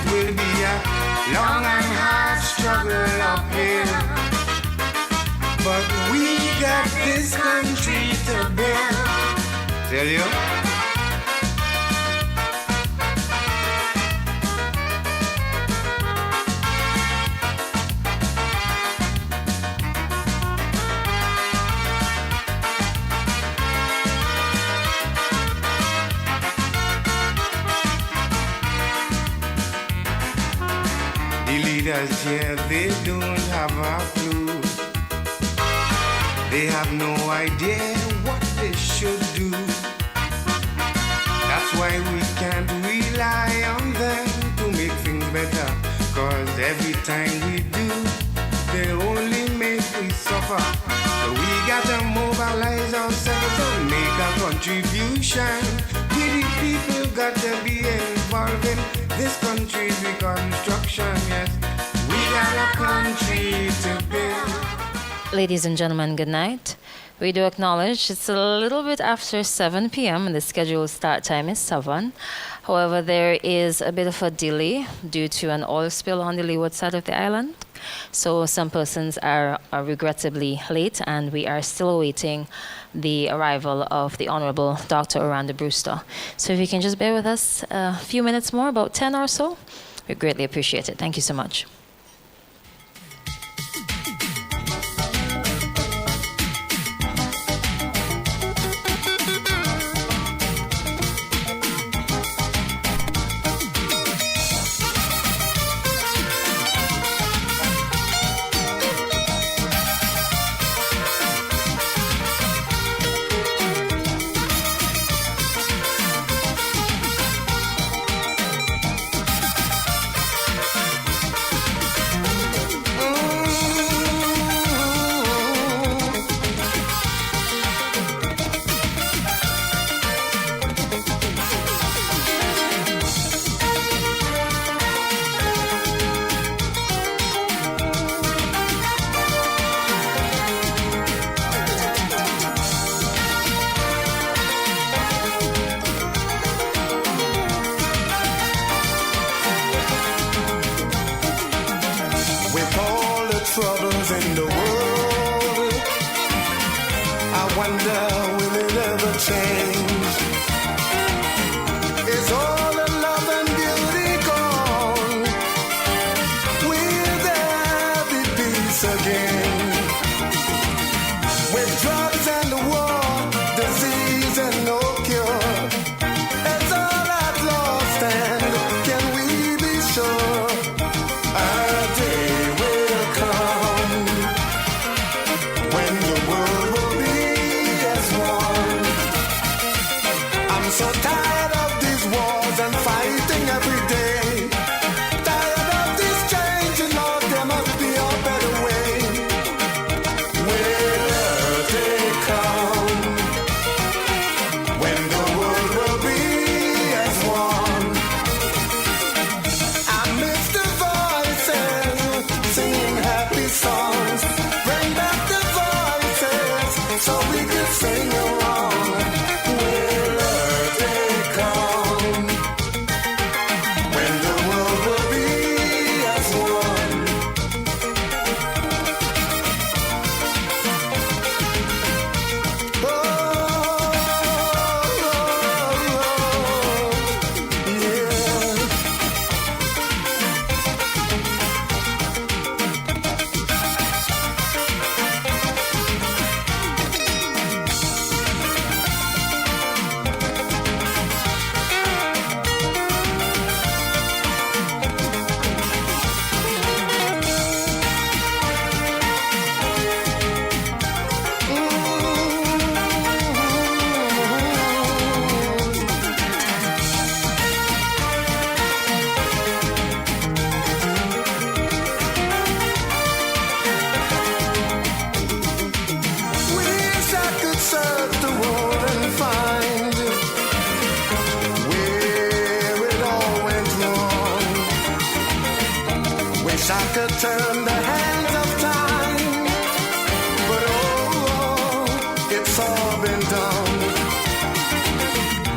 it will be a long and hard struggle uphill. But we got this country to build. Tell you. Leaders here, they don't have a clue. They have no idea what they should do. That's why we can't rely on them to make things better. Cause every time we do, they only make we suffer. So we gotta mobilize ourselves and make a contribution. We the people gotta be involved in this country's reconstruction, yes. We got a country to build. Ladies and gentlemen, good night. We do acknowledge it's a little bit after 7 p.m. and the scheduled start time is 7. However, there is a bit of a delay due to an oil spill on the leeward side of the island. So some persons are regrettably late, and we are still awaiting the arrival of the Honorable Dr. Orlando Brewster. So if you can just bear with us a few minutes more, about 10 or so, we greatly appreciate it. Thank you so much.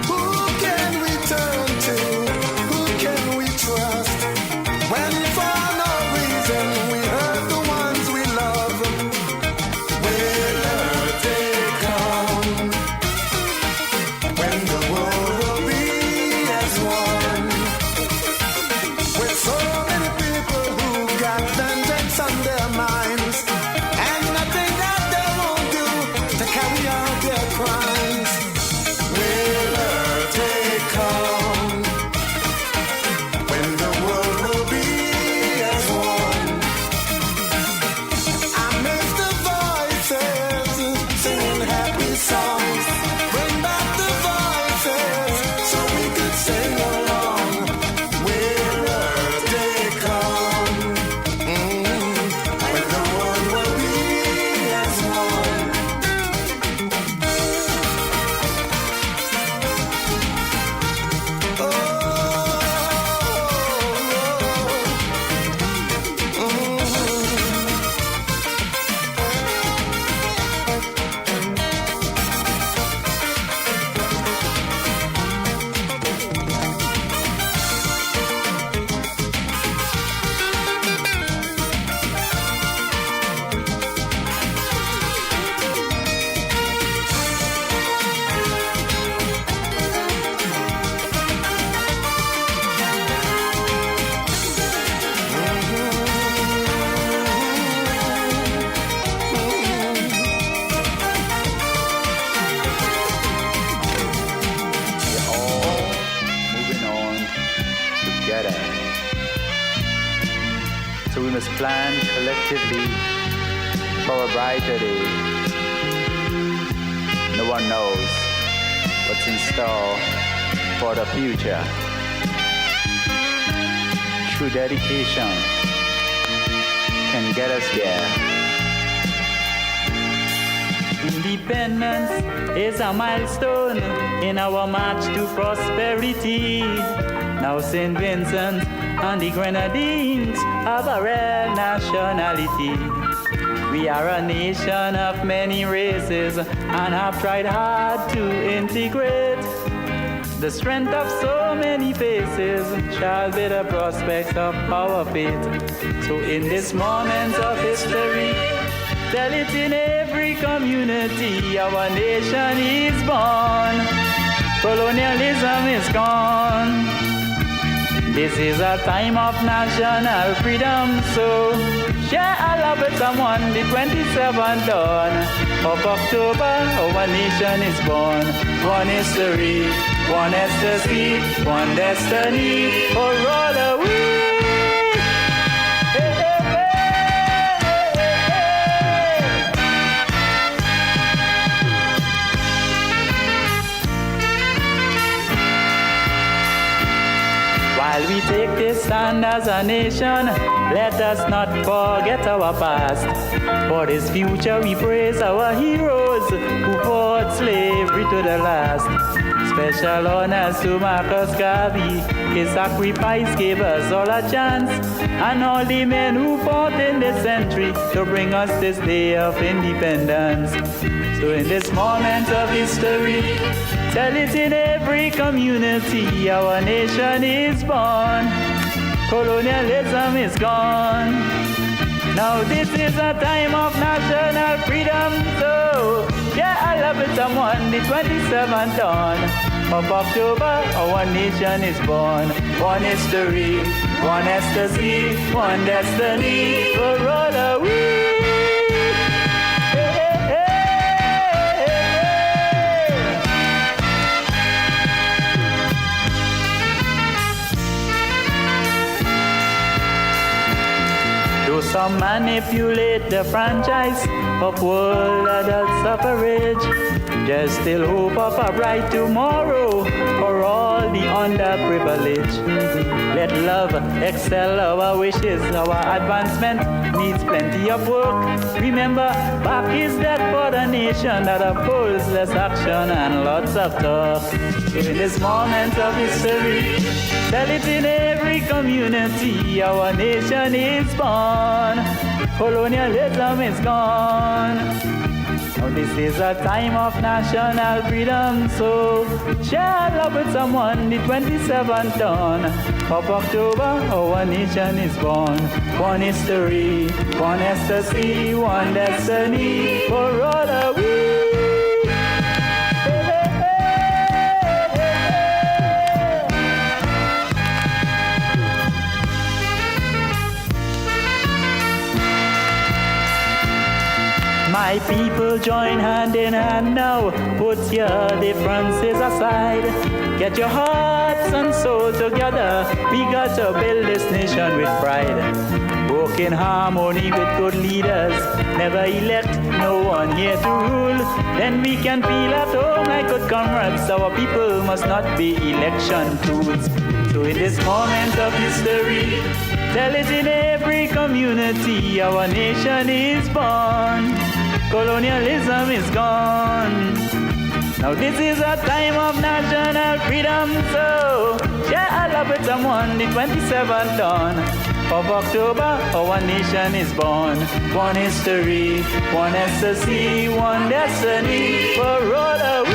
Who can we turn to? Who can we trust? together. So we must plan collectively for a brighter day. No one knows what's in store for the future. True dedication can get us there. Independence is a milestone in our march to prosperity. Now St. Vincent and the Grenadines have a rare nationality. We are a nation of many races and have tried hard to integrate. The strength of so many faces shall be the prospects of our fate. So in this moment of history, tell it in every community, our nation is born. Colonialism is gone. This is a time of national freedom, so share our love with someone. The 27th dawn of October, our nation is born. One history, one ecstasy, one destiny, for all are we. While we take this stand as a nation, let us not forget our past. For this future we praise our heroes who fought slavery to the last. Special honors to Marcus Garvey, his sacrifice gave us all a chance. And all the men who fought in this century to bring us this day of independence. So in this moment of history, tell it in every community, our nation is born. Colonialism is gone. Now this is a time of national freedom, so yeah, I love it someone, the 27th dawn of October, our nation is born. One history, one ecstasy, one destiny, for all are we. Some manipulate the franchise of world adult suffrage. There's still hope of a bright tomorrow for all the underprivileged. Let love excel our wishes. Our advancement needs plenty of work. Remember, back is that for the nation that opposes less action and lots of talk. In this moment of history, tell it in every community, our nation is born. Colonialism is gone. Now this is a time of national freedom, so share love with someone, the 27th dawn of October, our nation is born. One history, one ecstasy, one destiny, for all are we. My people join hand in hand now, put your differences aside. Get your hearts and soul together, we got to build this nation with pride. Work in harmony with good leaders, never elect no one here to rule. Then we can feel at home like good comrades, our people must not be election tools. So in this moment of history, tell it in every community, our nation is born. Colonialism is gone. Now this is a time of national freedom, so share our love with someone, the 27th dawn of October, our nation is born. One history, one ecstasy, one destiny, for all are we.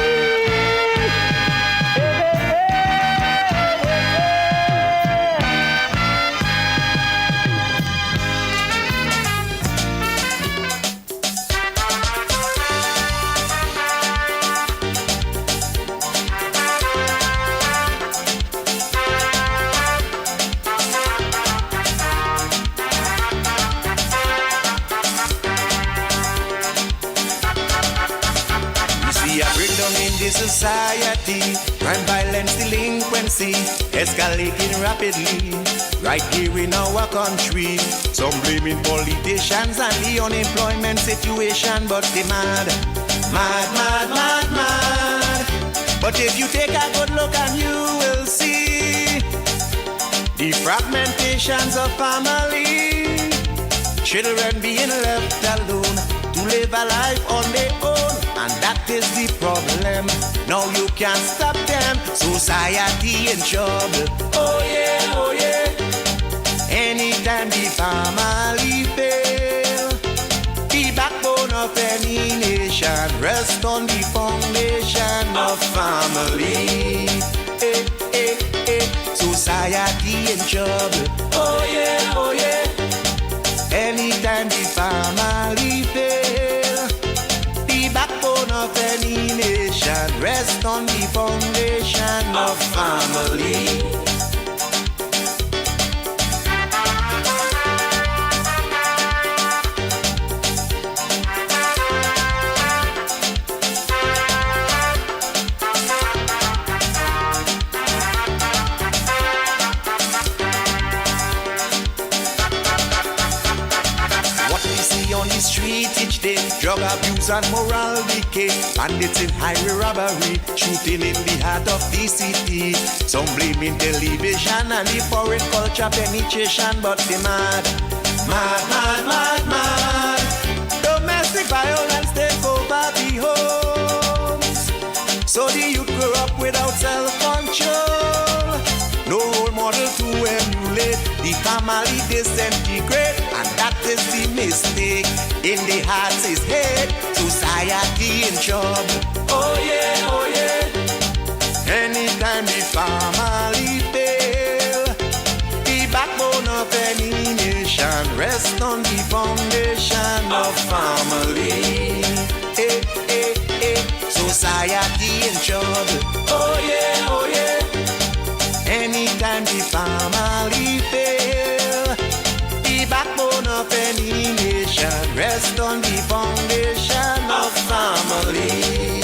today's society, crime, violence, delinquency escalating rapidly. Right here in our country, some blaming politicians and the unemployment situation, but they mad. But if you take a good look and you will see the fragmentations of family, children being left alone to live a life on their own, and that is the problem. Now you can't stop them, society in trouble. Oh yeah, oh yeah. Anytime the family fail, the backbone of any nation rests on the foundation of family. Society in trouble. Oh yeah, oh yeah. Anytime the family fail, the backbone of any nation rests on the foundation of family. Drug abuse and moral decay, bandits in highway robbery, shooting in the heart of the city. Some blaming television and the foreign culture penetration, but they mad. Domestic violence take over the homes, so the youth grow up without self-control. No role model to emulate, the family disintegrate, and that is the mistake. In the hearts is hate, society in trouble. Oh yeah, oh yeah. Anytime the family fail, the backbone of any nation rests on the foundation of family. Society in trouble. Oh yeah, oh yeah. Anytime the family fail, the backbone of any nation rests on the foundation of family.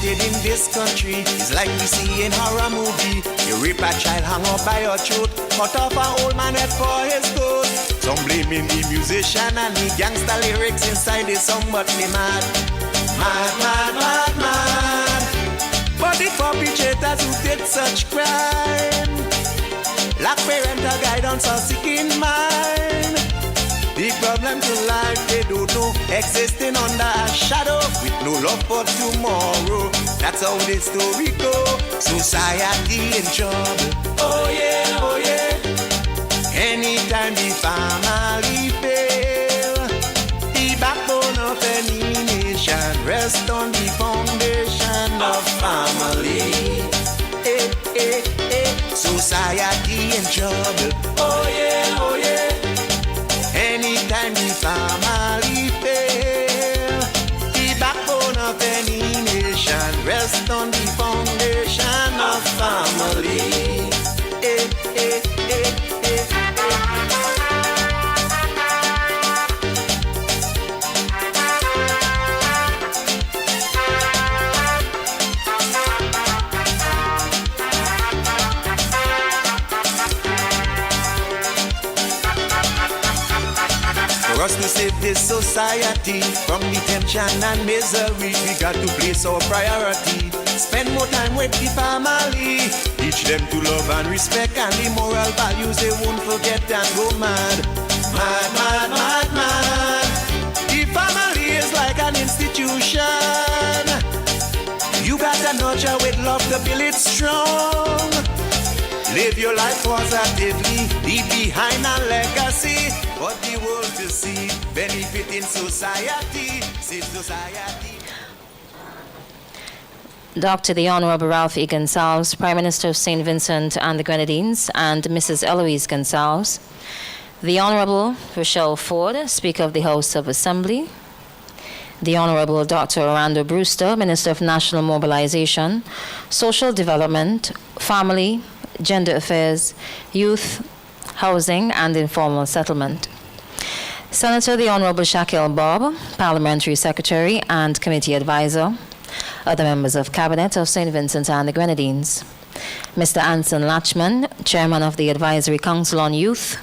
In this country, it's like we see in horror movie. You rape a child, hang up by your throat, cut off an old man head for his goat. Some blaming the musician and the gangster lyrics inside the song, but they mad. But the perpetrators who did such crime lack parental guidance or sick in mind. The problem to life they don't know, existing under a shadow with no love for tomorrow. That's how this story go. Society in trouble. Oh yeah, oh yeah. Anytime the family fail, the backbone of any nation rests on the foundation of family. Society in trouble. Oh yeah, oh yeah. Anytime the family fail, the backbone of any nation rests on the foundation of family. For us to save this society from the tension and misery, we got to place our priority. Spend more time with the family, teach them to love and respect, and the moral values they won't forget and go mad. The family is like an institution. You gotta nurture with love to build it strong. Live your life positively, leave behind a legacy for the world to see. Benefiting society, save society. Dr. the Honorable Ralph E. Gonsalves, Prime Minister of St. Vincent and the Grenadines, and Mrs. Eloise Gonsalves. The Honorable Rochelle Ford, Speaker of the House of Assembly. The Honorable Dr. Orlando Brewster, Minister of National Mobilization, Social Development, Family, Gender Affairs, Youth, Housing, and Informal Settlement. Senator the Honorable Shaquille Bob, Parliamentary Secretary and Committee Advisor. Other members of Cabinet of St. Vincent and the Grenadines. Mr. Anson Latchman, Chairman of the Advisory Council on Youth.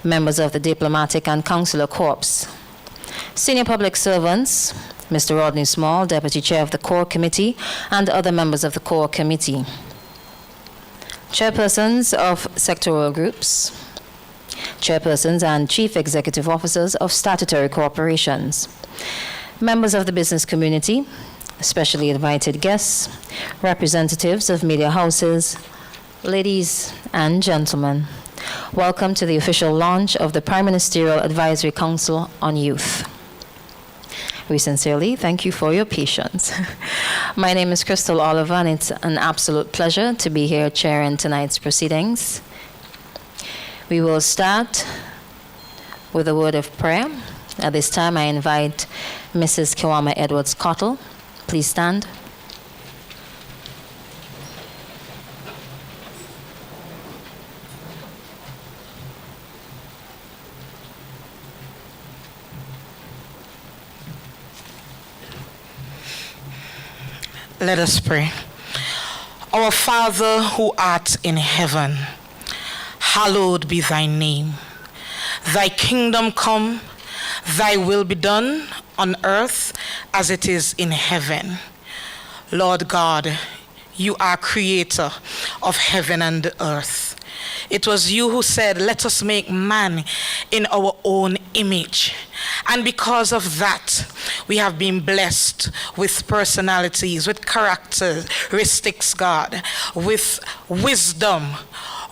Members of the Diplomatic and Consular Corps. Senior public servants, Mr. Rodney Small, Deputy Chair of the Core Committee, and other members of the Core Committee. Chairpersons of sectoral groups. Chairpersons and Chief Executive Officers of statutory corporations. Members of the business community, specially invited guests, representatives of media houses, ladies and gentlemen. Welcome to the official launch of the Prime Ministerial Advisory Council on Youth. We sincerely thank you for your patience. My name is Crystal Oliver, and it's an absolute pleasure to be here chairing tonight's proceedings. We will start with a word of prayer. At this time, I invite Mrs. Kiwama Edwards-Cottle. Please stand. Let us pray. Our Father who art in heaven, hallowed be thy name. Thy kingdom come, thy will be done on earth as it is in heaven. Lord God, you are creator of heaven and earth. It was you who said, let us make man in our own image. And because of that, we have been blessed with personalities, with characteristics, God, with wisdom,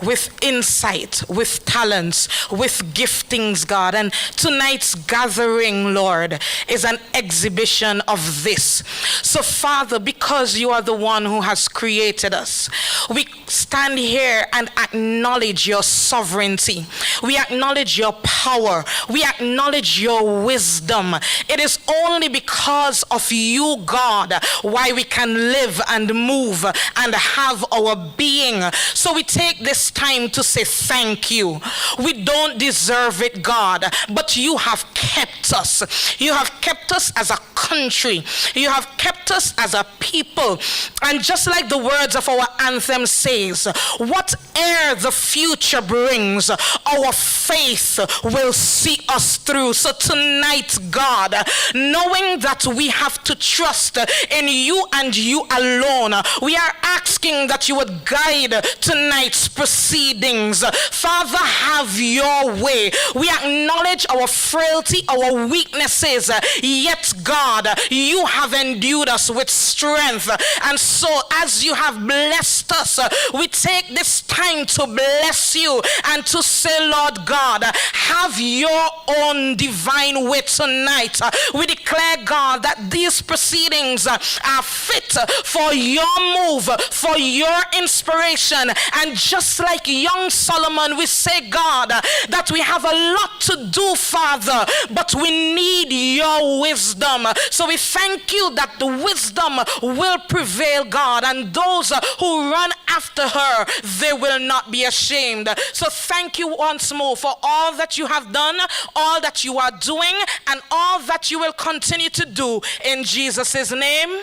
with insight, with talents, with giftings, God. And tonight's gathering, Lord, is an exhibition of this. So, Father, because you are the one who has created us, we stand here and acknowledge your sovereignty. We acknowledge your power. We acknowledge your wisdom. It is only because of you, God, why we can live and move and have our being. So we take this time to say thank you. We don't deserve it, God, but you have kept us. You have kept us as a country. You have kept us as a people. And just like the words of our anthem says, whatever the future brings, our faith will see us through. So tonight, God, knowing that we have to trust in you and you alone, we are asking that you would guide tonight's proceedings. Father, have your way. We acknowledge our frailty, our weaknesses, yet God, you have endued us with strength. And so as you have blessed us, we take this time to bless you and to say, Lord God, have your own divine way tonight. We declare, God, that these proceedings are fit for your move, for your inspiration. And just like young Solomon, we say, God, that we have a lot to do, Father, but we need your wisdom. So we thank you that the wisdom will prevail, God, and those who run after her, they will not be ashamed. So thank you once more for all that you have done, all that you are doing, and all that you will continue to do in Jesus' name.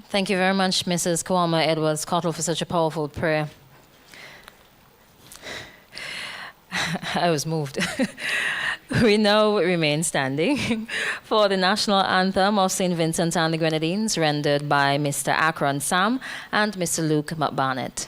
Thank you very much, Mrs. Kiwama Edwards-Cottle, for such a powerful prayer. I was moved. We now remain standing for the national anthem of St. Vincent and the Grenadines, rendered by Mr. Akron Sam and Mr. Luke McBarnett.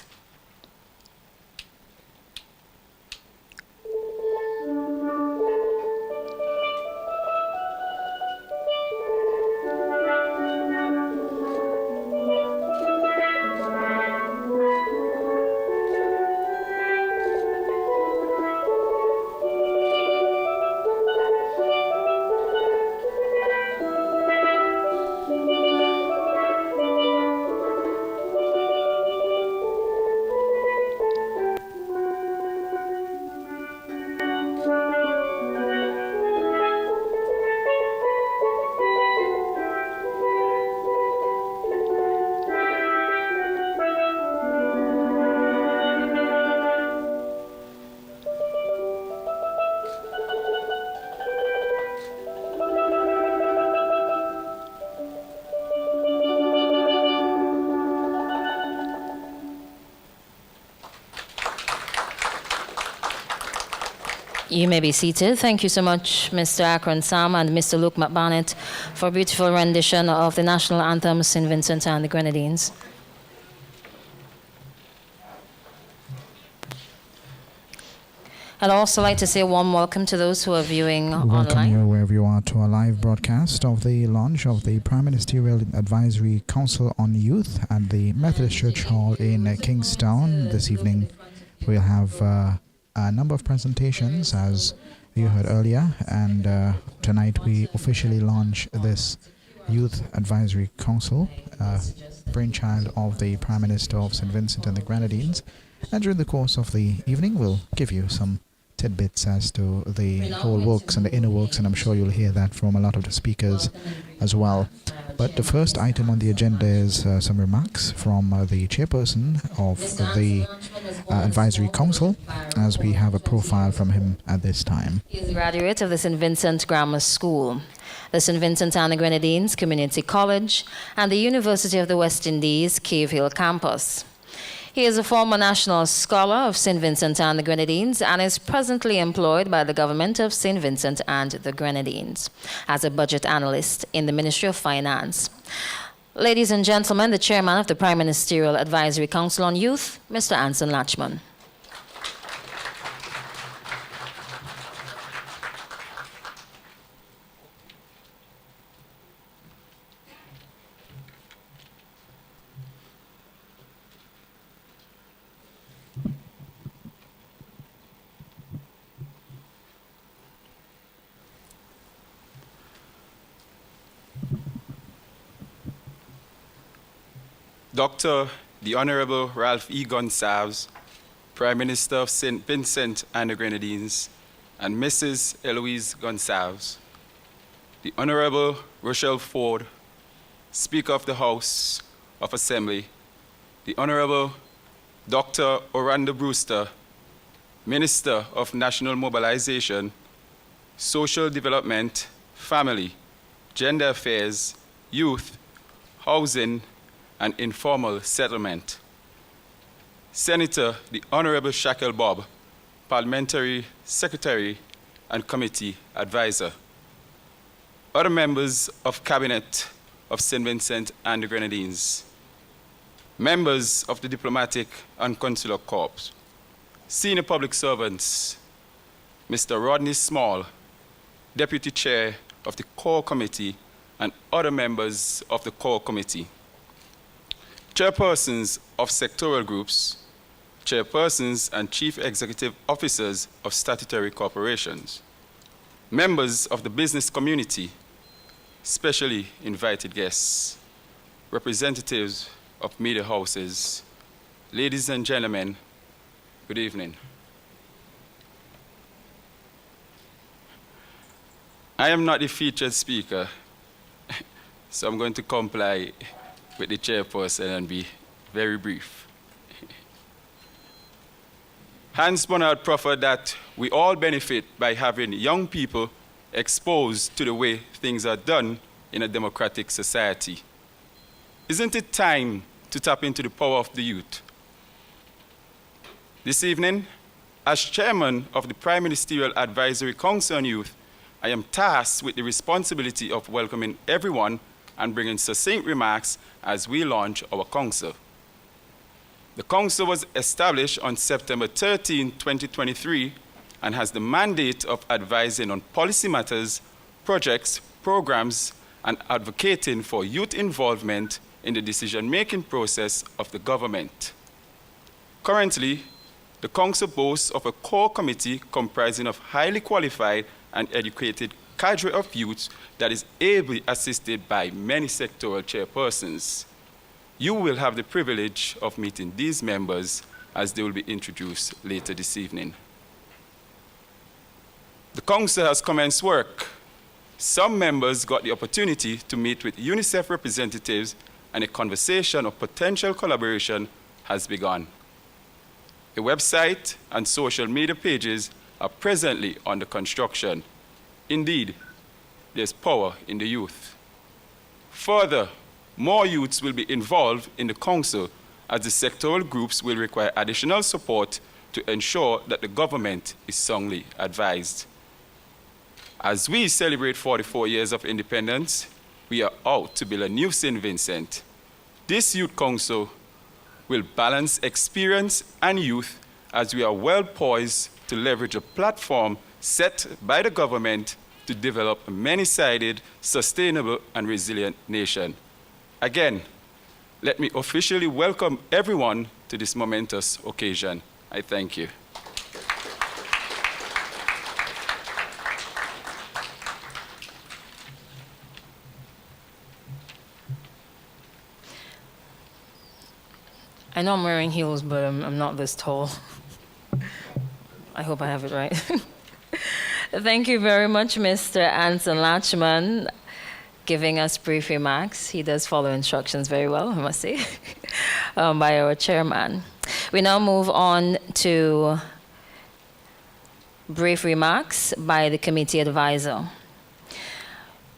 You may be seated. Thank you so much, Mr. Akron Sam and Mr. Luke McBarnett, for a beautiful rendition of the national anthem, St. Vincent and the Grenadines. I'd also like to say a warm welcome to those who are viewing Welcome online. you wherever you are to a live broadcast of the launch of the Prime Ministerial Advisory Council on Youth at the Methodist Church Hall in Kingstown. This evening we'll have a number of presentations, as you heard earlier, and tonight we officially launch this Youth Advisory Council, brainchild of the Prime Minister of St. Vincent and the Grenadines. And during the course of the evening we'll give you some tidbits as to the whole works and the inner works, and I'm sure you'll hear that from a lot of the speakers as well. But the first item on the agenda is some remarks from the chairperson of the Advisory Council, as we have a profile from him at this time. He is a graduate of the St. Vincent Grammar School, the St. Vincent and the Grenadines Community College, and the University of the West Indies Cave Hill campus. He is a former National Scholar of St. Vincent and the Grenadines and is presently employed by the government of St. Vincent and the Grenadines as a budget analyst in the Ministry of Finance. Ladies and gentlemen, the chairman of the Prime Ministerial Advisory Council on Youth, Mr. Anson Latchman. Dr. the Honorable Ralph E. Gonsalves, Prime Minister of St. Vincent and the Grenadines, and Mrs. Eloise Gonsalves, the Honorable Rochelle Ford, Speaker of the House of Assembly, the Honorable Dr. Orlando Brewster, Minister of National Mobilization, Social Development, Family, Gender Affairs, Youth, Housing, and Informal Settlement. Senator the Honorable Shackle Bob, Parliamentary Secretary and Committee Advisor. Other members of Cabinet of St. Vincent and the Grenadines. Members of the Diplomatic and Consular Corps. Senior public servants, Mr. Rodney Small, Deputy Chair of the Core Committee, and other members of the Core Committee. Chairpersons of sectoral groups, chairpersons and chief executive officers of statutory corporations, members of the business community, specially invited guests, representatives of media houses, ladies and gentlemen, good evening. I am not the featured speaker, so I'm going to comply with the chairperson and be very brief. Hans Bonnard proffered that we all benefit by having young people exposed to the way things are done in a democratic society. Isn't it time to tap into the power of the youth? This evening, as chairman of the Prime Ministerial Advisory Council on Youth, I am tasked with the responsibility of welcoming everyone and bringing succinct remarks as we launch our council. The council was established on September 13, 2023, and has the mandate of advising on policy matters, projects, programs, and advocating for youth involvement in the decision-making process of the government. Currently, the council boasts of a core committee comprising of highly qualified and educated cadre of youth that is ably assisted by many sectoral chairpersons. You will have the privilege of meeting these members as they will be introduced later this evening. The council has commenced work. Some members got the opportunity to meet with UNICEF representatives, and a conversation of potential collaboration has begun. A website and social media pages are presently under construction. Indeed, there's power in the youth. Further, more youths will be involved in the council, as the sectoral groups will require additional support to to ensure that the government is soundly advised. As we celebrate 44 years of independence, we are out to build a new St. Vincent. This Youth Council will balance experience and youth as we are well poised to leverage a platform set by the government to develop a many-sided, sustainable, and resilient nation. Again, let me officially welcome everyone to this momentous occasion. I thank you. I know I'm wearing heels, but I'm not this tall. I hope I have it right. Thank you very much, Mr. Anson Latchman, giving us brief remarks. He does follow instructions very well, I must say, by our chairman. We now move on to brief remarks by the committee advisor.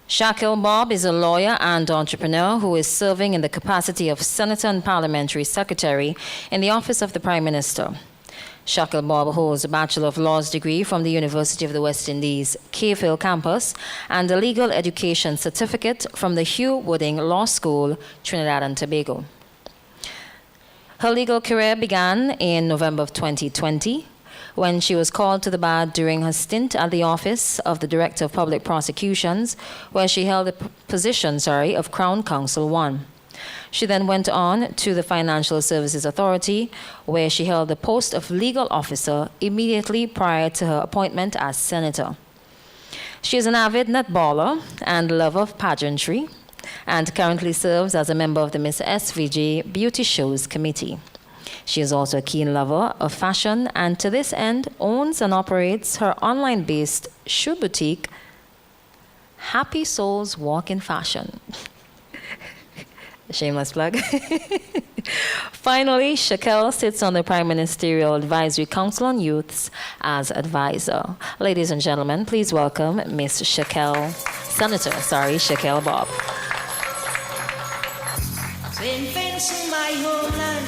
Shaquille Bob is a lawyer and entrepreneur who is serving in the capacity of Senator and Parliamentary Secretary in the Office of the Prime Minister. Shaquille Bob holds a Bachelor of Laws degree from the University of the West Indies, Cave Hill campus, and a legal education certificate from the Hugh Wooding Law School, Trinidad and Tobago. Her legal career began in November of 2020, when she was called to the bar during her stint at the Office of the Director of Public Prosecutions, where she held the position of Crown Counsel 1. She then went on to the Financial Services Authority, where she held the post of legal officer immediately prior to her appointment as senator. She is an avid netballer and lover of pageantry, and currently serves as a member of the Miss SVJ Beauty Shows Committee. She is also a keen lover of fashion, and to this end owns and operates her online-based shoe boutique, Happy Souls Walk in Fashion. Shameless plug. Finally, Shaquille sits on the Prime Ministerial Advisory Council on Youths as advisor. Ladies and gentlemen, please welcome Miss Shaquille Bob. St. Vincent, my homeland,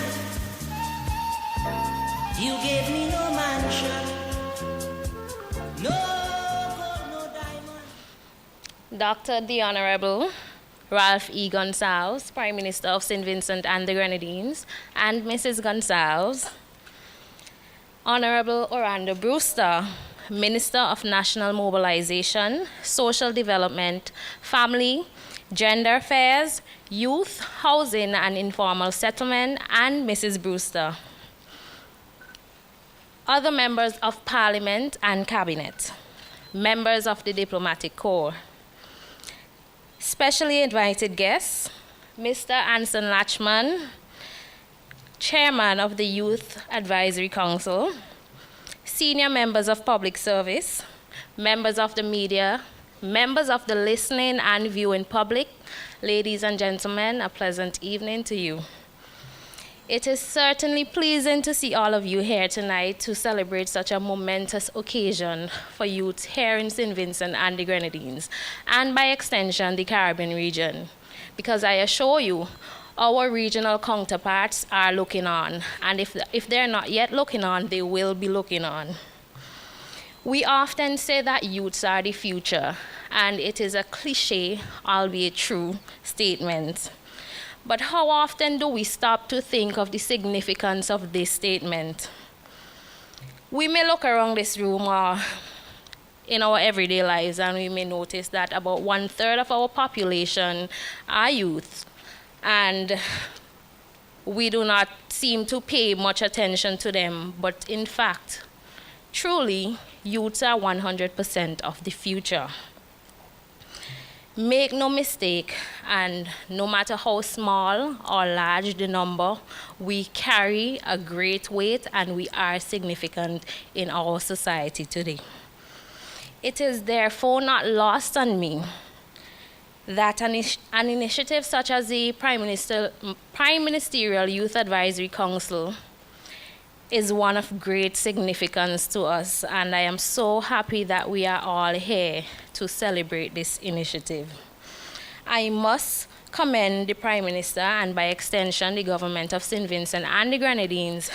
you gave me no mansion, no gold, no diamond. Dr. the Honorable Ralph E. Gonsalves, Prime Minister of St. Vincent and the Grenadines, and Mrs. Gonsalves, Honorable Orlando Brewster, Minister of National Mobilization, Social Development, Family, Gender Affairs, Youth, Housing and Informal Settlement, and Mrs. Brewster. Other members of Parliament and Cabinet, members of the Diplomatic Corps, specially invited guests, Mr. Anson Latchman, Chairman of the Youth Advisory Council, senior members of public service, members of the media, members of the listening and viewing public, ladies and gentlemen, a pleasant evening to you. It is certainly pleasing to see all of you here tonight to celebrate such a momentous occasion for youth here in St. Vincent and the Grenadines, and by extension, the Caribbean region. Because I assure you, our regional counterparts are looking on, and if they're not yet looking on, they will be looking on. We often say that youths are the future, and it is a cliche, albeit true, statement. But how often do we stop to think of the significance of this statement? We may look around this room or in our everyday lives, and we may notice that about 1/3 of our population are youth, and we do not seem to pay much attention to them. But in fact, truly, youths are 100% of the future. Make no mistake, and no matter how small or large the number, we carry a great weight and we are significant in our society today. It is therefore not lost on me that an initiative such as the Prime Ministerial Youth Advisory Council is one of great significance to us, and I am so happy that we are all here to celebrate this initiative. I must commend the Prime Minister and by extension the government of St. Vincent and the Grenadines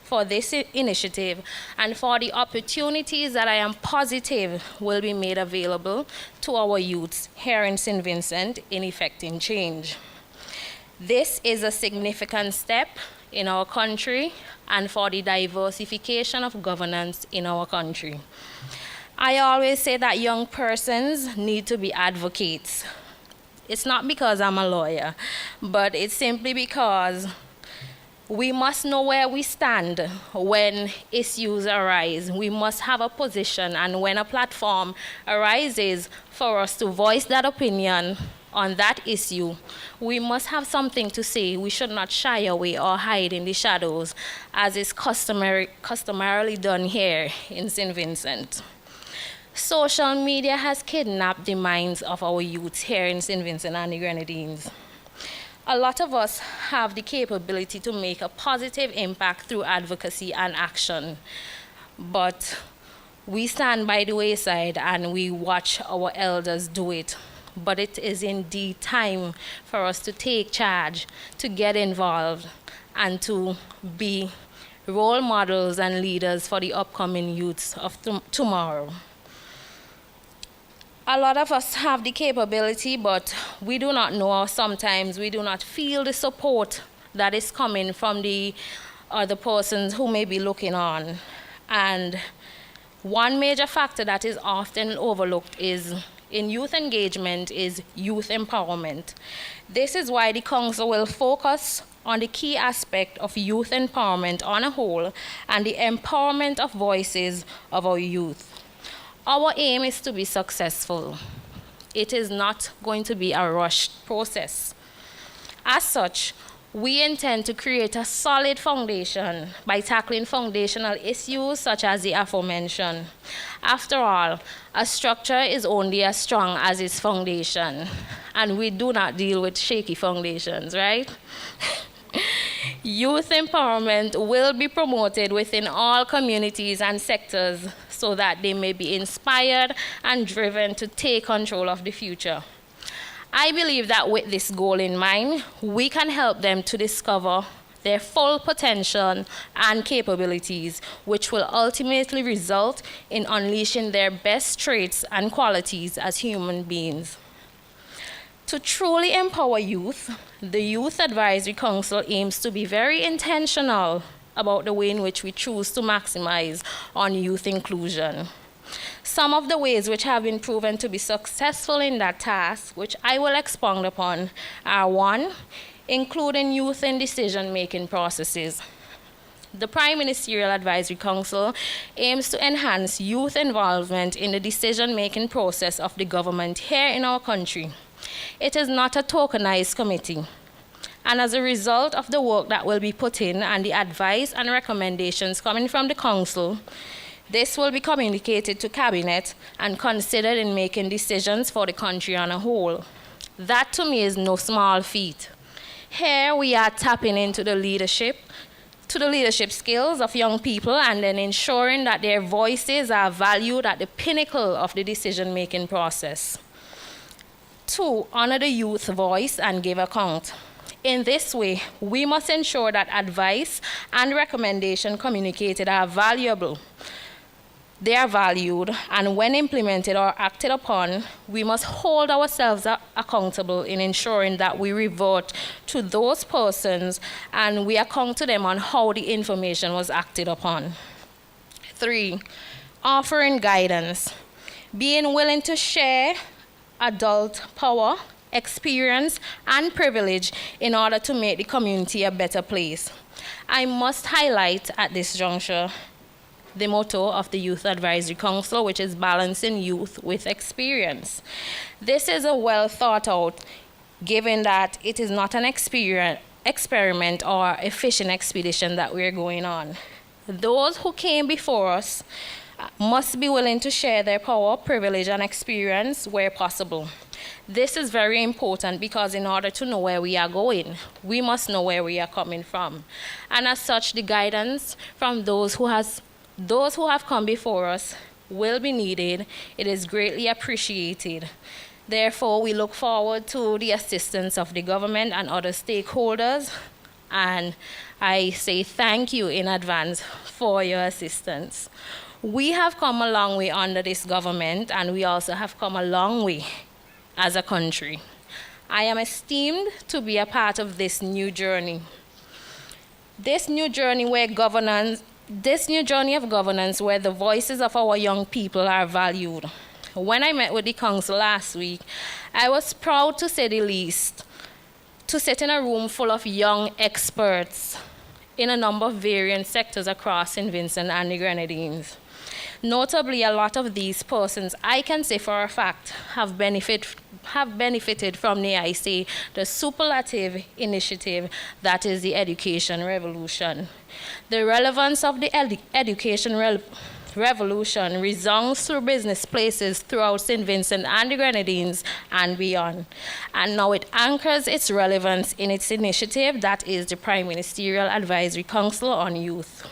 for this initiative and for the opportunities that I am positive will be made available to our youths here in St. Vincent in effecting change. This is a significant step in our country and for the diversification of governance in our country. I always say that young persons need to be advocates. It's not because I'm a lawyer, but it's simply because we must know where we stand when issues arise. We must have a position, and when a platform arises for us to voice that opinion on that issue, we must have something to say. We should not shy away or hide in the shadows, as is customarily done here in St. Vincent. Social media has kidnapped the minds of our youths here in St. Vincent and the Grenadines. A lot of us have the capability to make a positive impact through advocacy and action, but we stand by the wayside and we watch our elders do it. But it is indeed time for us to take charge, to get involved, and to be role models and leaders for the upcoming youths of tomorrow. A lot of us have the capability, but we do not know, or sometimes we do not feel the support that is coming from the other persons who may be looking on. And one major factor that is often overlooked in youth engagement is youth empowerment. This is why the Council will focus on the key aspect of youth empowerment on a whole and the empowerment of voices of our youth. Our aim is to be successful. It is not going to be a rushed process. As such, we intend to create a solid foundation by tackling foundational issues such as the aforementioned. After all, a structure is only as strong as its foundation, and we do not deal with shaky foundations, right? Youth empowerment will be promoted within all communities and sectors so that they may be inspired and driven to take control of the future. I believe that with this goal in mind, we can help them to discover their full potential and capabilities, which will ultimately result in unleashing their best traits and qualities as human beings. To truly empower youth, the Youth Advisory Council aims to be very intentional about the way in which we choose to maximize on youth inclusion. Some of the ways which have been proven to be successful in that task, which I will expound upon, are: 1, including youth in decision-making processes. The Prime Ministerial Advisory Council aims to enhance youth involvement in the decision-making process of the government here in our country. It is not a tokenized committee. And as a result of the work that will be put in and the advice and recommendations coming from the Council, this will be communicated to Cabinet and considered in making decisions for the country on a whole. That to me is no small feat. Here we are tapping into the leadership skills of young people and then ensuring that their voices are valued at the pinnacle of the decision-making process. 2, honor the youth voice and give account. In this way, we must ensure that advice and recommendation communicated are valuable. They are valued, and when implemented or acted upon, we must hold ourselves accountable in ensuring that we revert to those persons and we account to them on how the information was acted upon. 3, offering guidance. Being willing to share adult power, experience, and privilege in order to make the community a better place. I must highlight at this juncture the motto of the Youth Advisory Council, which is balancing youth with experience. This is a well thought out, given that it is not an experiment or a fishing expedition that we're going on. Those who came before us must be willing to share their power, privilege, and experience where possible. This is very important because in order to know where we are going, we must know where we are coming from. And as such, the guidance from those who have come before us will be needed. It is greatly appreciated. Therefore, we look forward to the assistance of the government and other stakeholders and I say thank you in advance for your assistance. We have come a long way under this government, and we also have come a long way as a country. I am esteemed to be a part of this new journey. This new journey of governance where the voices of our young people are valued. When I met with the council last week, I was proud, to say the least, to sit in a room full of young experts in a number of various sectors across St. Vincent and the Grenadines. Notably, a lot of these persons, I can say for a fact, have benefited from the superlative initiative that is the education revolution. The relevance of the education revolution resounds through business places throughout St. Vincent and the Grenadines and beyond. And now it anchors its relevance in its initiative, that is the Prime Ministerial Advisory Council on Youth.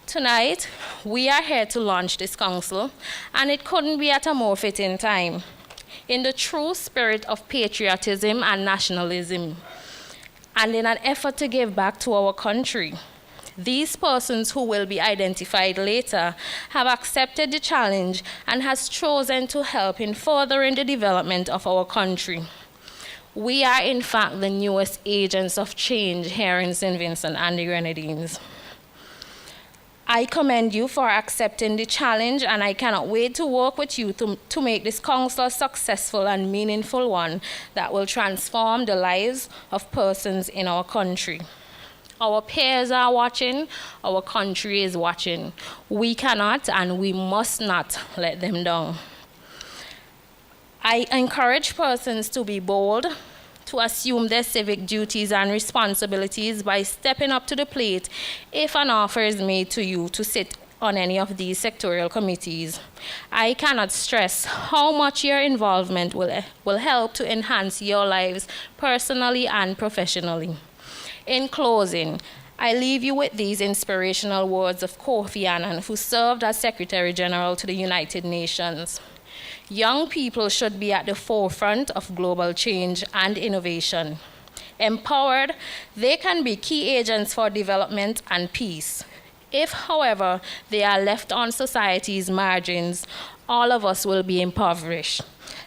Tonight, we are here to launch this council, and it couldn't be at a more fitting time. In the true spirit of patriotism and nationalism, and in an effort to give back to our country, these persons who will be identified later have accepted the challenge and has chosen to help in furthering the development of our country. We are, in fact, the newest agents of change here in St. Vincent and the Grenadines. I commend you for accepting the challenge, and I cannot wait to work with you to make this council a successful and meaningful one that will transform the lives of persons in our country. Our peers are watching, our country is watching. We cannot and we must not let them down. I encourage persons to be bold, to assume their civic duties and responsibilities by stepping up to the plate if an offer is made to you to sit on any of these sectorial committees. I cannot stress how much your involvement will help to enhance your lives personally and professionally. In closing, I leave you with these inspirational words of Kofi Annan, who served as Secretary General to the United Nations. Young people should be at the forefront of global change and innovation. Empowered, they can be key agents for development and peace. If, however, they are left on society's margins, all of us will be impoverished.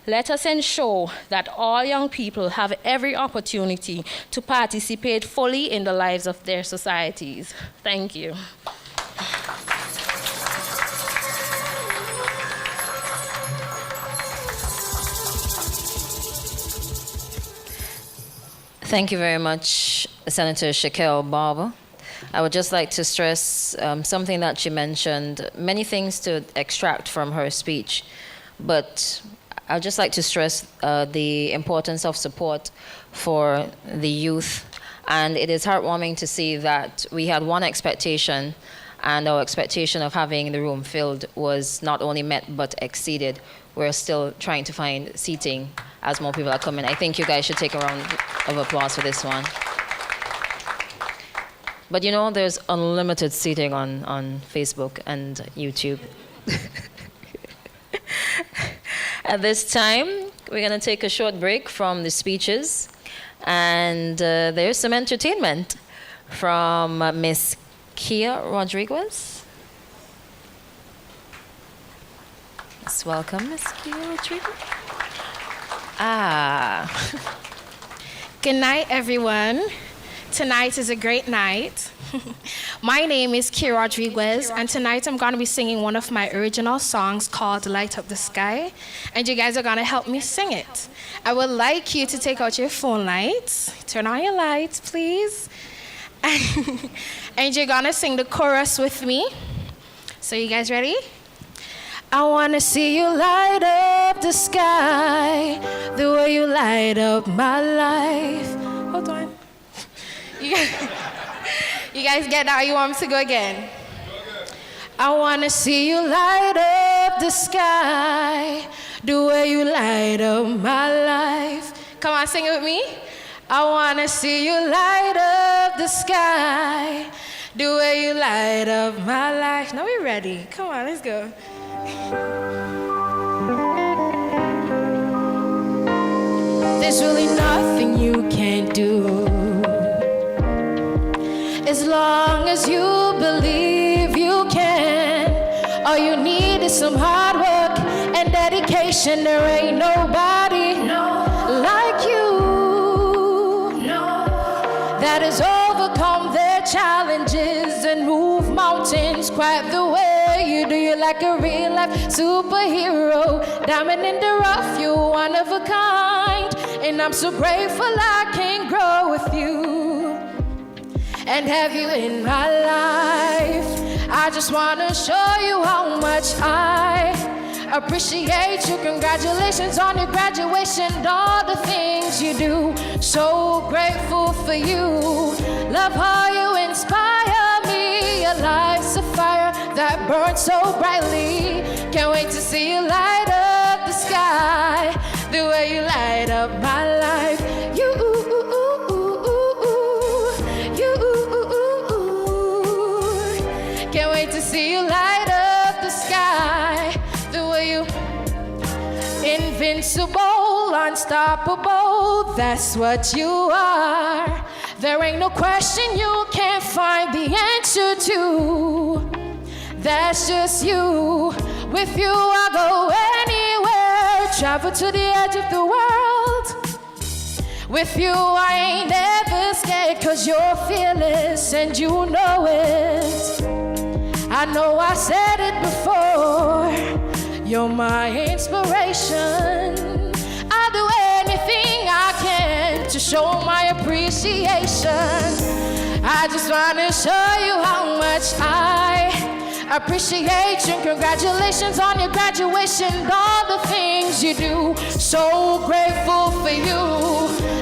Let us ensure that all young people have every opportunity to participate fully in the lives of their societies. Thank you. Thank you very much, Senator Shaquille Barber. I would just like to stress something that she mentioned, many things to extract from her speech, but I'd just like to stress the importance of support for the youth. And it is heartwarming to see that we had one expectation, and our expectation of having the room filled was not only met but exceeded. We're still trying to find seating as more people are coming. I think you guys should take a round of applause for this one. But you know, there's unlimited seating on Facebook and YouTube. At this time, we're going to take a short break from the speeches, and there's some entertainment from Miss Kia Rodriguez. Let's welcome Miss Kia Rodriguez. Good night, everyone. Tonight is a great night. My name is Kia Rodriguez, and tonight I'm going to be singing one of my original songs called Light Up the Sky, and you guys are going to help me sing it. I would like you to take out your phone lights, turn on your lights, please, and you're going to sing the chorus with me. So you guys ready? I want to see you light up the sky, the way you light up my life. Hold on. You guys get that? You want me to go again? I want to see you light up the sky, the way you light up my life. Come on, sing it with me. I want to see you light up the sky, the way you light up my life. Now we're ready. Come on, let's go. There's really nothing you can't do. long as you believe you can. All you need is some hard work and dedication. There ain't nobody like you that has overcome their challenges and move mountains quite the way you do. You're like a real life superhero, diamond in the rough, you're one of a kind. And I'm so grateful I can grow with you and have you in my life. I just wanna show you how much I appreciate you. Congratulations on your graduation and all the things you do. So grateful for you. Love how you inspire me. Your life's a fire that burns so brightly. Can't wait to see you light up the sky the way you light up my life. Can't wait to see you light up the sky the way you invincible, unstoppable. That's what you are. There ain't no question you can't find the answer to. That's just you. With you I go anywhere, travel to the edge of the world. With you I ain't never scared, 'cause you're fearless and you know it. I know I said it before, you're my inspiration. I'll do anything I can to show my appreciation. I just wanna show you how much I appreciate you. Congratulations on your graduation, all the things you do. So grateful for you.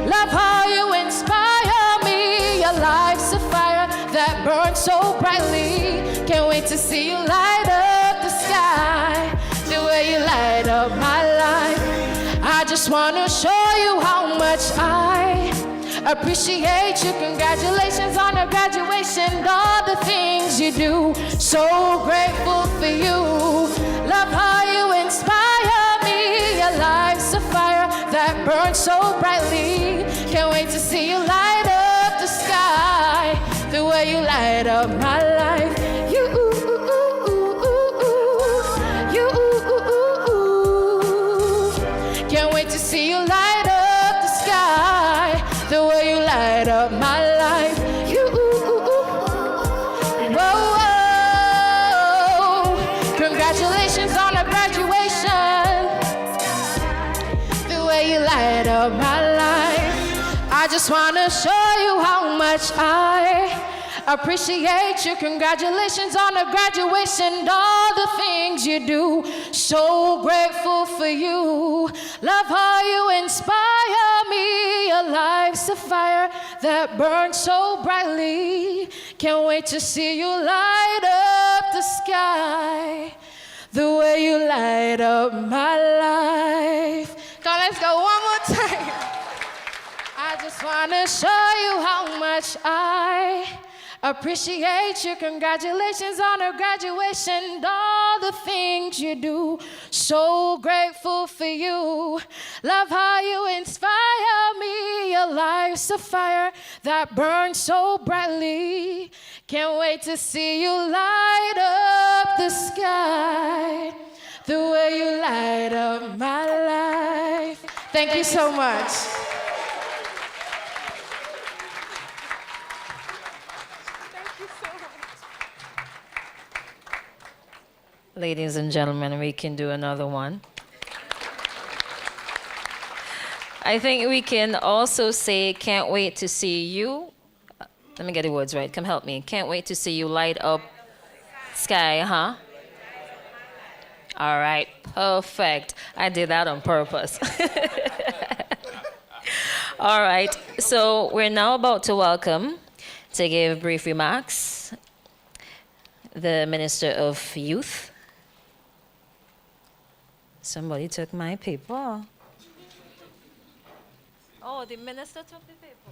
Love how you inspire me. Your life's a fire that burns so brightly. Can't wait to see you light up the sky the way you light up my life. I just wanna show you how much I appreciate you. Congratulations on your graduation, all the things you do. So grateful for you. Love how you inspire me. Your life's a fire that burns so brightly. Can't wait to see you light up the sky the way you light up my life. Can't wait to see you light up the sky the way you light up my life. Whoa, whoa. Congratulations on the graduation, the way you light up my life. I just wanna show you how much I appreciate you. Congratulations on the graduation, all the things you do. So grateful for you. Love how you inspire me. Your life's a fire that burns so brightly. Can't wait to see you light up the sky the way you light up my life. Come on, let's go one more time. I just wanna show you how much I appreciate you. Congratulations on her graduation, all the things you do. So grateful for you. Love how you inspire me. Your life's a fire that burns so brightly. Can't wait to see you light up the sky the way you light up my life. Thank you so much. Ladies and gentlemen, we can do another one. I think we can also say, can't wait to see you. Let me get the words right. Come help me. Can't wait to see you light up sky, huh? All right, perfect. I did that on purpose. All right, so we're now about to welcome, to give brief remarks, the Minister of Youth. Somebody took my paper. Oh, the minister took the paper.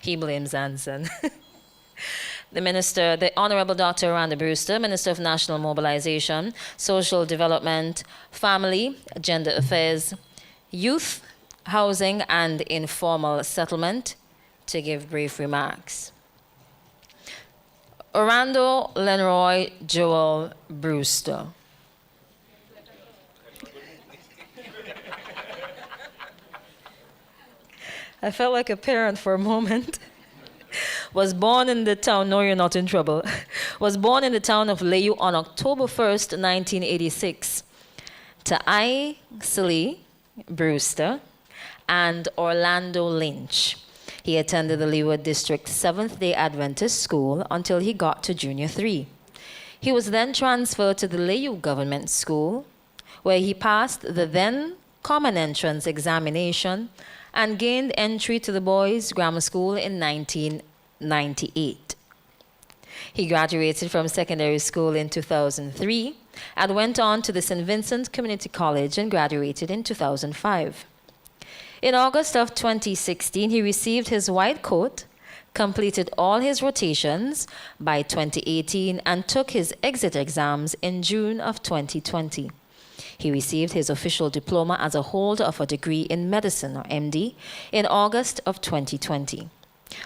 He blames Anson. The Minister, the Honorable Dr. Randa Brewster, Minister of National Mobilization, Social Development, Family, Gender Affairs, Youth, Housing and Informal Settlement to give brief remarks. Orlando Lenroy Joel Brewster. I felt like a parent for a moment. Was born in the town, no, you're not in trouble. Was born in the town of Layou on October 1st, 1986. To Isley Brewster and Orlando Lynch. He attended the Leeward District Seventh-day Adventist School until he got to Junior 3. He was then transferred to the Layou Government School, where he passed the then Common Entrance examination and gained entry to the Boys Grammar School in 1998. He graduated from secondary school in 2003 and went on to the St. Vincent Community College and graduated in 2005. In August of 2016, he received his white coat, completed all his rotations by 2018, and took his exit exams in June of 2020. He received his official diploma as a holder of a degree in medicine, or MD, in August of 2020.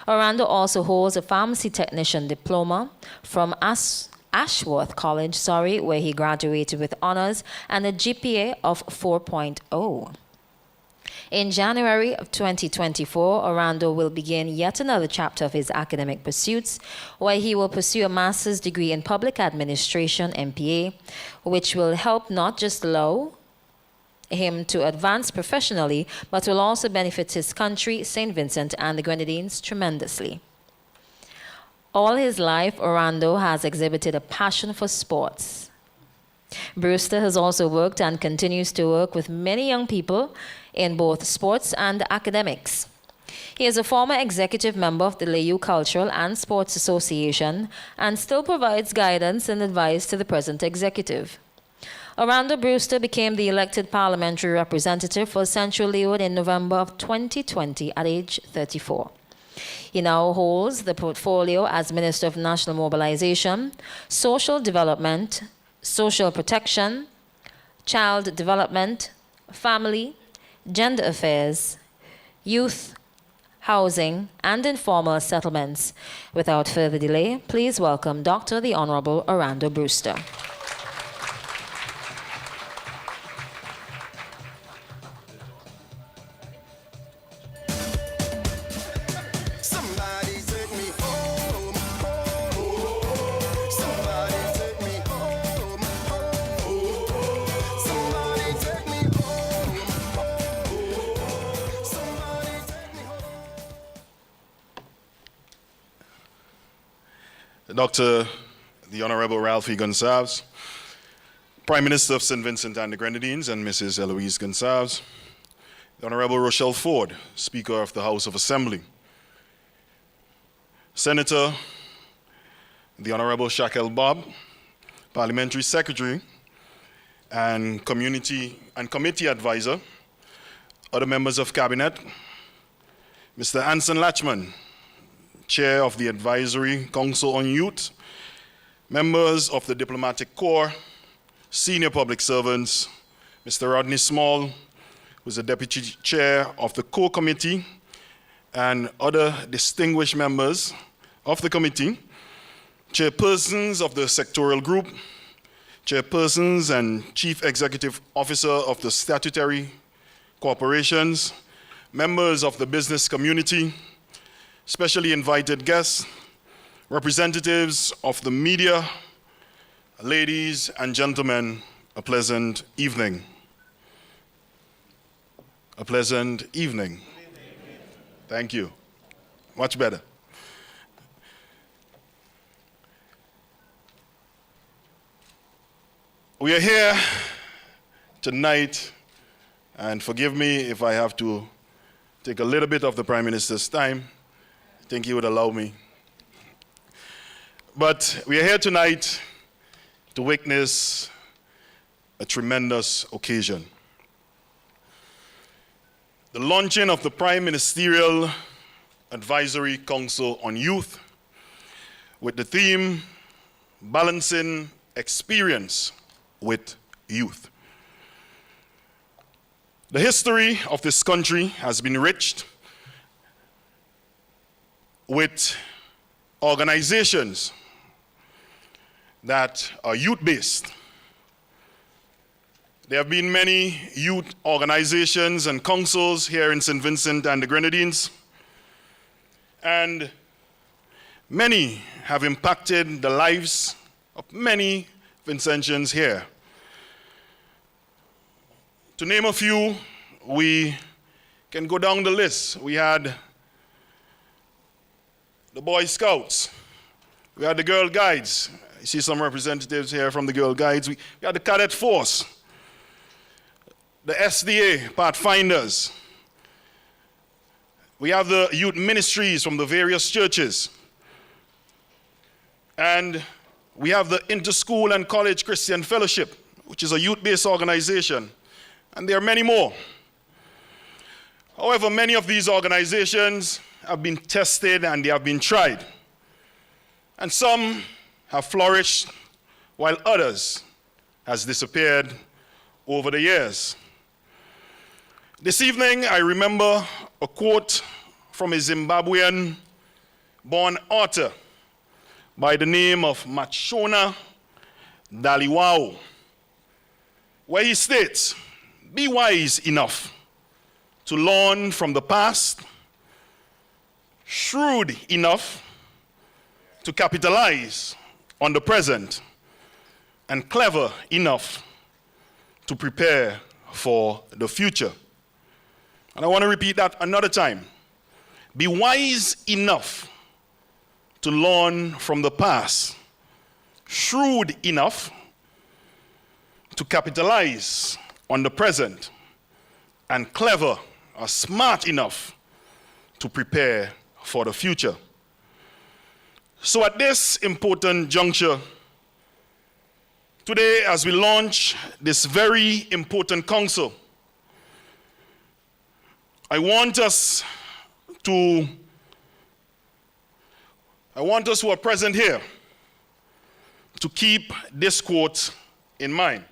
Orlando also holds a pharmacy technician diploma from Ashworth College, where he graduated with honors and a GPA of 4.0. In January of 2024, Orlando will begin yet another chapter of his academic pursuits, where he will pursue a master's degree in public administration, MPA, which will help not just allow him to advance professionally, but will also benefit his country, St. Vincent and the Grenadines, tremendously. All his life, Orlando has exhibited a passion for sports. Brewster has also worked and continues to work with many young people in both sports and academics. He is a former executive member of the Layou Cultural and Sports Association and still provides guidance and advice to the present executive. Orlando Brewster became the elected parliamentary representative for Central Leeward in November of 2020 at age 34. He now holds the portfolio as Minister of National Mobilization, Social Development, Social Protection, Child Development, Family, Gender Affairs, Youth, Housing, and Informal Settlements. Without further delay, please welcome Dr. the Honorable Orlando Brewster. Dr. the Honorable Ralph E. Gonsalves, Prime Minister of St. Vincent and the Grenadines, and Mrs. Eloise Gonsalves, the Honorable Rochelle Ford, Speaker of the House of Assembly, Senator, the Honorable Shaquille Bob, Parliamentary Secretary, and Community and Committee Advisor, other members of Cabinet, Mr. Anson Latchman, Chair of the Advisory Council on Youth, members of the Diplomatic Corps, senior public servants, Mr. Rodney Small, who is the Deputy Chair of the Core Committee, and other distinguished members of the committee, chairpersons of the sectoral group, chairpersons and Chief Executive Officer of the statutory corporations, members of the business community, specially invited guests, representatives of the media, ladies and gentlemen, a pleasant evening. A pleasant evening. Thank you. Much better. We are here tonight, and forgive me if I have to take a little bit of the Prime Minister's time. I think he would allow me. But we are here tonight to witness a tremendous occasion. The launching of the Prime Ministerial Advisory Council on Youth with the theme, Balancing Experience with Youth. The history of this country has been enriched with organizations that are youth-based. There have been many youth organizations and councils here in St. Vincent and the Grenadines, and many have impacted the lives of many Vincentians here. To name a few, we can go down the list. We had the Boy Scouts. We had the Girl Guides. I see some representatives here from the Girl Guides. We had the Cadet Force, the SDA Pathfinders. We have the youth ministries from the various churches. And we have the Interschool and College Christian Fellowship, which is a youth-based organization. And there are many more. However, many of these organizations have been tested and they have been tried. And some have flourished, while others has disappeared over the years. This evening, I remember a quote from a Zimbabwean-born author by the name of Machona Daliwao, where he states, "Be wise enough to learn from the past, shrewd enough to capitalize on the present, and clever enough to prepare for the future." And I want to repeat that another time. Be wise enough to learn from the past, shrewd enough to capitalize on the present, and clever or smart enough to prepare for the future. So at this important juncture, today as we launch this very important council, I want us who are present here to keep this quote in mind,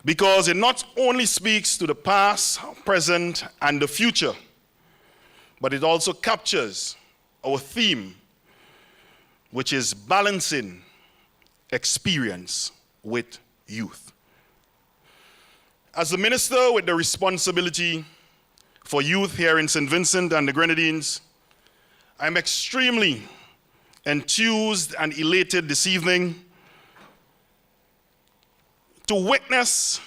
because it not only speaks to the past, present, and the future, but it also captures our theme, which is balancing experience with youth. As the minister with the responsibility for youth here in St. Vincent and the Grenadines, I'm extremely enthused and elated this evening to witness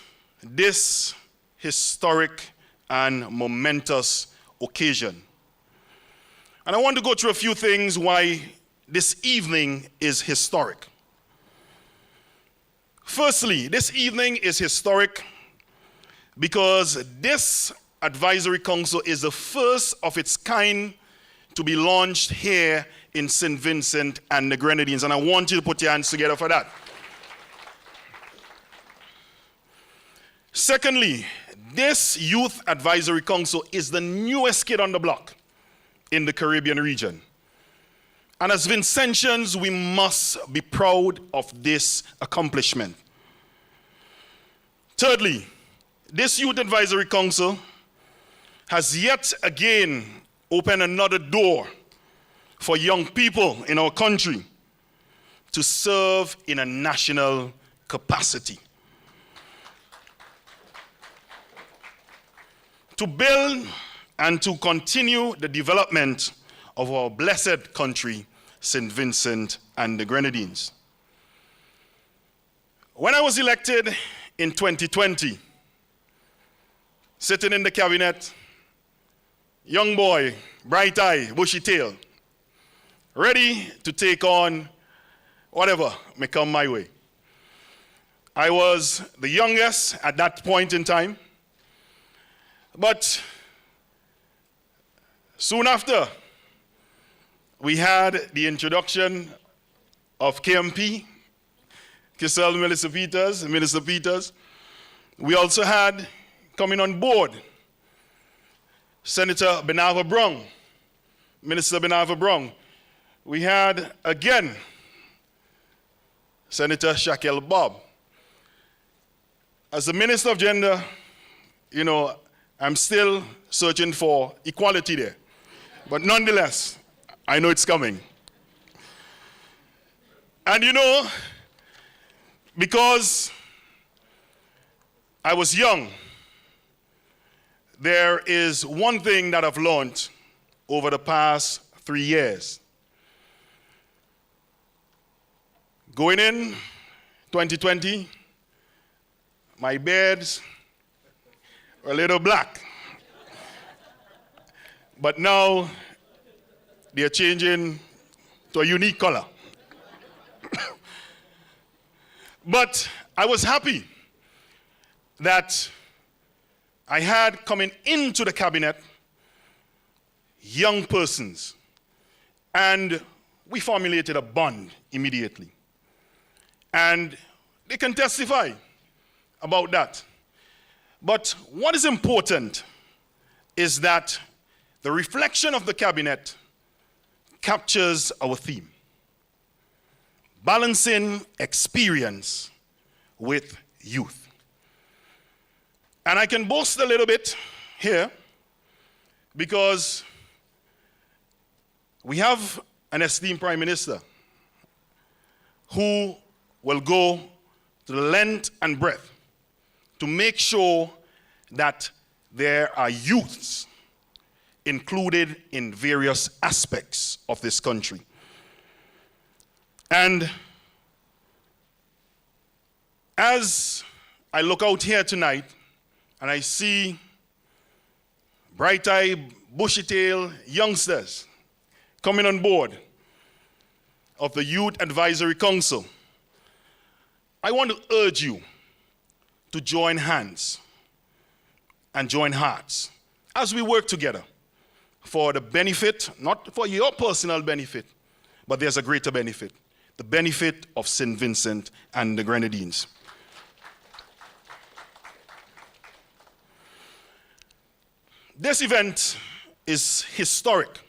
this historic and momentous occasion. And I want to go through a few things why this evening is historic. Firstly, this evening is historic because this advisory council is the first of its kind to be launched here in St. Vincent and the Grenadines. And I want you to put your hands together for that. Secondly, this Youth Advisory Council is the newest kid on the block in the Caribbean region. And as Vincentians, we must be proud of this accomplishment. Thirdly, this Youth Advisory Council has yet again opened another door for young people in our country to serve in a national capacity, to build and to continue the development of our blessed country, St. Vincent and the Grenadines. When I was elected in 2020, sitting in the cabinet, young boy, bright eye, bushy tail, ready to take on whatever may come my way. I was the youngest at that point in time, but soon after, we had the introduction of KMP, Kisel Minister Peters. We also had coming on board Senator Benava Brown, Minister Benava Brown. We had again Senator Shaquille Bob. As the Minister of Gender I'm still searching for equality there. But nonetheless, I know it's coming. And because I was young, there is one thing that I've learned over the past 3 years. Going in 2020, my beards were a little black. But now they're changing to a unique color. But I was happy that I had coming into the cabinet young persons, and we formulated a bond immediately. And they can testify about that. But what is important is that the reflection of the cabinet captures our theme: balancing experience with youth. And I can boast a little bit here because we have an esteemed Prime Minister who will go to the length and breadth to make sure that there are youths included in various aspects of this country. And as I look out here tonight and I see bright-eyed, bushy-tailed youngsters coming on board of the Youth Advisory Council, I want to urge you to join hands and join hearts as we work together for the benefit, not for your personal benefit, but there's a greater benefit, the benefit of St. Vincent and the Grenadines. This event is historic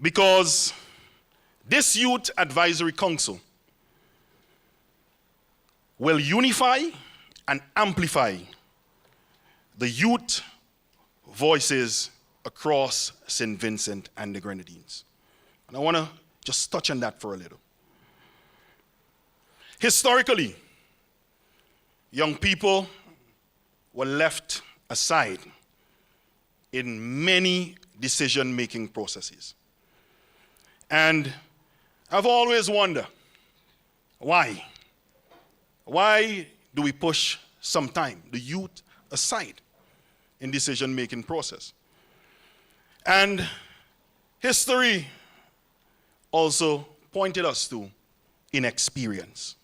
because this Youth Advisory Council will unify and amplify the youth voices across St. Vincent and the Grenadines. And I want to just touch on that for a little. Historically, young people were left aside in many decision-making processes. And I've always wondered, why? Why do we push sometimes the youth aside in decision-making process? And history also pointed us to inexperience.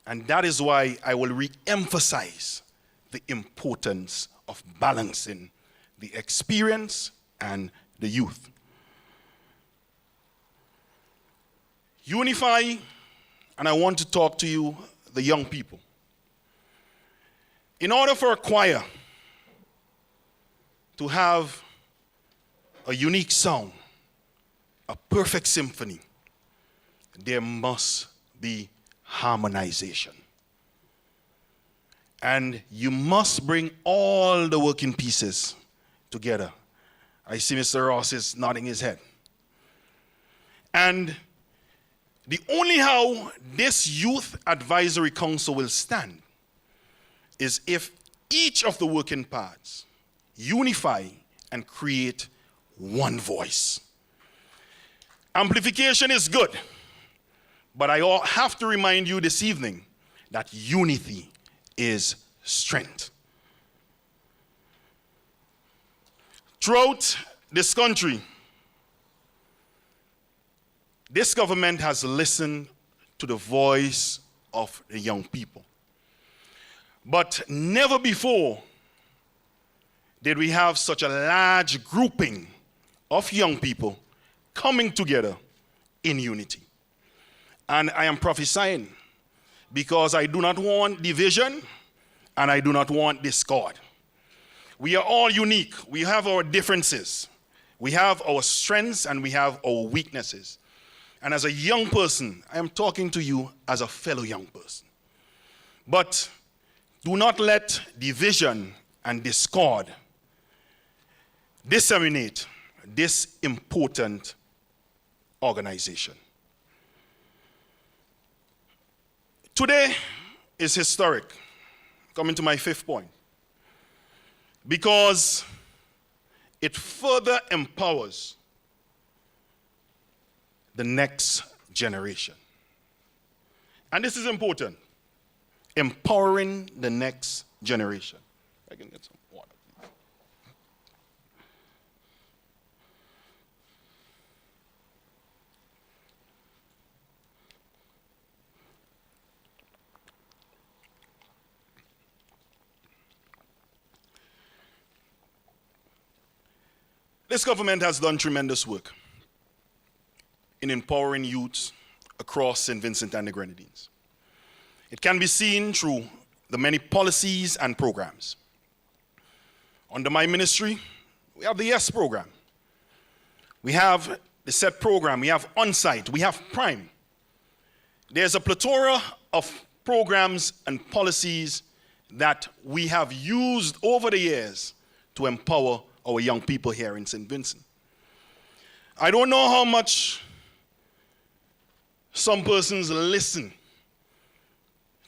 And that is why I will re-emphasize the importance of balancing the experience and the youth. Unify, and I want to talk to you, the young people. In order for a choir to have a unique sound, a perfect symphony, there must be harmonization. And you must bring all the working pieces together. I see Mr. Ross is nodding his head. And the only how this Youth Advisory Council will stand is if each of the working parts unify and create one voice. Amplification is good, but I have to remind you this evening that unity is strength. Throughout this country, this government has listened to the voice of the young people. But never before did we have such a large grouping of young people coming together in unity. And I am prophesying because I do not want division and I do not want discord. We are all unique. We have our differences. We have our strengths and we have our weaknesses. And as a young person, I am talking to you as a fellow young person. But Do not let division and discord disseminate this important organization. Today is historic, coming to my fifth point, because it further empowers the next generation. And this is important, empowering the next generation. I can get some water, please. This government has done tremendous work in empowering youths across St. Vincent and the Grenadines. It can be seen through the many policies and programs. Under my ministry, we have the YES program. We have the SET program. We have On-Site. We have Prime. There's a plethora of programs and policies that we have used over the years to empower our young people here in St. Vincent. I don't know how much some persons listen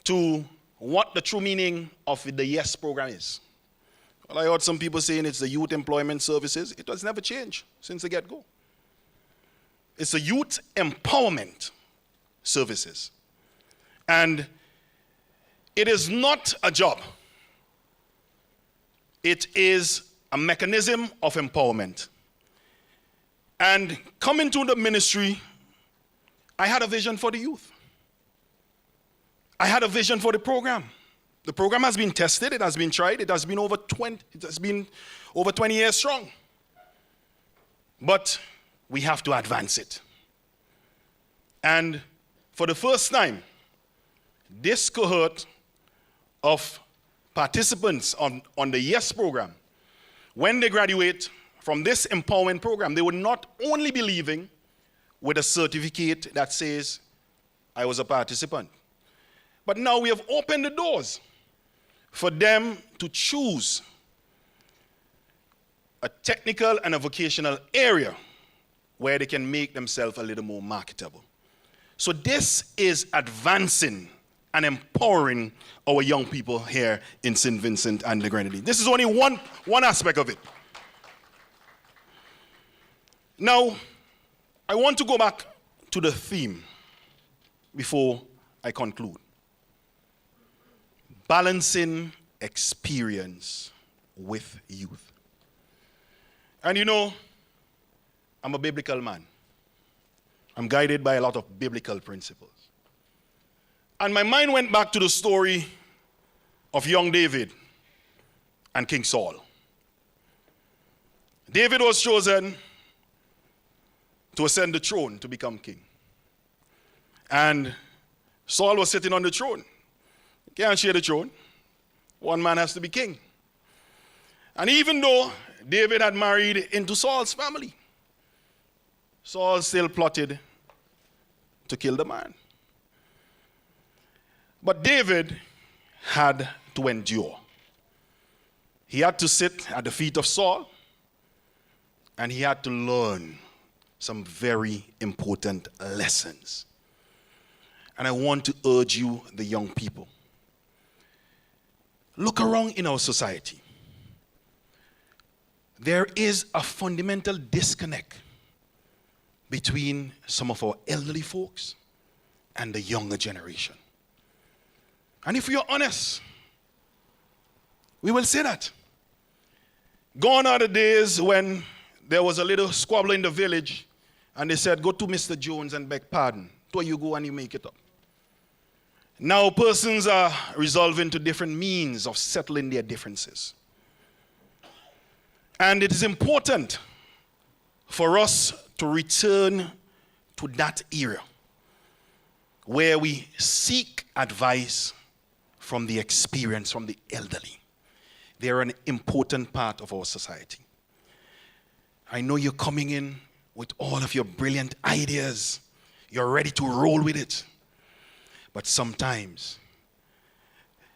to what the true meaning of the YES program is. Well, I heard some people saying it's the Youth Employment Services. It has never changed since the get-go. It's the Youth Empowerment Services. And it is not a job. It is a mechanism of empowerment. And coming to the ministry, I had a vision for the youth. I had a vision for the program. The program has been tested, it has been tried, it has been over 20 years strong. But we have to advance it. And for the first time, this cohort of participants on the YES program, when they graduate from this empowerment program, they will not only be leaving with a certificate that says, I was a participant, but now we have opened the doors for them to choose a technical and a vocational area where they can make themselves a little more marketable. So this is advancing and empowering our young people here in St. Vincent and the Grenadines. This is only one aspect of it. Now, I want to go back to the theme before I conclude. Balancing experience with youth. And you know, I'm a biblical man. I'm guided by a lot of biblical principles. And my mind went back to the story of young David and King Saul. David was chosen to ascend the throne to become king. And Saul was sitting on the throne. You can't share the throne. One man has to be king. And even though David had married into Saul's family, Saul still plotted to kill the man. But David had to endure. He had to sit at the feet of Saul, and he had to learn some very important lessons. And I want to urge you, the young people, look around in our society. There is a fundamental disconnect between some of our elderly folks and the younger generation. And if we are honest, we will say that. Gone are the days when there was a little squabble in the village and they said, go to Mr. Jones and beg pardon. So you go and you make it up. Now persons are resolving to different means of settling their differences. And it is important for us to return to that era where we seek advice from the experience, from the elderly. They are an important part of our society. I know you're coming in with all of your brilliant ideas. You're ready to roll with it. But sometimes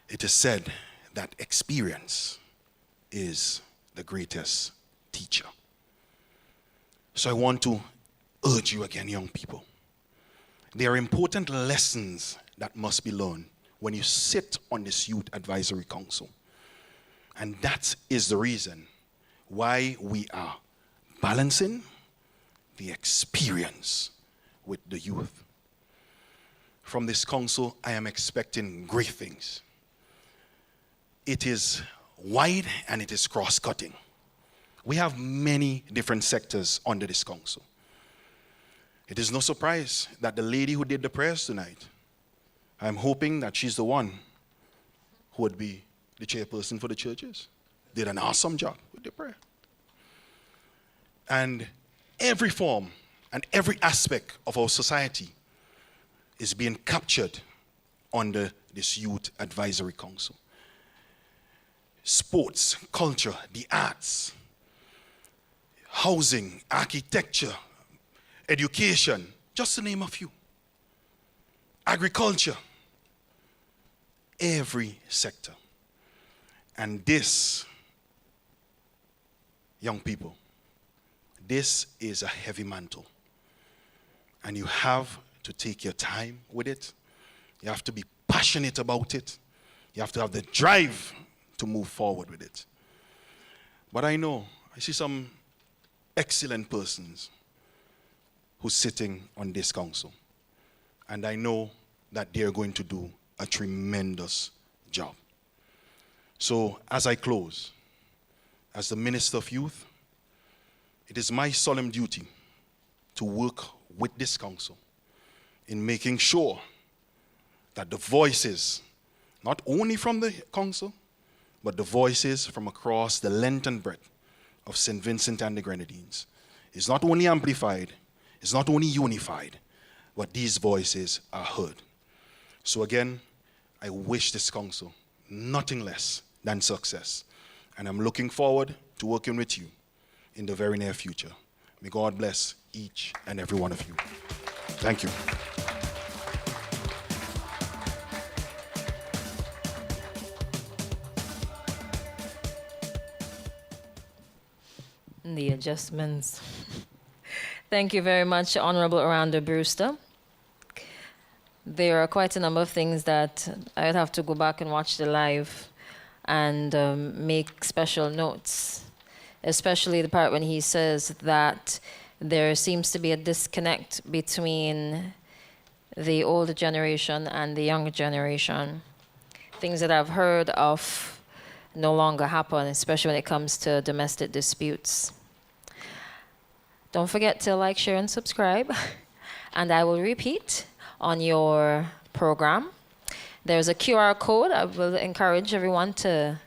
it is said that experience is the greatest teacher. So I want to urge you again, young people. There are important lessons that must be learned when you sit on this Youth Advisory Council. And that is the reason why we are balancing the experience with the youth. From this council, I am expecting great things. It is wide and it is cross-cutting. We have many different sectors under this council. It is no surprise that the lady who did the prayers tonight, I'm hoping that she's the one who would be the chairperson for the churches. Did an awesome job with the prayer. And every form and every aspect of our society is being captured under this Youth Advisory Council. Sports, culture, the arts, housing, architecture, education, just to name a few. Agriculture, every sector. And this, young people, this is a heavy mantle. And you have to take your time with it. You have to be passionate about it. You have to have the drive to move forward with it. But I know, I see some excellent persons who's sitting on this council. And I know that they're going to do a tremendous job. So as I close, as the Minister of Youth, it is my solemn duty to work with this council in making sure that the voices, not only from the council, but the voices from across the length and breadth of St. Vincent and the Grenadines is not only amplified, is not only unified, but these voices are heard. So again, I wish this council nothing less than success. And I'm looking forward to working with you in the very near future. May God bless each and every one of you. Thank you. The adjustments. Thank you very much, Honorable Aranda Brewster. There are quite a number of things that I would have to go back and watch the live and make special notes, especially the part when he says that there seems to be a disconnect between the older generation and the younger generation. Things that I've heard of no longer happen, especially when it comes to domestic disputes. Don't forget to like, share, and subscribe. And I will repeat on your program. There's a QR code. I will encourage everyone to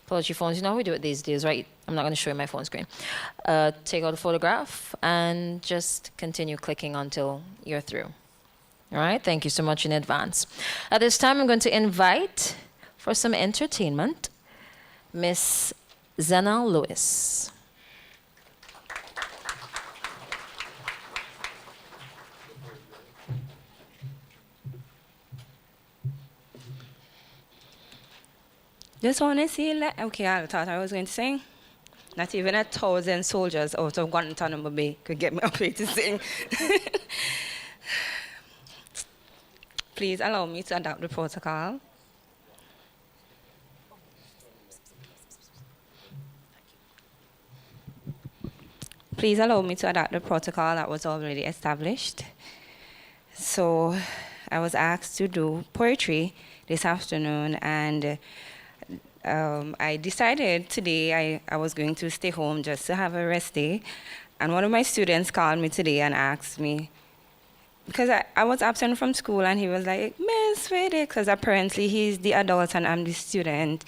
pull out your phones. You know how we do it these days, right? I'm not going to show you my phone screen. Take out a photograph and just continue clicking until you're through. All right? Thank you so much in advance. At this time, I'm going to invite, for some entertainment, Miss Zena Lewis. Just want to see, like, okay, I thought I was going to sing. Not even 1,000 soldiers out of Guantanamo Bay could get me up here to sing. Please allow me to adopt the protocol. Please allow me to adopt the protocol that was already established. So I was asked to do poetry this afternoon, and I decided today I was going to stay home just to have a rest day. And one of my students called me today and asked me, because I was absent from school, and he was like, Miss Vedic, because apparently he's the adult and I'm the student.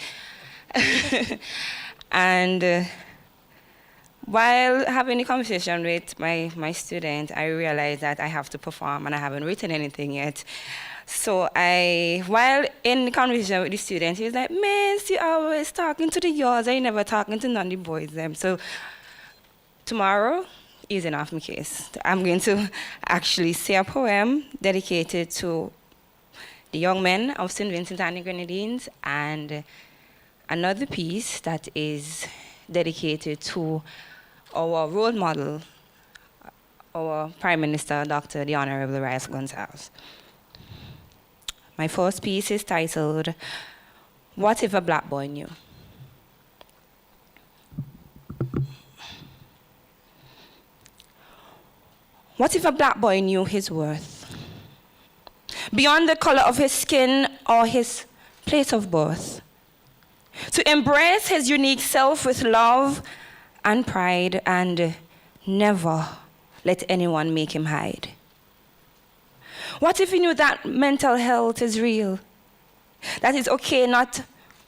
And while having a conversation with my student, I realized that I have to perform and I haven't written anything yet. So while in the conversation with the student, he was like, Miss, you always talking to the girls, you never talking to none of the boys them. So tomorrow, easing off my case. I'm going to actually say a poem dedicated to the young men of St. Vincent and the Grenadines and another piece that is dedicated to our role model, our Prime Minister, Dr. the Honorable Ralph Gonsalves. My first piece is titled, What If a Black Boy Knew? What if a black boy knew his worth? Beyond the color of his skin or his place of birth. To embrace his unique self with love and pride and never let anyone make him hide. What if he knew that mental health is real? That it's okay not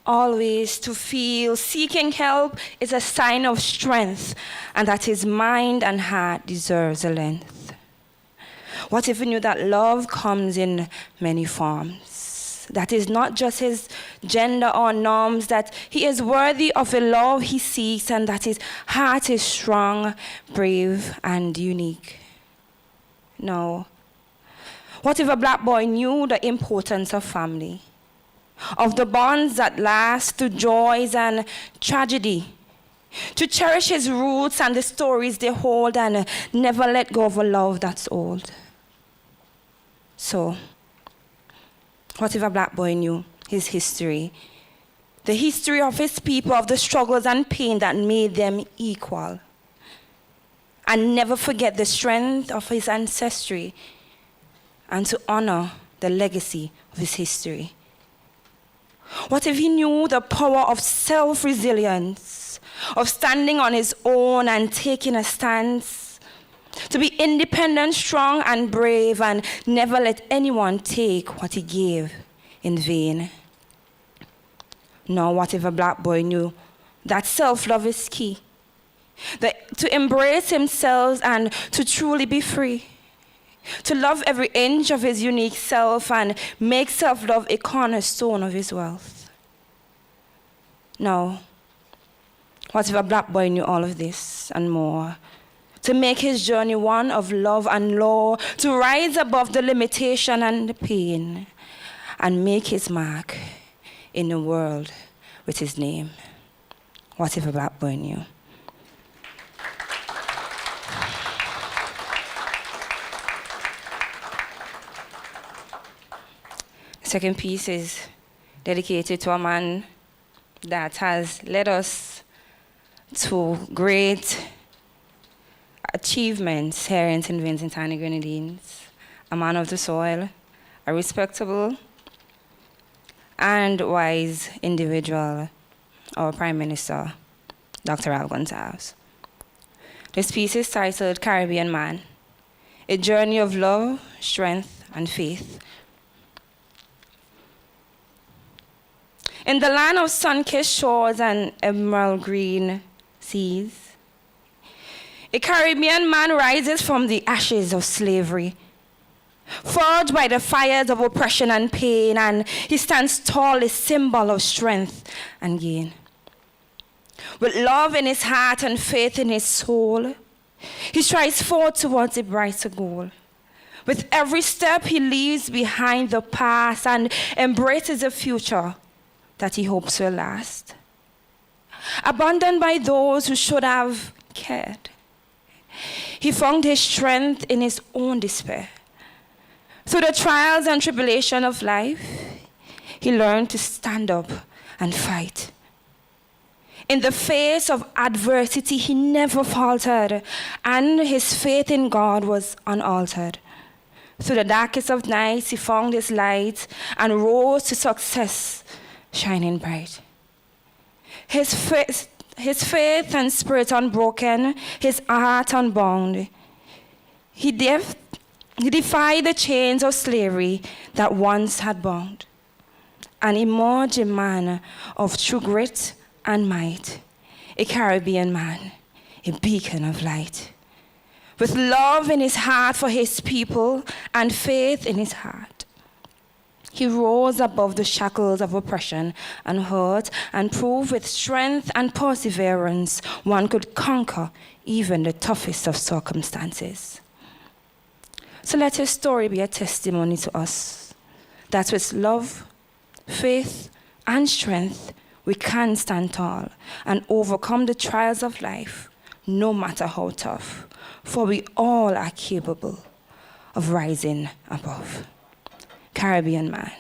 always to feel seeking help is a sign of strength, and that his mind and heart deserves a length. What if he knew that love comes in many forms? That is not just his gender or norms, that he is worthy of the love he seeks, and that his heart is strong, brave, and unique. No. What if a black boy knew the importance of family? Of the bonds that last through joys and tragedy, to cherish his roots and the stories they hold and never let go of a love that's old. So, what if a black boy knew his history, the history of his people, of the struggles and pain that made them equal, and never forget the strength of his ancestry, and to honor the legacy of his history? What if he knew the power of self-resilience, of standing on his own and taking a stance, to be independent, strong, and brave, and never let anyone take what he gave in vain? Now, what if a black boy knew that self-love is key, that to embrace himself and to truly be free, to love every inch of his unique self and make self-love a cornerstone of his wealth? Now, what if a black boy knew all of this and more? To make his journey one of love and law, to rise above the limitation and the pain, and make his mark in the world with his name. What if a black boy knew? The second piece is dedicated to a man that has led us to great achievements here in St. Vincent and the Grenadines. A man of the soil, a respectable and wise individual, our Prime Minister, Dr. Ralph Gonsalves. This piece is titled Caribbean Man, a journey of love, strength, and faith. In the land of sun-kissed shores and emerald green seas, a Caribbean man rises from the ashes of slavery, forged by the fires of oppression and pain, and he stands tall, a symbol of strength and gain. With love in his heart and faith in his soul, he strides forward towards a brighter goal. With every step, he leaves behind the past and embraces a future that he hopes will last. Abandoned by those who should have cared, he found his strength in his own despair. Through the trials and tribulation of life, he learned to stand up and fight. In the face of adversity, he never faltered, and his faith in God was unaltered. Through the darkest of nights, he found his light and rose to success, shining bright. His faith and spirit unbroken, his heart unbound. He defied the chains of slavery that once had bound, and emerged a man of true grit and might, a Caribbean man, a beacon of light. With love in his heart for his people and faith in his heart, he rose above the shackles of oppression and hurt and proved with strength and perseverance one could conquer even the toughest of circumstances. So let his story be a testimony to us that with love, faith, and strength, we can stand tall and overcome the trials of life, no matter how tough, for we all are capable of rising above. Caribbean Man,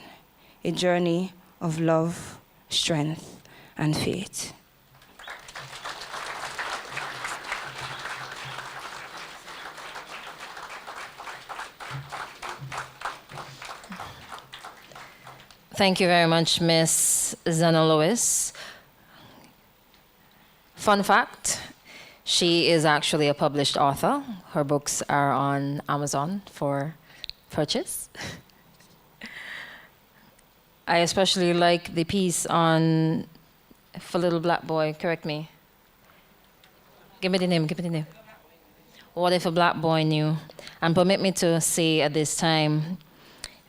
a journey of love, strength, and faith. Thank you very much, Miss Zana Lewis. Fun fact, she is actually a published author. Her books are on Amazon for purchase. I especially like the piece on For Little Black Boy, correct me. Give me the name. What if a black boy knew? And permit me to say at this time,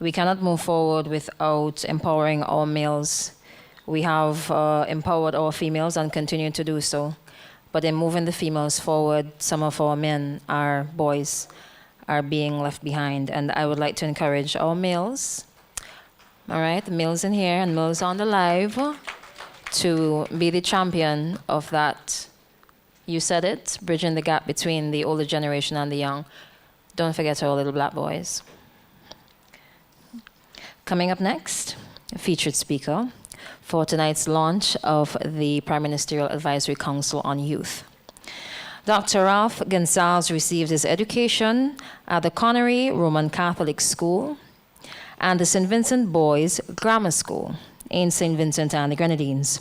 we cannot move forward without empowering our males. We have empowered our females and continue to do so. But in moving the females forward, some of our men, our boys, are being left behind. And I would like to encourage our males, all right, the males in here and males on the live, to be the champion of that. You said it, bridging the gap between the older generation and the young. Don't forget our little black boys. Coming up next, a featured speaker for tonight's launch of the Prime Ministerial Advisory Council on Youth. Dr. Ralph Gonsalves received his education at the Connery Roman Catholic School and the St. Vincent Boys Grammar School in St. Vincent and the Grenadines.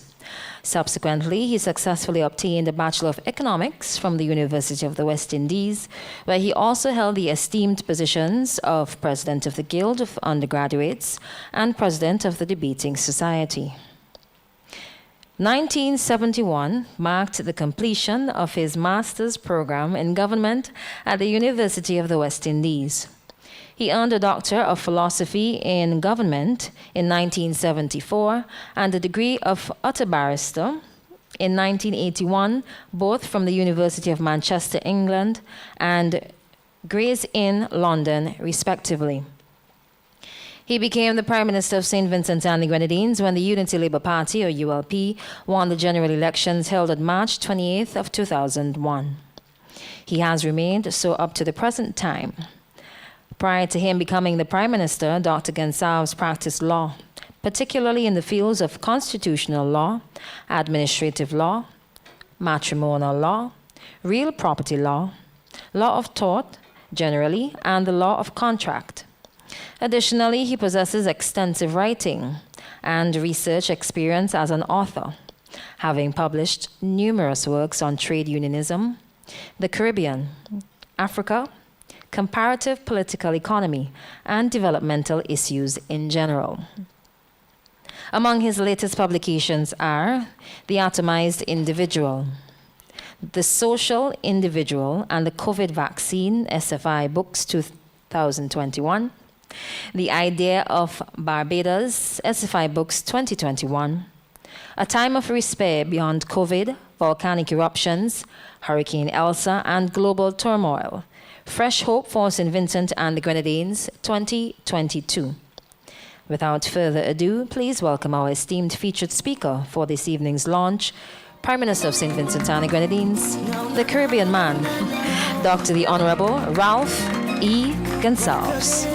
Subsequently, he successfully obtained a Bachelor of Economics from the University of the West Indies, where he also held the esteemed positions of President of the Guild of Undergraduates and President of the Debating Society. 1971 marked the completion of his master's program in government at the University of the West Indies. He earned a Doctor of Philosophy in Government in 1974 and a degree of Utter Barrister in 1981, both from the University of Manchester, England, and Gray's Inn, London, respectively. He became the Prime Minister of St. Vincent and the Grenadines when the Unity Labour Party, or ULP, won the general elections held on March 28th of 2001. He has remained so up to the present time. Prior to him becoming the Prime Minister, Dr. Gonsalves practiced law, particularly in the fields of constitutional law, administrative law, matrimonial law, real property law, law of tort generally, and the law of contract. Additionally, he possesses extensive writing and research experience as an author, having published numerous works on trade unionism, the Caribbean, Africa, comparative political economy, and developmental issues in general. Among his latest publications are The Atomized Individual, The Social Individual, and the COVID Vaccine, SFI Books 2021, The Idea of Barbados, SFI Books 2021, A Time of Despair Beyond COVID, Volcanic Eruptions, Hurricane Elsa, and Global Turmoil, Fresh Hope for St. Vincent and the Grenadines, 2022. Without further ado, please welcome our esteemed featured speaker for this evening's launch, Prime Minister of St. Vincent and the Grenadines, the Caribbean Man, Dr. the Honorable Ralph E. Gonsalves.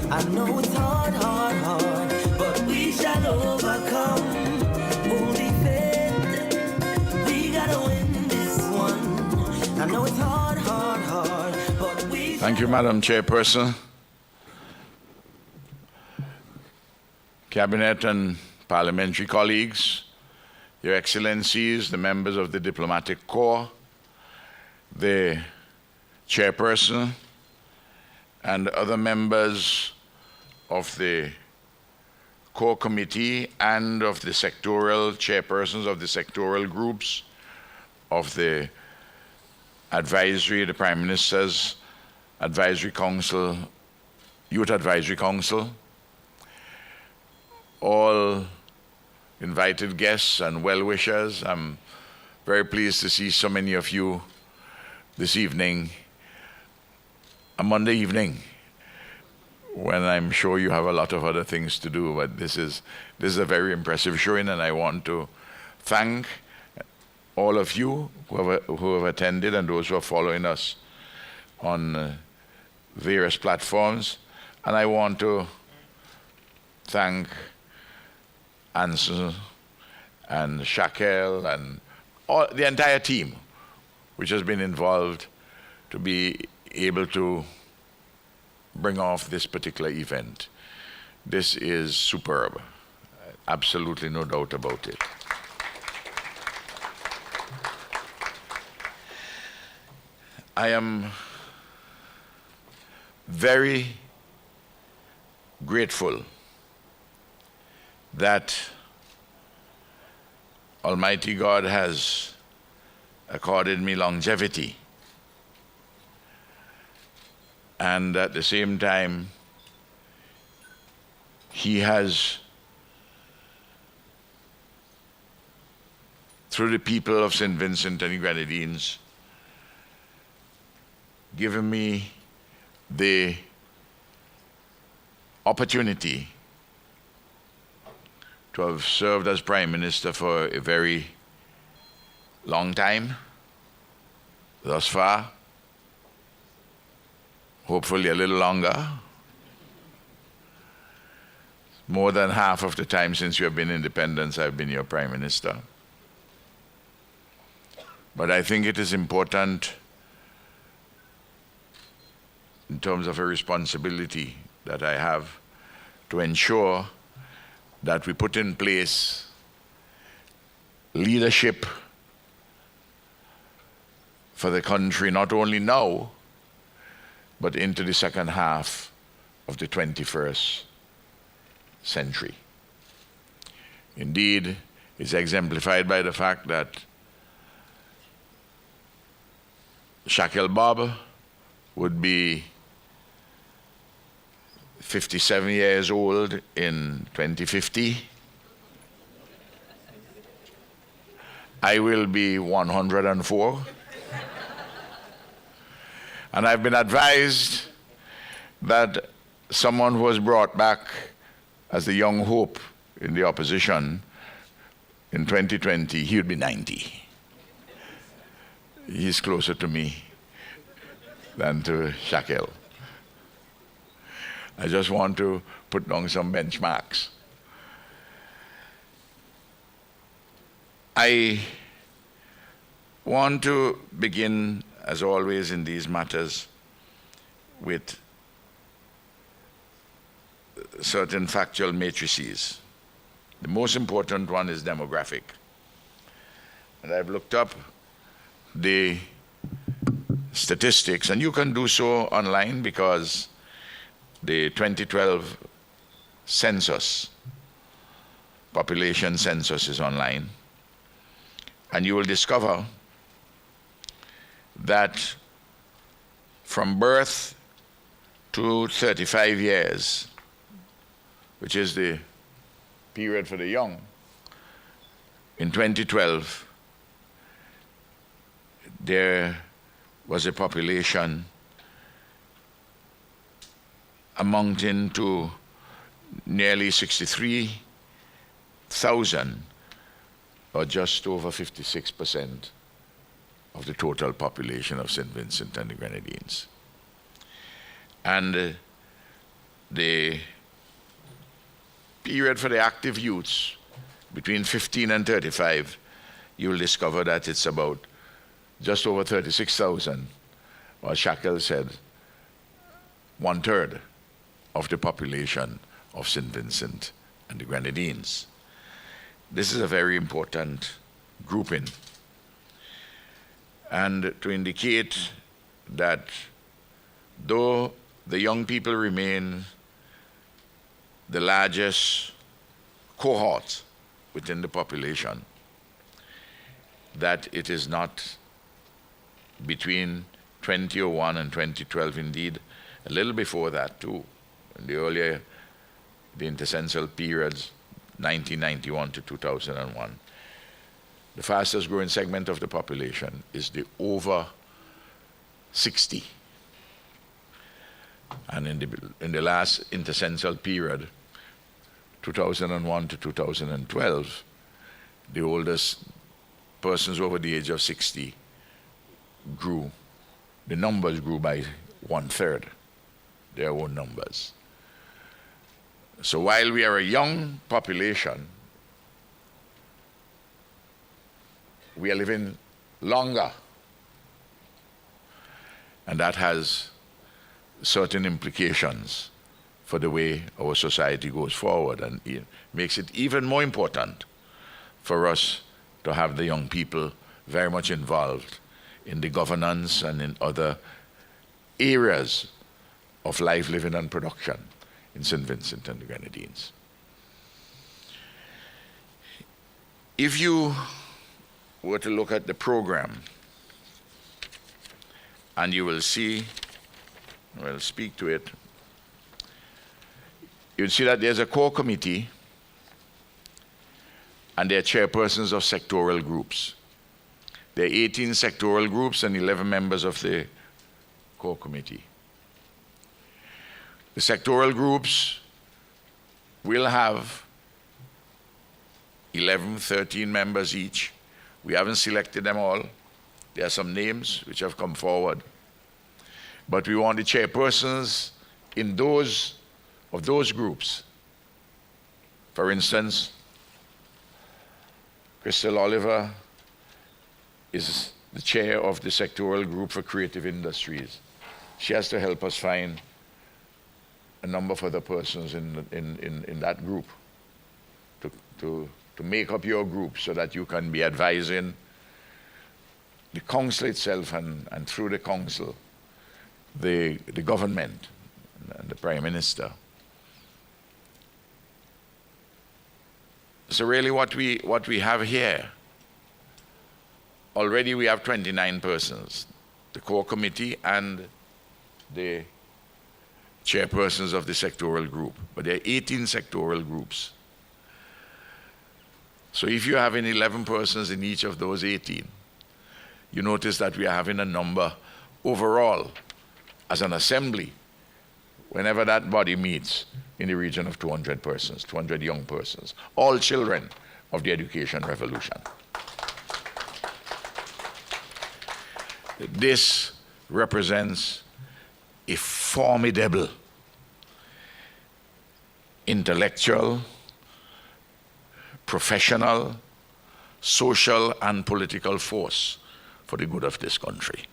I know it's hard, but we shall overcome. Only faith, we gotta win this one. I know it's hard, but we. Thank you, Madam Chairperson. Cabinet and parliamentary colleagues, Your Excellencies, the members of the Diplomatic Corps, the Chairperson, and other members of the core committee and of the sectoral chairpersons of the sectoral groups of the advisory, the Prime Minister's Advisory Council, Youth Advisory Council, all invited guests and well-wishers. I'm very pleased to see so many of you this evening, a Monday evening. when I'm sure you have a lot of other things to do. But this is a very impressive showing, and I want to thank all of you who have attended and those who are following us on various platforms. And I want to thank Anson and Shaquille and the entire team which has been involved to be able to bring off this particular event. This is superb. Absolutely no doubt about it. I am very grateful that Almighty God has accorded me longevity, and at the same time He has, through the people of St. Vincent and the Grenadines, given me the opportunity to have served as Prime Minister for a very long time thus far, hopefully a little longer. More than half of the time since you have been independent, I've been your Prime Minister. But I think it is important in terms of a responsibility that I have to ensure that we put in place leadership for the country, not only now, but into the second half of the 21st century. Indeed, it's exemplified by the fact that Shaquille Bob would be 57 years old in 2050. I will be 104. And I've been advised that someone who was brought back as the young hope in the opposition in 2020, he would be 90. He's closer to me than to Shaquille. I just want to put down some benchmarks. I want to begin, as always in these matters, with certain factual matrices. The most important one is demographic. And I've looked up the statistics, and you can do so online because the 2012 census, population census, is online. And you will discover that from birth to 35 years, which is the period for the young, in 2012, there was a population amounting to nearly 63,000, or just over 56% of the total population of St. Vincent and the Grenadines. And the period for the active youths between 15 and 35, you will discover that it's about just over 36,000, or Shackle said, 1/3 of the population of St. Vincent and the Grenadines. This is a very important grouping. And to indicate that though the young people remain the largest cohort within the population, that it is not between 2001 and 2012, indeed, a little before that too, in the earlier, the intercensual periods, 1991 to 2001. The fastest growing segment of the population is the over 60. And in the last intercensal period, 2001 to 2012, the oldest persons over the age of 60 grew. The numbers grew by 1/3, their own numbers. So while we are a young population, we are living longer. And that has certain implications for the way our society goes forward, and it makes it even more important for us to have the young people very much involved in the governance and in other areas of life, living, and production in St. Vincent and the Grenadines. If you were to look at the program, and you will see, we'll speak to it, you'll see that there's a core committee and there are chairpersons of sectoral groups. There are 18 sectoral groups and 11 members of the core committee. The sectoral groups will have 11, 13 members each. We haven't selected them all. There are some names which have come forward. But we want the chairpersons in those groups. For instance, Crystal Oliver is the chair of the sectoral group for creative industries. She has to help us find a number of other persons in that group to make up your group so that you can be advising the council itself and through the council, the government and the Prime Minister. So really what we have here, already we have 29 persons, the core committee and the chairpersons of the sectoral group, but there are 18 sectoral groups. So if you have 11 persons in each of those 18, you notice that we are having a number overall as an assembly, whenever that body meets, in the region of 200 persons, 200 young persons, all children of the education revolution. This represents a formidable intellectual, professional, social, and political force for the good of this country.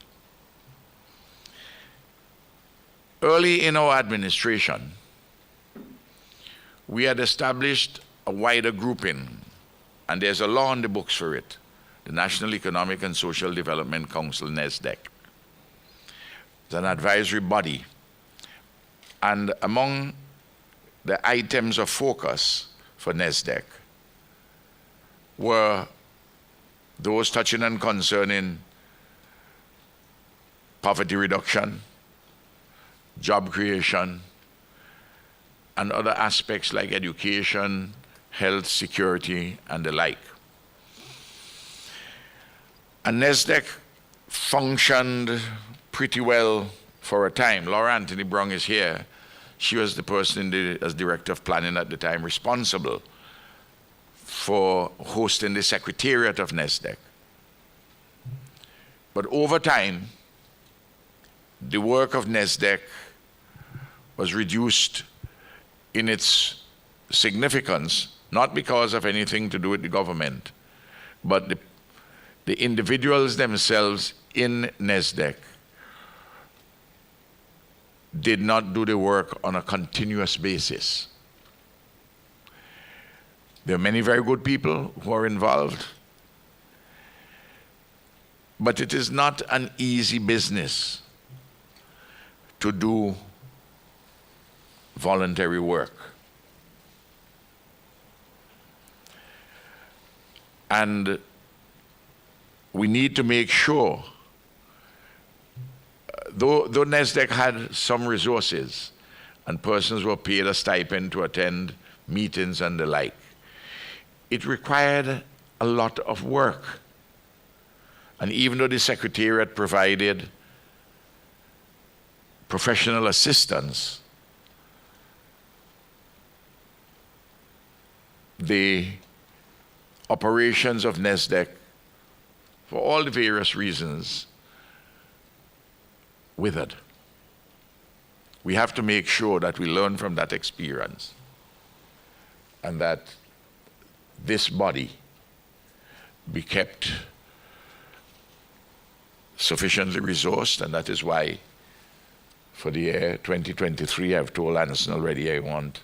Early in our administration, we had established a wider grouping, and there's a law on the books for it, the National Economic and Social Development Council, NESDEC. It's an advisory body, and among the items of focus for NESDEC were those touching and concerning poverty reduction, job creation, and other aspects like education, health, security, and the like. And NESDEC functioned pretty well for a time. Laura Anthony Brong is here. She was the person as Director of Planning at the time responsible for hosting the Secretariat of NESDEC. But over time, the work of NESDEC was reduced in its significance, not because of anything to do with the government, but the individuals themselves in NESDEC did not do the work on a continuous basis. There are many very good people who are involved, but it is not an easy business to do voluntary work. And we need to make sure, though NESDEC had some resources and persons were paid a stipend to attend meetings and the like, it required a lot of work. And even though the Secretariat provided professional assistance, the operations of NESDEC, for all the various reasons, withered. We have to make sure that we learn from that experience and that this body be kept sufficiently resourced, and that is why for the year 2023, I've told Anderson already I want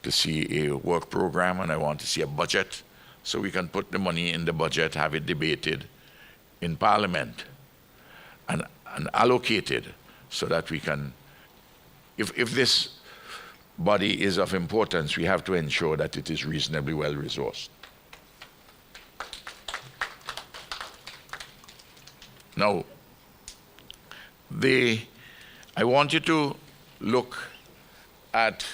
to see a work program and I want to see a budget so we can put the money in the budget, have it debated in Parliament and allocated so that we can, if this body is of importance, we have to ensure that it is reasonably well resourced. Now, I want you to look at,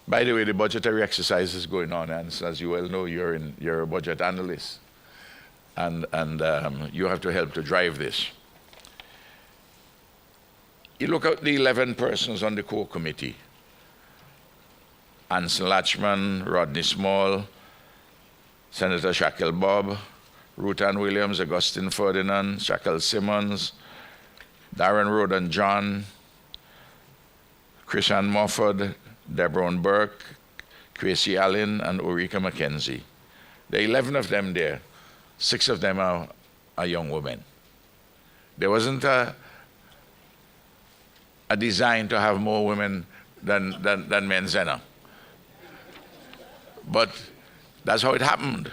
by the way, the budgetary exercise is going on, and as you well know, you're a budget analyst, and you have to help to drive this. You look at the 11 persons on the core committee: Anson Latchman, Rodney Small, Senator Shackle Bob, Ruth Ann Williams, Augustine Ferdinand, Shackle Simmons, Darren Roden John, Christian Mofford, Deborah Burke, Tracy Allen, and Ulrika McKenzie. There are 11 of them there. 6 of them are young women. There wasn't a design to have more women than men, Zena. But that's how it happened.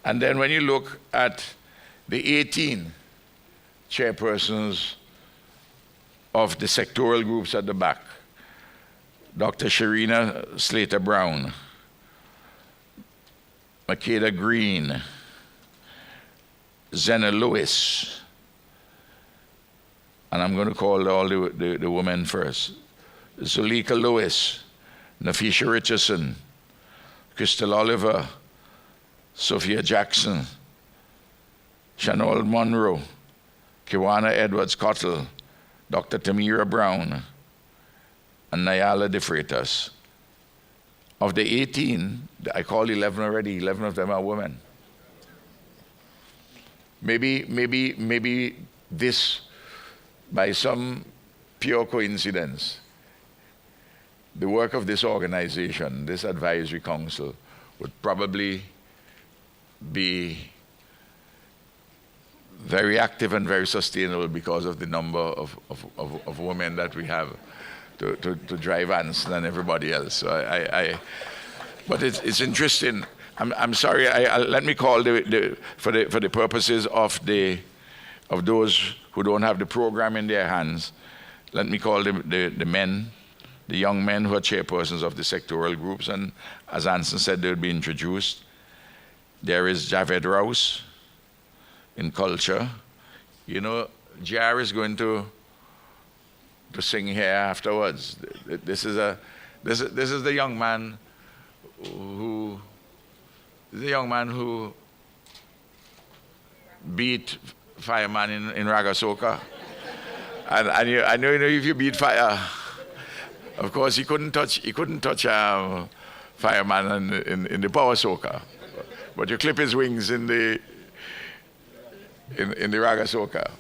And then when you look at the 18 chairpersons of the sectoral groups at the back: Dr. Sharina Slater-Brown, Makeda Green, Zena Lewis, and I'm going to call all the women first: Zulika Lewis, Nafisha Richardson, Crystal Oliver, Sophia Jackson, Shanol Monroe, Kiwana Edwards Cottle, Dr. Tamira Brown, and Nayala De Freitas. Of the 18, I called 11 already, 11 of them are women. Maybe this, by some pure coincidence, the work of this organization, this advisory council, would probably be very active and very sustainable because of the number of women that we have to drive Anson and everybody else. So but it's interesting. I'm sorry. Let me call for the purposes of those who don't have the program in their hands. Let me call the men, the young men who are chairpersons of the sectoral groups, and as Anson said, they'll be introduced. There is Javed Rouse in culture. You know, JR is going to sing here afterwards. This is the young man who beat Fireman in Ragasoka. And I know if you beat Fire, of course he couldn't touch Fireman in the Power Soca. But you clip his wings in the Ragasoka.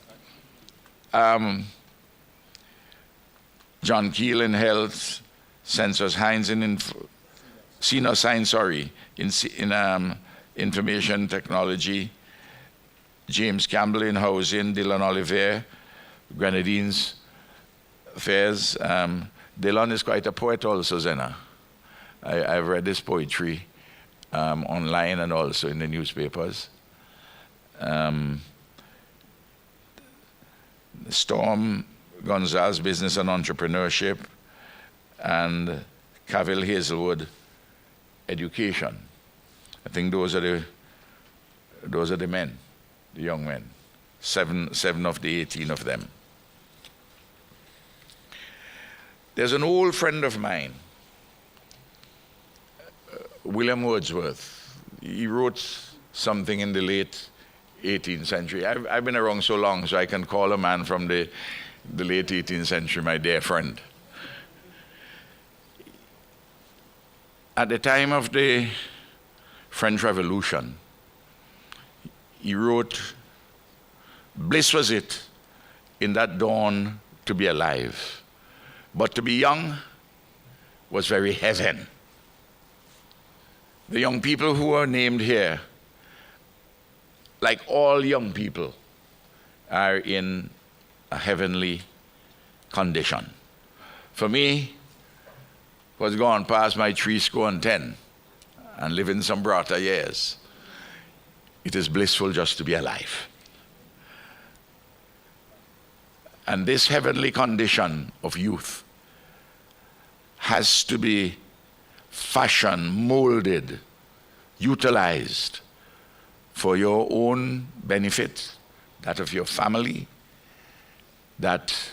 John Keel in health, Census Hines in Senior Science, in information technology, James Campbell in housing, Dylan Oliver, Grenadines Affairs. Dylan is quite a poet also, Zena. I've read his poetry online and also in the newspapers. Storm Gonzalez, business and entrepreneurship, and Cavill Hazelwood, education. I think those are the men, the young men. Seven of the 18 of them. There's an old friend of mine, William Wordsworth. He wrote something in the late 18th century. I've been around so long, so I can call a man from the late 18th century my dear friend. At the time of the French Revolution, he wrote, "Bliss was it in that dawn to be alive, but to be young was very heaven." The young people who are named here, like all young people, are in a heavenly condition. For me, was gone past my 70 and living some brighter years, it is blissful just to be alive. And this heavenly condition of youth has to be fashioned, molded, utilized for your own benefit, that of your family, that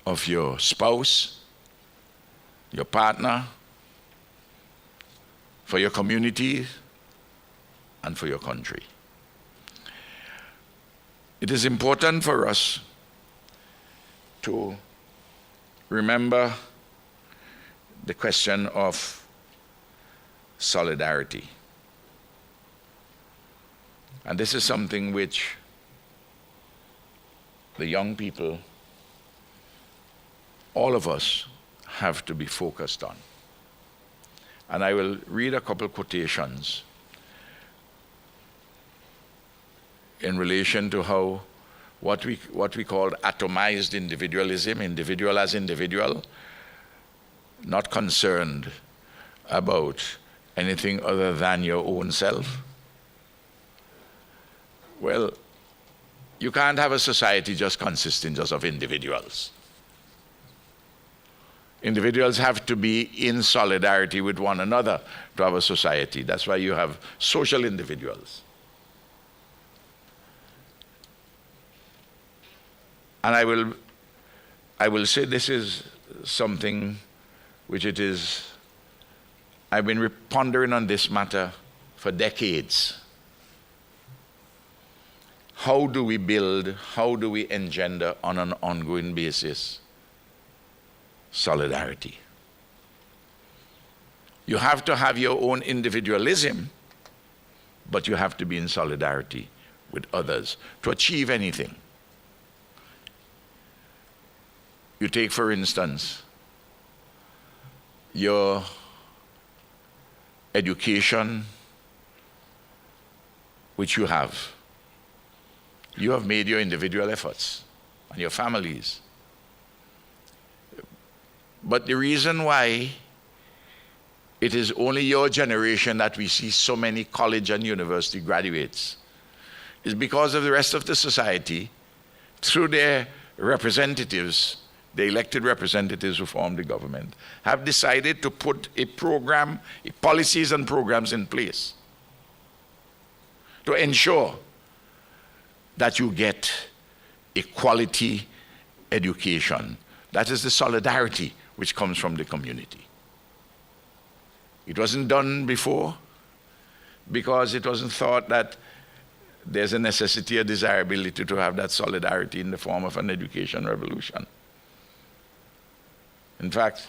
of your spouse, your partner, for your community, and for your country. It is important for us to remember the question of solidarity. And this is something which the young people, all of us, have to be focused on. And I will read a couple quotations in relation to how what we call atomized individualism, individual as individual, not concerned about anything other than your own self. Well, you can't have a society just consisting just of individuals. Individuals have to be in solidarity with one another to have a society. That's why you have social individuals. And I will say this is something which it is, I've been pondering on this matter for decades. How do we build, how do we engender on an ongoing basis solidarity? You have to have your own individualism, but you have to be in solidarity with others to achieve anything. You take, for instance, your education, which you have. You have made your individual efforts and your families. But the reason why it is only your generation that we see so many college and university graduates is because of the rest of the society, through their representatives, the elected representatives who form the government, have decided to put a program, policies and programs in place to ensure that you get a quality education. That is the solidarity which comes from the community. It wasn't done before because it wasn't thought that there's a necessity, a desirability to have that solidarity in the form of an education revolution. In fact,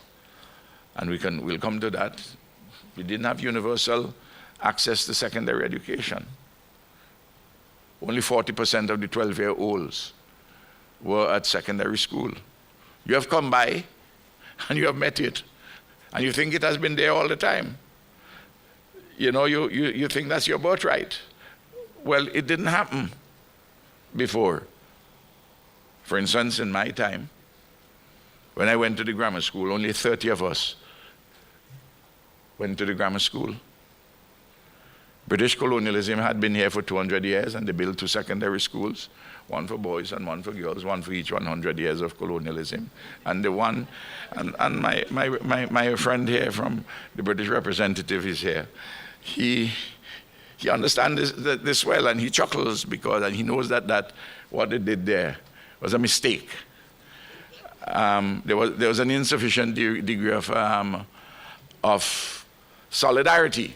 and we'll come to that, we didn't have universal access to secondary education. Only 40% of the 12-year-olds were at secondary school. You have come by and you have met it, and you think it has been there all the time. You know, you think that's your birthright. Well, it didn't happen before. For instance, in my time, when I went to the grammar school, only 30 of us went to the grammar school. British colonialism had been here for 200 years, and they built 2 secondary schools, one for boys and one for girls, one for each 100 years of colonialism. And the one, and my friend here from the British representative is here. He understands this well, and he chuckles because, and he knows that what they did there was a mistake. There was an insufficient degree of solidarity,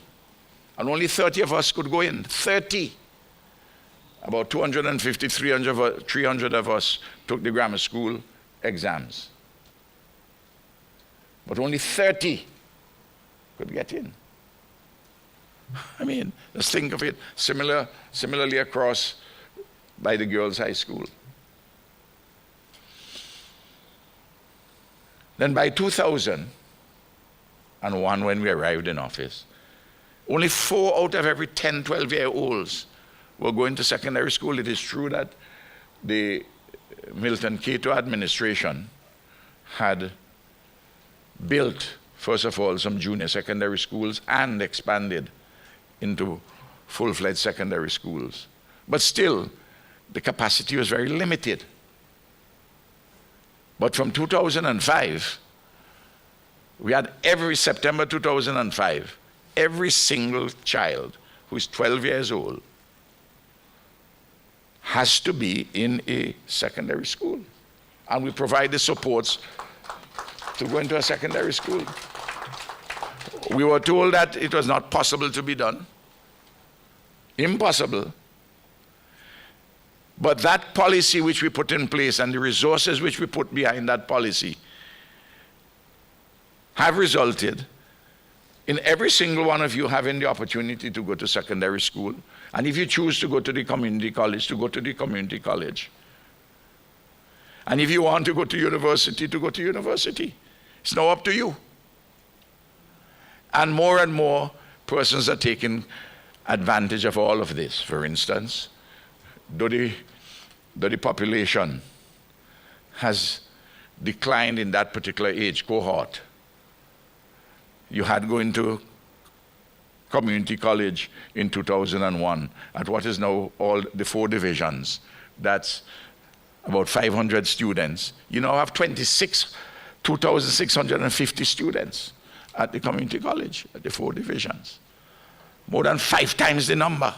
and only 30 of us could go in. 30. about 250, 300 of us took the grammar school exams. But only 30 could get in. I mean, just think of it. Similarly across by the girls' high school. Then by 2001, when we arrived in office, only 4 out of every 10, 12-year-olds were going to secondary school. It is true that the Milton Cato administration had built, first of all, some junior secondary schools and expanded into full-fledged secondary schools. But still, the capacity was very limited. But from 2005, we had every September 2005, every single child who is 12 years old has to be in a secondary school. And we provide the supports to go into a secondary school. We were told that it was not possible to be done. Impossible. But that policy which we put in place and the resources which we put behind that policy have resulted in every single one of you having the opportunity to go to secondary school. And if you choose to go to the community college, to go to the community college. And if you want to go to university, to go to university. It's now up to you. And more persons are taking advantage of all of this. For instance, though the population has declined in that particular age cohort, you had going to community college in 2001 at what is now all the 4 divisions. That's about 500 students. You now have 2,650 students at the community college, at the 4 divisions. More than 5 times the number,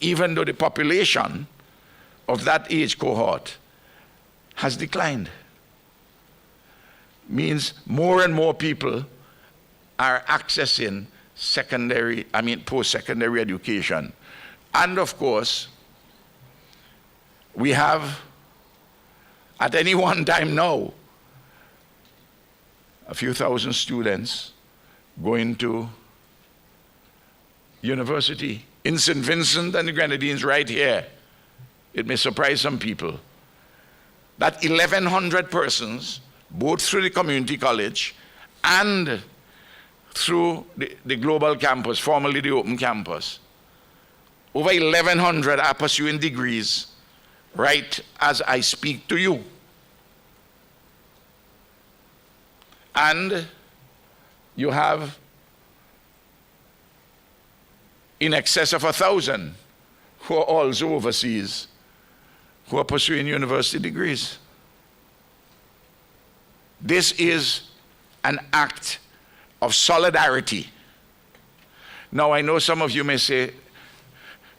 even though the population of that age cohort has declined. Means more and more people are accessing post-secondary education. And of course, we have, at any one time now, a few thousand students going to university. In St. Vincent and the Grenadines right here, it may surprise some people, that 1,100 persons, both through the community college and through the global campus, formerly the open campus, over 1,100 are pursuing degrees right as I speak to you. And you have in excess of 1,000 who are also overseas, who are pursuing university degrees. This is an act of solidarity. Now, I know some of you may say,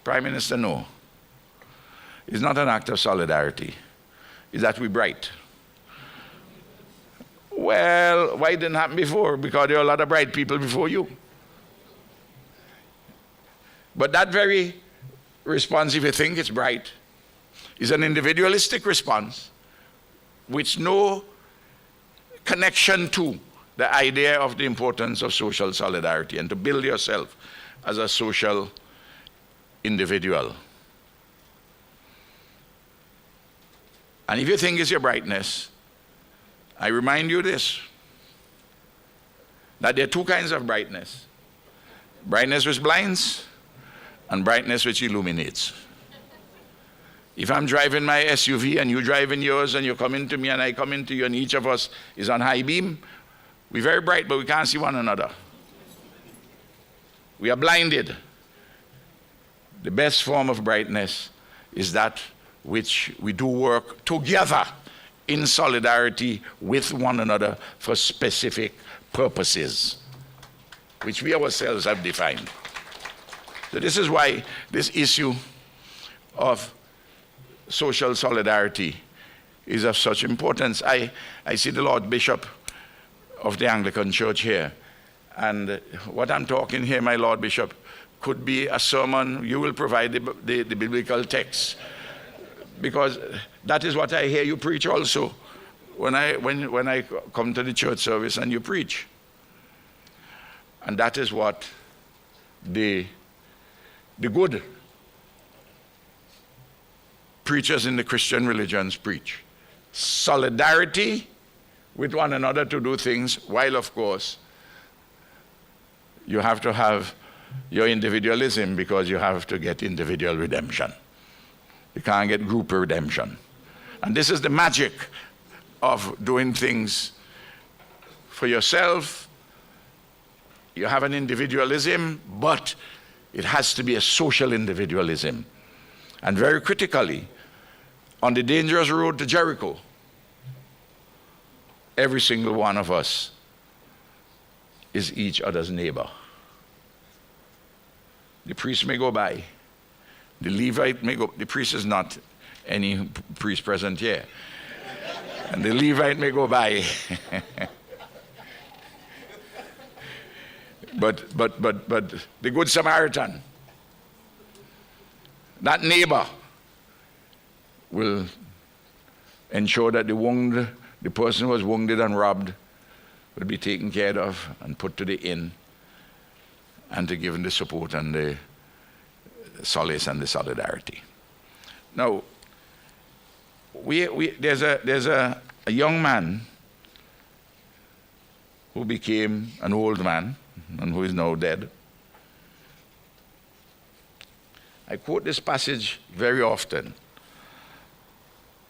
Prime Minister, no. It's not an act of solidarity. It's that we're bright. Well, why didn't it happen before? Because there are a lot of bright people before you. But that very response, if you think it's bright, is an individualistic response with no connection to the idea of the importance of social solidarity and to build yourself as a social individual. And if you think it's your brightness, I remind you this, that there are 2 kinds of brightness. Brightness which blinds and brightness which illuminates. If I'm driving my SUV and you driving yours and you come into me and I come into you and each of us is on high beam, we're very bright but we can't see one another. We are blinded. The best form of brightness is that which we do work together in solidarity with one another for specific purposes, which we ourselves have defined. So this is why this issue of social solidarity is of such importance. I see the Lord Bishop of the Anglican Church here, and what I'm talking here, my Lord Bishop, could be a sermon. You will provide the biblical text, because that is what I hear you preach also when I come to the church service and you preach. And that is what the good preachers in the Christian religions preach. Solidarity with one another to do things, while of course you have to have your individualism, because you have to get individual redemption. You can't get group redemption. And this is the magic of doing things for yourself. You have an individualism, but it has to be a social individualism. And very critically, on the dangerous road to Jericho, every single one of us is each other's neighbor. The priest may go by, the Levite may go, the priest is not any priest present here, and the Levite may go by. but the Good Samaritan, that neighbor, will ensure that the person who was wounded and robbed will be taken care of and put to the inn, and to give him the support and the solace and the solidarity. Now, there's a young man who became an old man and who is now dead. I quote this passage very often.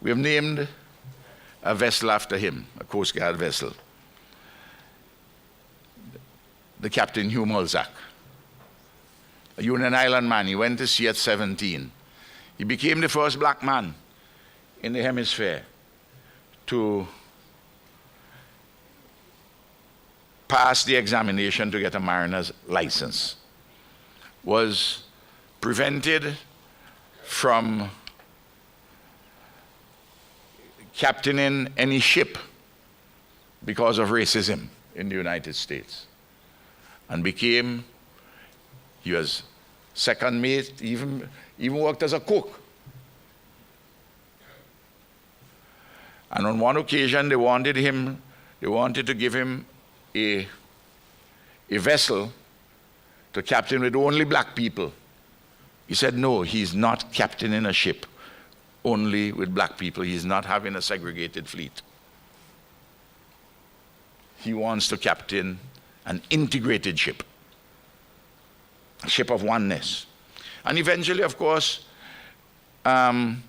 We have named a vessel after him, a Coast Guard vessel, the Captain Hugh Mulzac, a Union Island man. He went to sea at 17. He became the first black man in the hemisphere to pass the examination to get a mariner's license. Was prevented from captaining any ship because of racism in the United States, and he was second mate, even worked as a cook. And on one occasion they wanted to give him a vessel to captain with only black people. He said no, he's not captaining a ship only with black people. He's not having a segregated fleet. He wants to captain an integrated ship, a ship of oneness. And eventually, of course,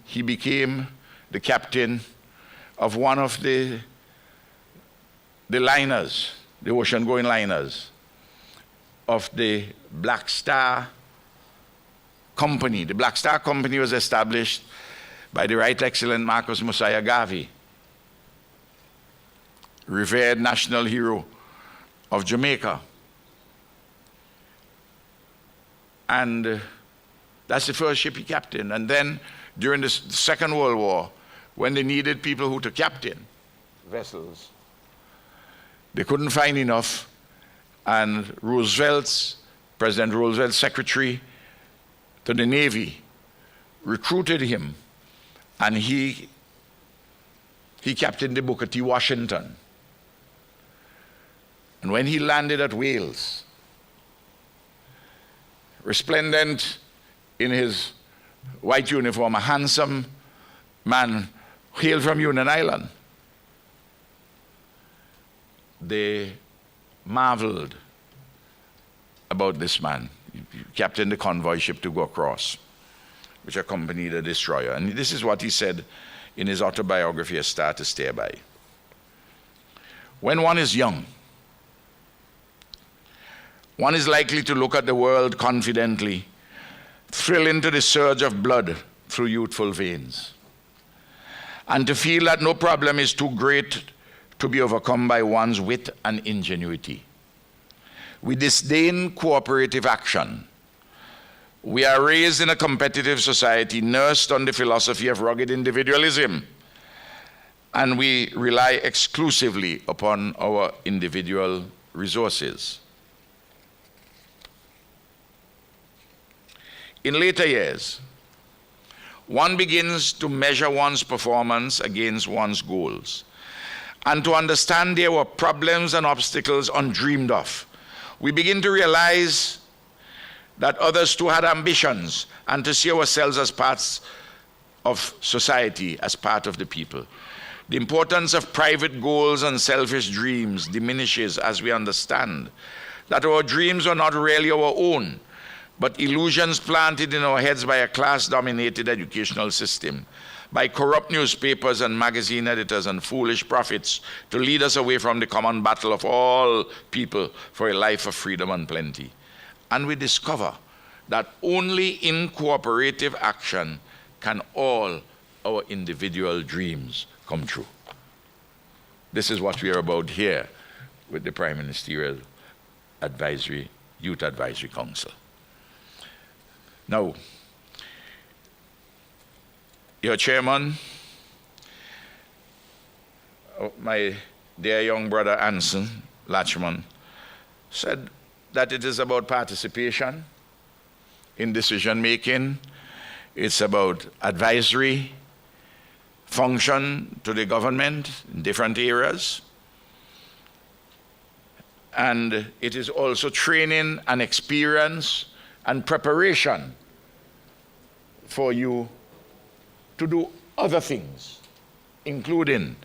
he became the captain of one of the liners, the ocean-going liners of the Black Star Company. The Black Star Company was established by the Right Excellent Marcus Mosiah Garvey, revered national hero of Jamaica. And that's the first ship he captained. And then during the Second World War, when they needed people who to captain vessels, they couldn't find enough, and President Roosevelt's secretary to the Navy recruited him, and he captained the Booker T. Washington. And when he landed at Wales, resplendent in his white uniform, a handsome man hailed from Union Island, they marveled about this man. He captained the convoy ship to go across, which accompanied a destroyer. And this is what he said in his autobiography, A Star to Stare By. When one is young, one is likely to look at the world confidently, thrill into the surge of blood through youthful veins, and to feel that no problem is too great to be overcome by one's wit and ingenuity. We disdain cooperative action. We are raised in a competitive society, nursed on the philosophy of rugged individualism, and we rely exclusively upon our individual resources. In later years, one begins to measure one's performance against one's goals and to understand there were problems and obstacles undreamed of. We begin to realize that others too had ambitions and to see ourselves as parts of society, as part of the people. The importance of private goals and selfish dreams diminishes as we understand that our dreams are not really our own, but illusions planted in our heads by a class-dominated educational system, by corrupt newspapers and magazine editors and foolish prophets to lead us away from the common battle of all people for a life of freedom and plenty. And we discover that only in cooperative action can all our individual dreams come true. This is what we are about here with the Prime Ministerial Youth Advisory Council. Now, your chairman, my dear young brother Anson Latchman, said that it is about participation in decision making. It's about advisory function to the government in different areas. And it is also training and experience and preparation for you to do other things, including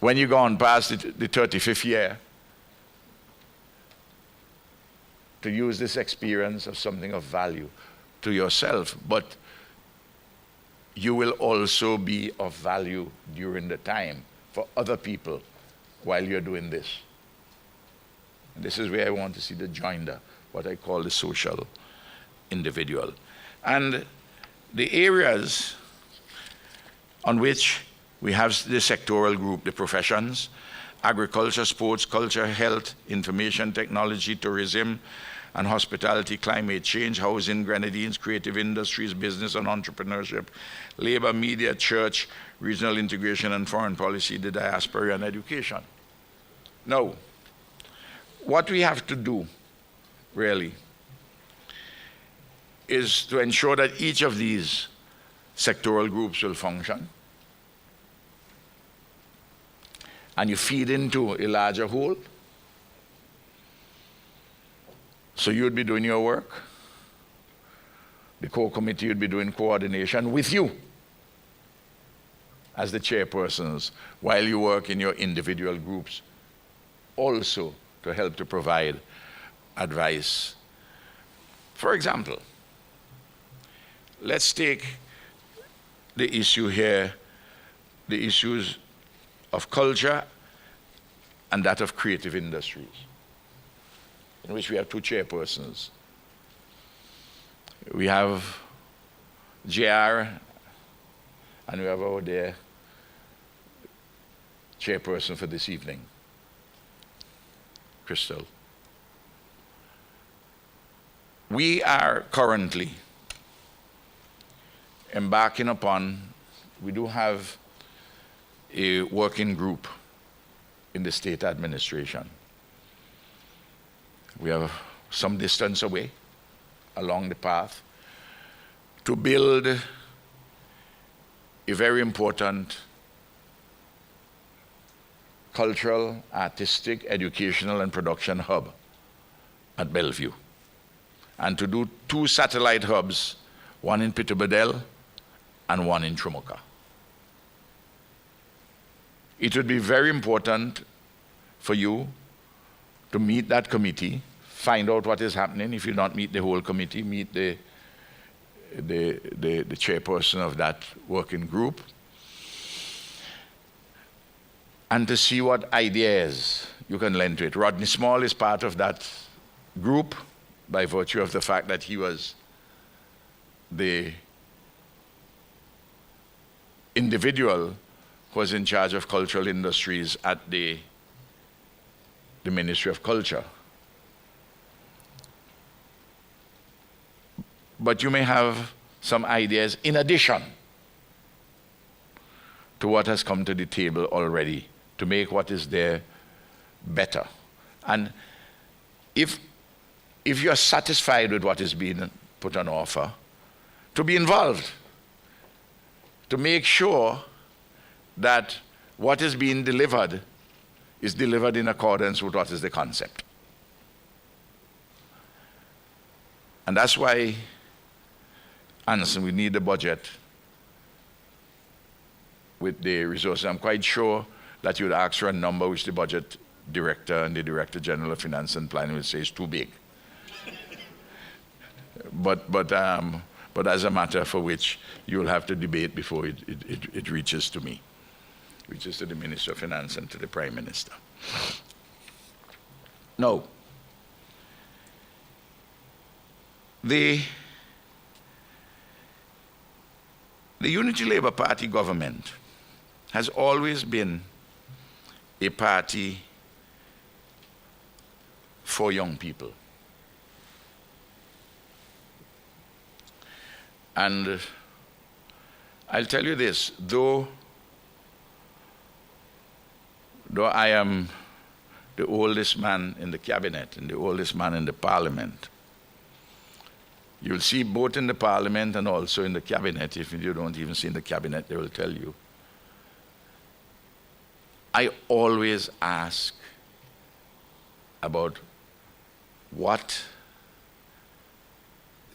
when you go on past the 35th year, to use this experience of something of value to yourself, but you will also be of value during the time for other people while you're doing this. And this is where I want to see the joinder, what I call the social individual. And the areas on which we have the sectoral group, the professions, agriculture, sports, culture, health, information, technology, tourism, and hospitality, climate change, housing, grenadines, creative industries, business and entrepreneurship, labor, media, church, regional integration and foreign policy, the diaspora, and education. Now, what we have to do, really, is to ensure that each of these sectoral groups will function. And you feed into a larger whole. So you would be doing your work. The core committee would be doing coordination with you as the chairpersons while you work in your individual groups, also to help to provide advice. For example, let's take the issue here, the issues of culture and that of creative industries, in which we have two chairpersons. We have JR and we have our dear chairperson for this evening, Crystal. We are currently embarking upon, we do have a working group in the state administration. We are some distance away along the path to build a very important cultural, artistic, educational, and production hub at Bellevue. And to do 2 satellite hubs, one in Peterborough and one in Trumuka. It would be very important for you to meet that committee, find out what is happening. If you don't meet the whole committee, meet the chairperson of that working group, and to see what ideas you can lend to it. Rodney Small is part of that group by virtue of the fact that he was the individual who was in charge of cultural industries at the Ministry of Culture. But you may have some ideas in addition to what has come to the table already to make what is there better. And if you're satisfied with what is being put an offer to be involved, to make sure that what is being delivered is delivered in accordance with what is the concept. And that's why, Anderson, we need a budget with the resources. I'm quite sure that you would ask for a number which the budget director and the Director General of Finance and Planning would say is too big. But as a matter for which you will have to debate before it reaches to me, reaches to the Minister of Finance and to the Prime Minister. No. The Unity Labour Party government has always been a party for young people. And I'll tell you this, though I am the oldest man in the cabinet and the oldest man in the parliament, you'll see both in the parliament and also in the cabinet. If you don't even see in the cabinet, they will tell you. I always ask about what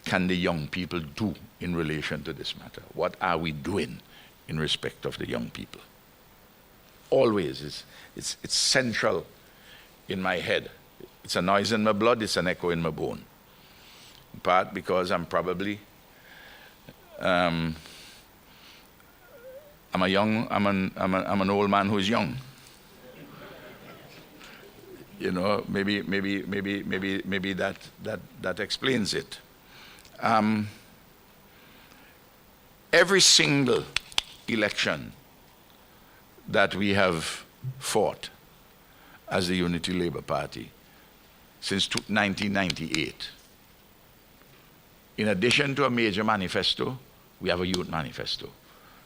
can the young people do in relation to this matter? What are we doing in respect of the young people? Always, it's central in my head. It's a noise in my blood, it's an echo in my bone. In part because I'm probably, I'm an old man who's young. You know, maybe that explains it. Every single election that we have fought as the Unity Labour Party since 1998, in addition to a major manifesto, we have a youth manifesto,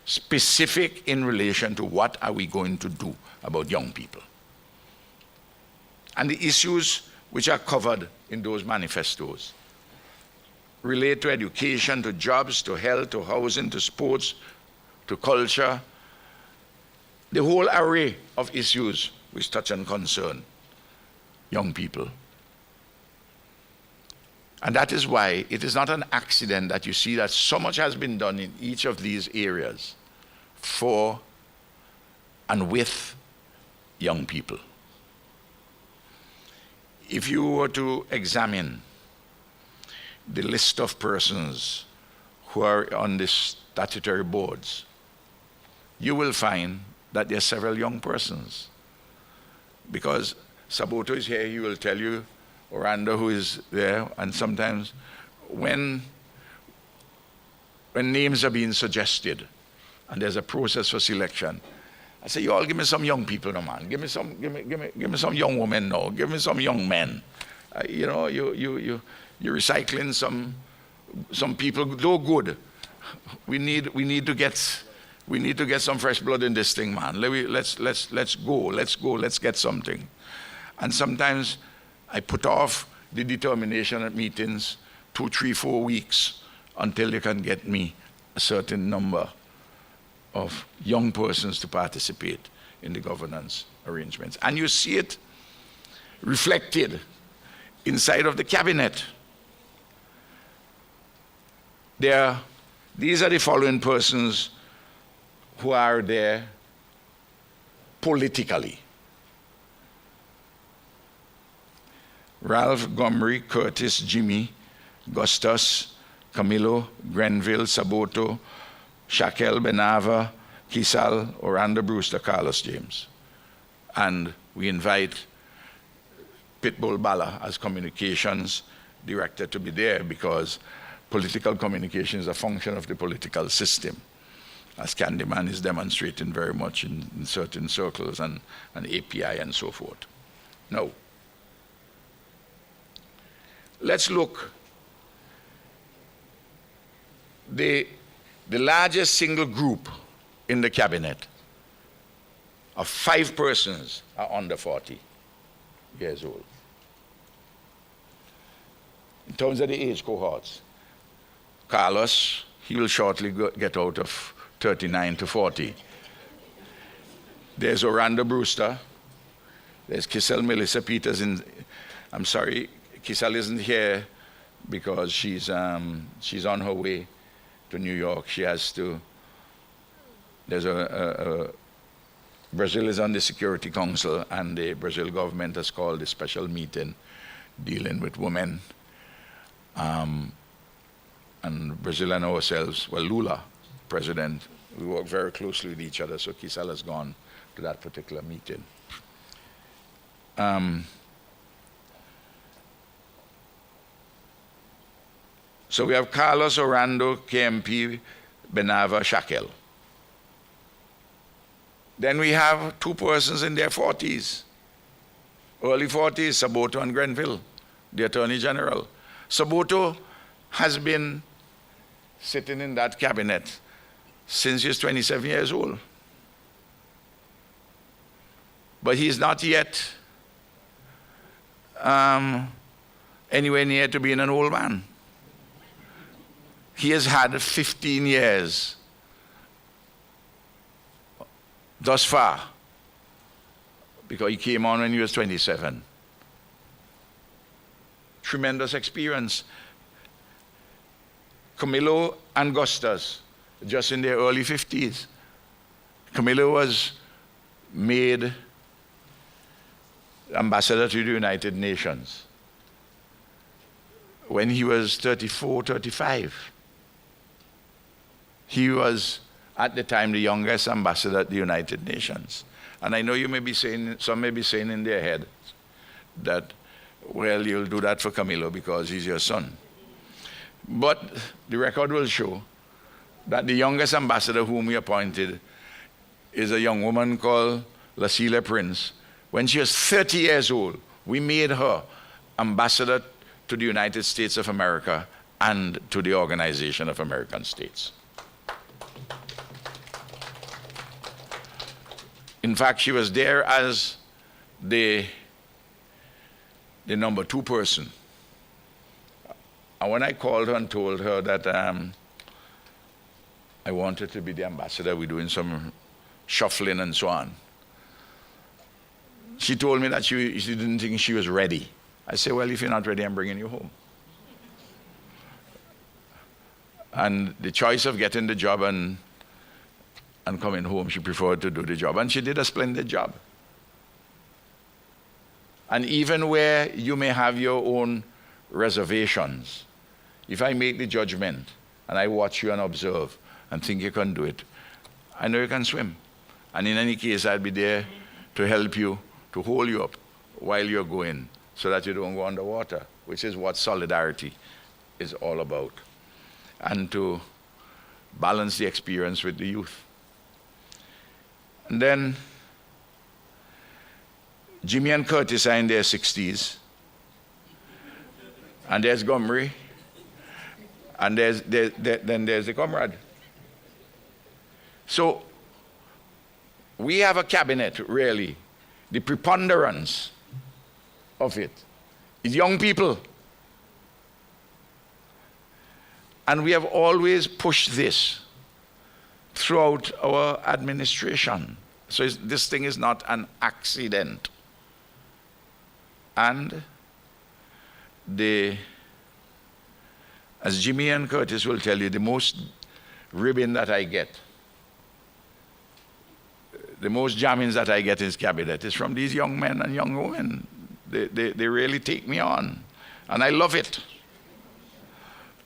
specific in relation to what are we going to do about young people. And the issues which are covered in those manifestos relate to education, to jobs, to health, to housing, to sports, to culture, the whole array of issues which touch and concern young people. And that is why it is not an accident that you see that so much has been done in each of these areas for and with young people. If you were to examine the list of persons who are on the statutory boards, you will find that there are several young persons. Because Saboto is here, he will tell you, Orlando who is there, and sometimes when names are being suggested and there's a process for selection, I say, you all give me some young people, no man. Give me some young women, no. Give me some young men. You know, you're recycling some people, though good. We need to get some fresh blood in this thing, man. Let's go. Let's get something. And sometimes I put off the determination at meetings 2, 3, 4 weeks until you can get me a certain number of young persons to participate in the governance arrangements. And you see it reflected inside of the cabinet. These are the following persons who are there politically. Ralph, Gomery, Curtis, Jimmy, Gustus, Camilo, Grenville, Saboto, Shaquel, Benava, Kisal, Orlando Brewster, Carlos James. And we invite Pitbull Bala as communications director to be there because political communication is a function of the political system, as Candyman is demonstrating very much in certain circles and API and so forth. Now, let's look. The largest single group in the cabinet of 5 persons are under 40 years old. In terms of the age cohorts, Carlos, he will shortly get out of 39 to 40. There's Orlando Brewster. There's Kissel Melissa Peters. I'm sorry, Kissel isn't here because she's on her way to New York. She has to. There's Brazil is on the Security Council, and the Brazil government has called a special meeting dealing with women. And Brazil and ourselves, well, Lula, president, we work very closely with each other, so Kisal has gone to that particular meeting. So we have Carlos, Orlando, KMP, Benava, Shaquille. Then we have two persons in their 40s, early 40s, Saboto and Grenville, the Attorney General. Saboto has been sitting in that cabinet since he's 27 years old. But he's not yet anywhere near to being an old man. He has had 15 years thus far, because he came on when he was 27. Tremendous experience. Camilo and Gustas, just in their early 50s. Camilo was made ambassador to the United Nations when he was 34, 35. He was, at the time, the youngest ambassador at the United Nations. And I know you may be saying, some may be saying in their head that, well, you'll do that for Camilo because he's your son. But the record will show that the youngest ambassador whom we appointed is a young woman called Lacila Prince. When she was 30 years old, we made her ambassador to the United States of America and to the Organization of American States. In fact, she was there as the number 2 person. And when I called her and told her that I wanted to be the ambassador, we're doing some shuffling and so on, she told me that she didn't think she was ready. I said, well, if you're not ready, I'm bringing you home. And the choice of getting the job and coming home, she preferred to do the job. And she did a splendid job. And even where you may have your own reservations, if I make the judgment and I watch you and observe and think you can do it, I know you can swim. And in any case, I'll be there to help you, to hold you up while you're going so that you don't go underwater, which is what solidarity is all about. And to balance the experience with the youth. And then Jimmy and Curtis are in their 60s. And there's Gomery. And then there's the comrade. So we have a cabinet, really. The preponderance of it is young people. And we have always pushed this throughout our administration. So this thing is not an accident. And as Jimmy and Curtis will tell you, the most ribbon that I get, the most jammings that I get in this cabinet is from these young men and young women. They really take me on. And I love it.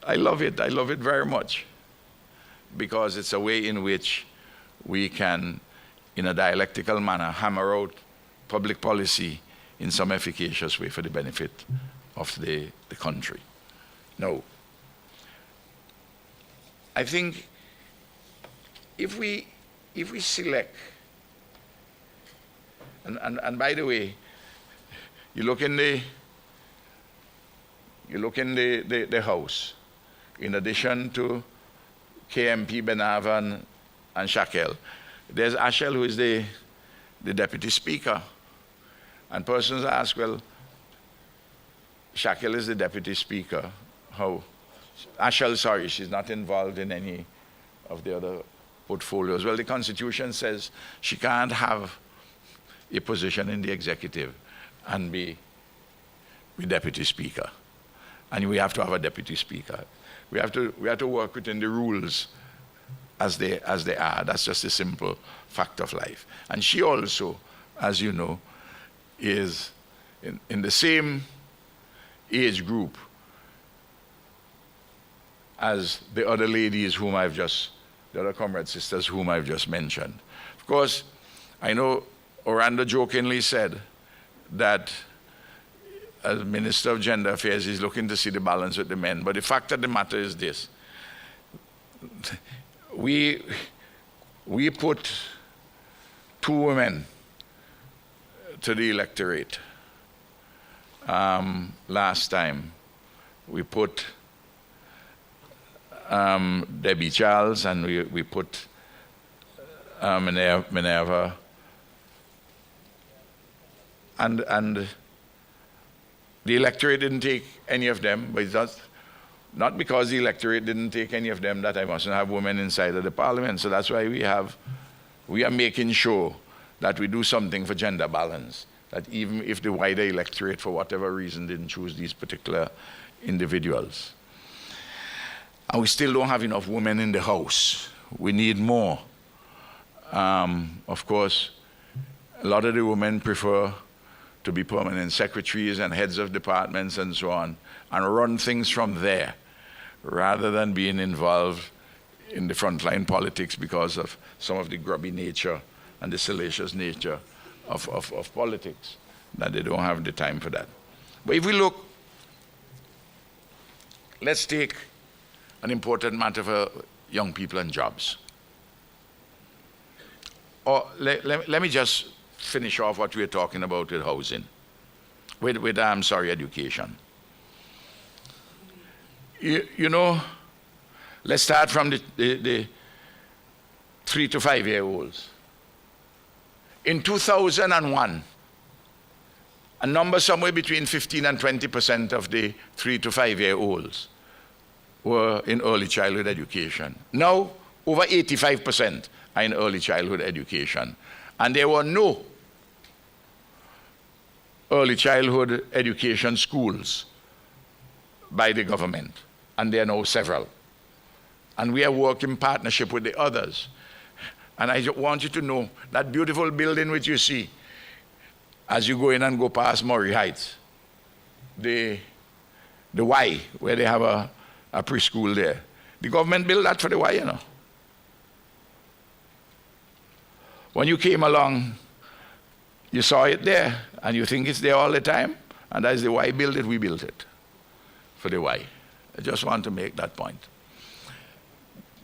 I love it. I love it very much. Because it's a way in which we can, in a dialectical manner, hammer out public policy in some efficacious way for the benefit of the country. Now, I think if we select, and by the way, you look in the House, in addition to KMP, Benavan, and Shaquille, there's Ashel, who is the Deputy Speaker. And persons ask, well, Shaquille is the Deputy Speaker. How sorry, she's not involved in any of the other portfolios. Well, the Constitution says she can't have a position in the executive and be deputy speaker. And we have to have a deputy speaker. We have to work within the rules as they are. That's just a simple fact of life. And she also, as you know, is in the same age group as the other ladies the other comrade sisters whom I've just mentioned. Of course, I know Orlando jokingly said that as Minister of Gender Affairs, he's looking to see the balance with the men. But the fact of the matter is this. We put 2 women to the electorate last time. We put Debbie Charles and we put Minerva. And the electorate didn't take any of them, but it's not because the electorate didn't take any of them that I mustn't have women inside of the parliament. So that's why we are making sure that we do something for gender balance, that even if the wider electorate, for whatever reason, didn't choose these particular individuals. And we still don't have enough women in the House. We need more. Of course, a lot of the women prefer to be permanent secretaries and heads of departments and so on, and run things from there, rather than being involved in the frontline politics because of some of the grubby nature and the salacious nature of politics, that they don't have the time for that. But if we look, let's take an important matter for young people and jobs. Or let me just finish off what we were talking about with housing, with education. You know, let's start from the 3 to 5 year olds. In 2001, a number somewhere between 15 and 20% of the 3 to 5 year olds were in early childhood education. Now, over 85% are in early childhood education. And there were no early childhood education schools by the government. And there are now several. And we are working in partnership with the others. And I just want you to know that beautiful building which you see as you go in and go past Murray Heights, the Y, where they have a preschool there. The government built that for the Y, you know. When you came along, you saw it there, and you think it's there all the time, and as the Y built it, we built it for the Y. I just want to make that point.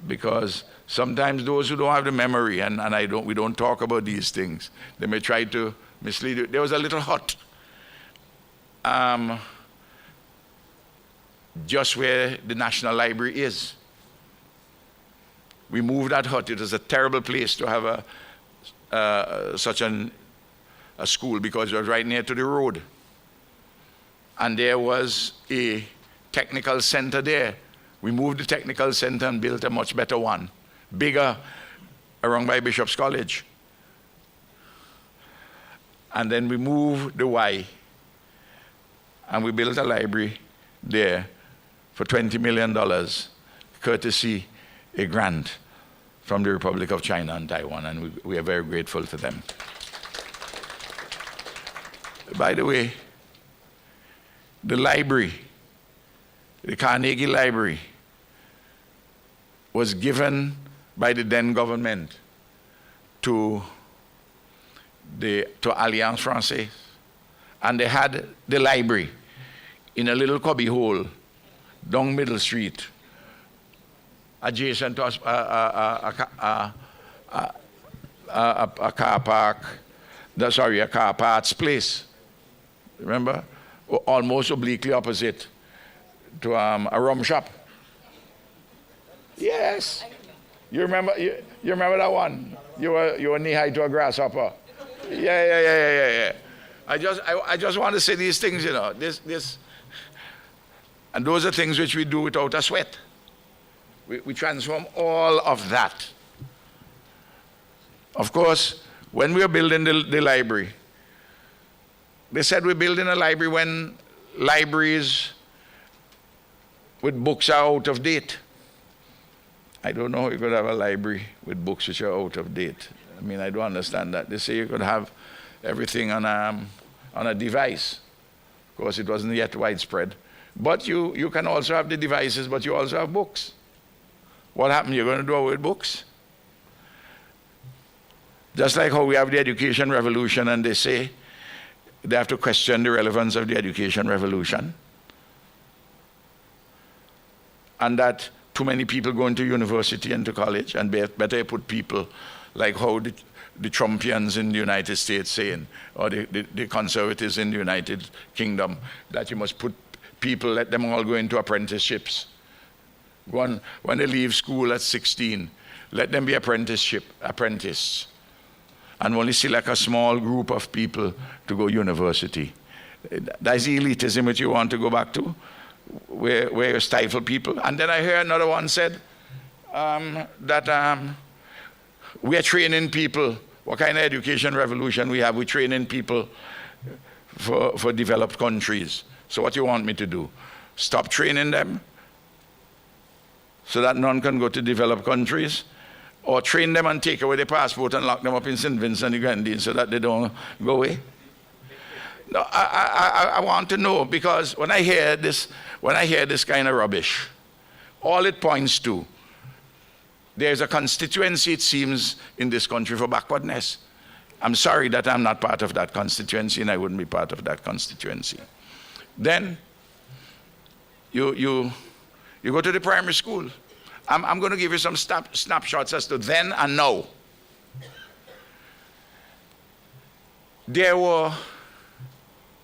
Because sometimes those who don't have the memory, and we don't talk about these things, they may try to mislead you. There was a little hut just where the National Library is. We moved that hut. It was a terrible place to have such a school because it was right near to the road. And there was a technical center there. We moved the technical center and built a much better one, bigger, around by Bishop's College. And then we moved the Y, and we built a library there for $20 million, courtesy a grant from the Republic of China and Taiwan, and we are very grateful to them. By the way, the library, the Carnegie Library, was given by the then government to Alliance Francaise, and they had the library in a little cubby hole down Middle Street, adjacent to a car park, a car parts place. Remember? Almost obliquely opposite to a rum shop. Yes. You remember that one? You were knee high to a grasshopper. Yeah. I just want to say these things, you know. And those are things which we do without a sweat. We transform all of that. Of course, when we were building the library, they said we're building a library when libraries with books are out of date. I don't know how you could have a library with books which are out of date. I mean, I don't understand that. They say you could have everything on a device. Of course, it wasn't yet widespread. But you can also have the devices, but you also have books. What happened? You're going to do away with books? Just like how we have the education revolution, and they say they have to question the relevance of the education revolution. And that too many people go into university and to college, and better you put people like how the Trumpians in the United States saying, or the conservatives in the United Kingdom, that you must put people, let them all go into apprenticeships. When they leave school at 16, let them be apprentices. And only select a small group of people to go university. That's the elitism which you want to go back to, where you stifle people. And then I hear another one said that we are training people. What kind of education revolution we have? We're training people for developed countries. So what you want me to do? Stop training them so that none can go to developed countries? Or train them and take away their passport and lock them up in St. Vincent and the Grenadines so that they don't go away? No, I want to know, because when I hear this kind of rubbish, all it points to, there's a constituency, it seems, in this country for backwardness. I'm sorry that I'm not part of that constituency, and I wouldn't be part of that constituency. Then you go to the primary school. I'm going to give you some snapshots as to then and now. There were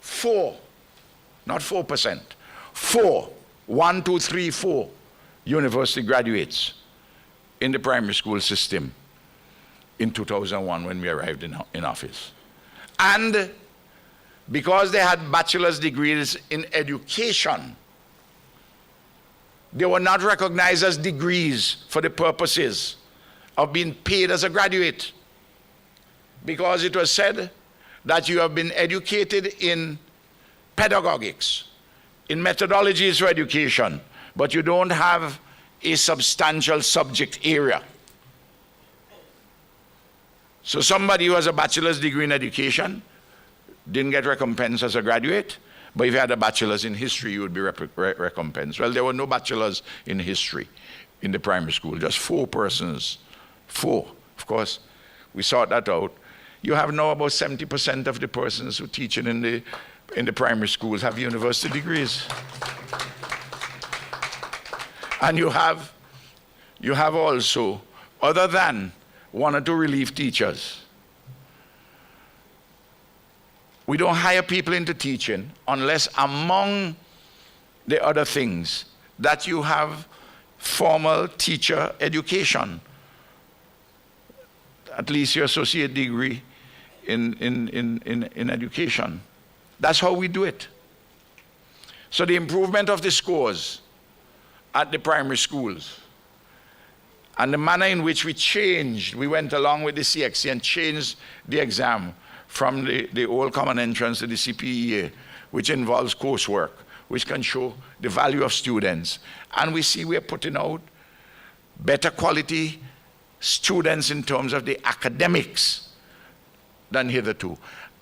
4, not 4%, 4, 1, 2, 3, 4 university graduates in the primary school system in 2001 when we arrived in office. And because they had bachelor's degrees in education, they were not recognized as degrees for the purposes of being paid as a graduate, because it was said that you have been educated in pedagogics, in methodologies for education, but you don't have a substantial subject area. So somebody who has a bachelor's degree in education didn't get recompensed as a graduate, but if you had a bachelor's in history, you would be recompensed. Well, there were no bachelors in history in the primary school, just 4 persons. 4. Of course, we sought that out. You have now about 70% of the persons who teach in the primary schools have university degrees. And you have also, other than 1 or 2 relief teachers, we don't hire people into teaching unless, among the other things, that you have formal teacher education, at least your associate degree in education. That's how we do it. So the improvement of the scores at the primary schools and the manner in which we went along with the CXC and changed the exam from the old common entrance to the CPEA, which involves coursework, which can show the value of students. And we see we're putting out better quality students in terms of the academics than hitherto.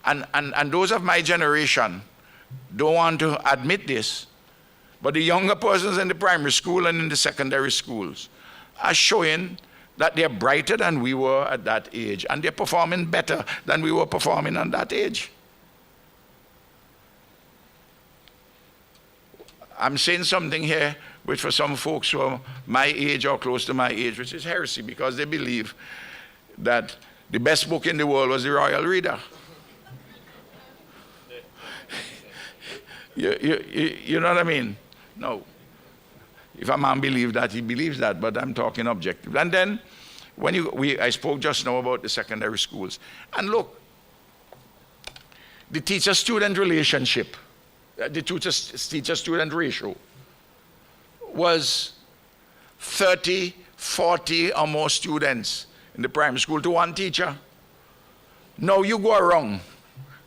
And those of my generation don't want to admit this, but the younger persons in the primary school and in the secondary schools are showing that they're brighter than we were at that age, and they're performing better than we were performing at that age. I'm saying something here which for some folks who are my age or close to my age, which is heresy, because they believe that the best book in the world was the Royal Reader. You know what I mean? No. If a man believes that, he believes that, but I'm talking objective. And then, I spoke just now about the secondary schools. And look, the teacher-student relationship, the teacher-student ratio was 30, 40 or more students in the primary school to one teacher. Now you go around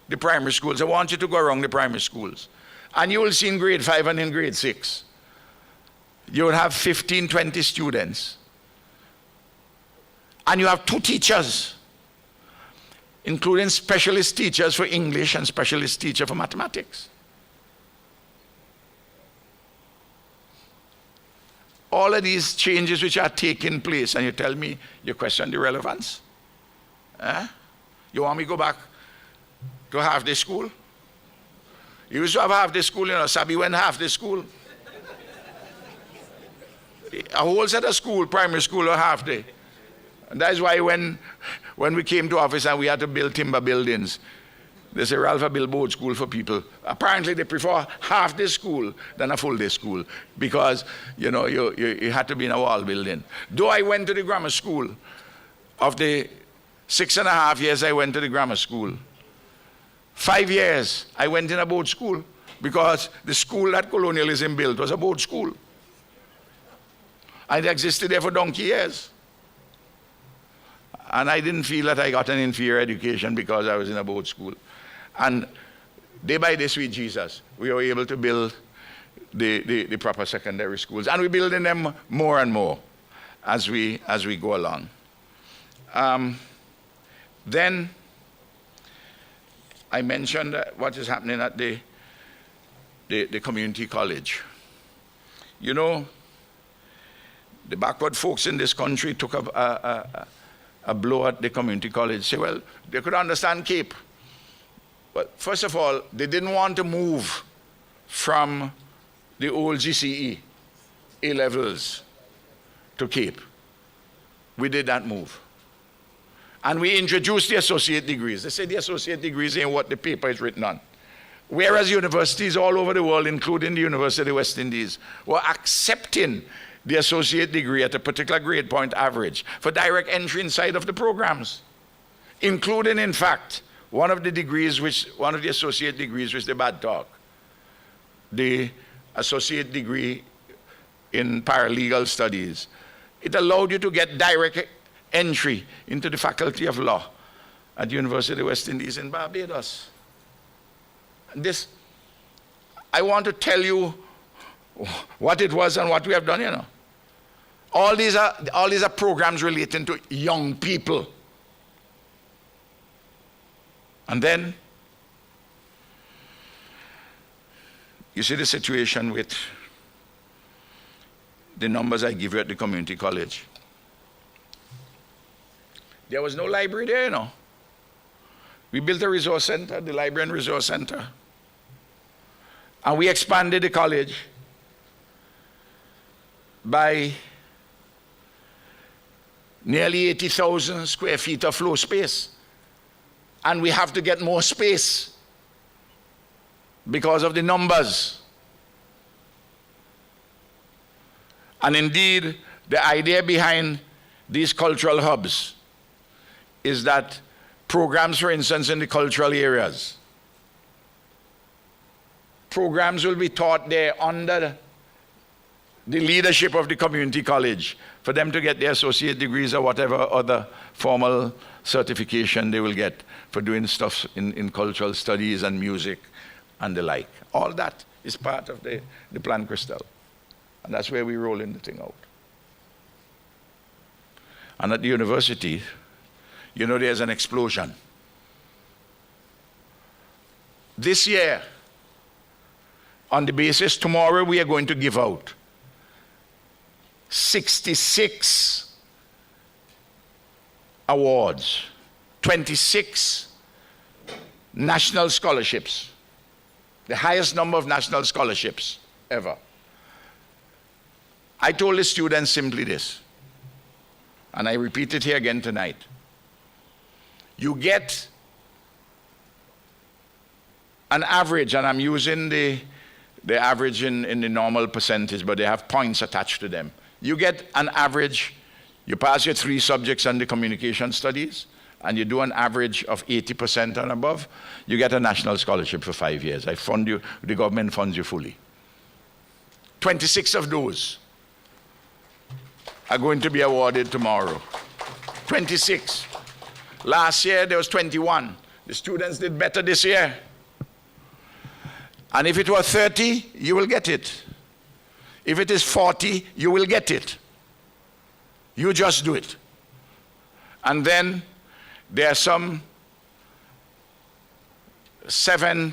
the primary schools. I want you to go around the primary schools. And you will see in grade 5 and in grade 6, you will have 15, 20 students. And you have 2 teachers, including specialist teachers for English and specialist teacher for mathematics. All of these changes which are taking place, and you tell me you question the relevance? You want me to go back to half day school? You used to have half day school, you know, Sabi went half day school. A whole set of school, primary school or half day. And that's why when we came to office and we had to build timber buildings, they say, Ralph, build board school for people. Apparently they prefer half day school than a full day school because, you know, you had to be in a wall building. Though I went to the grammar school, of the 6.5 years I went to the grammar school, 5 years I went in a board school because the school that colonialism built was a board school. And it existed there for donkey years. And I didn't feel that I got an inferior education because I was in a board school. And day by day, sweet Jesus, we were able to build the proper secondary schools. And we're building them more and more as we go along. Then I mentioned what is happening at the community college. You know, the backward folks in this country took a blow at the community college. Say, well, they could understand Cape. But first of all, they didn't want to move from the old GCE A-levels to Cape. We did that move. And we introduced the associate degrees. They say the associate degrees ain't what the paper is written on. Whereas universities all over the world, including the University of the West Indies, were accepting the associate degree at a particular grade point average for direct entry inside of the programs, including, in fact, one of the associate degrees which they bad talk, the associate degree in paralegal studies. It allowed you to get direct entry into the faculty of law at the University of the West Indies in Barbados. This, I want to tell you what it was and what we have done, you know. All these are programs relating to young people. And then you see the situation with the numbers I give you at the community college. There was no library there, you know. We built a resource center, the library and resource center. And we expanded the college by nearly 80,000 square feet of floor space. And we have to get more space because of the numbers. And indeed, the idea behind these cultural hubs is that programs, for instance, in the cultural areas, programs will be taught there under the leadership of the community college for them to get their associate degrees or whatever other formal certification they will get for doing stuff in cultural studies and music and the like. All that is part of the Plan Crystal. And that's where we roll in the thing out. And at the university, you know, there's an explosion. This year, on the basis, tomorrow we are going to give out 66 awards, 26 national scholarships, the highest number of national scholarships ever. I told the students simply this, and I repeat it here again tonight. You get an average, and I'm using the average in the normal percentage, but they have points attached to them. You get an average, you pass your 3 subjects on the communication studies, and you do an average of 80% and above, you get a national scholarship for 5 years. I fund you, the government funds you fully. 26 of those are going to be awarded tomorrow. 26. Last year there was 21. The students did better this year. And if it were 30, you will get it. If it is 40, you will get it. You just do it. And then there are some 7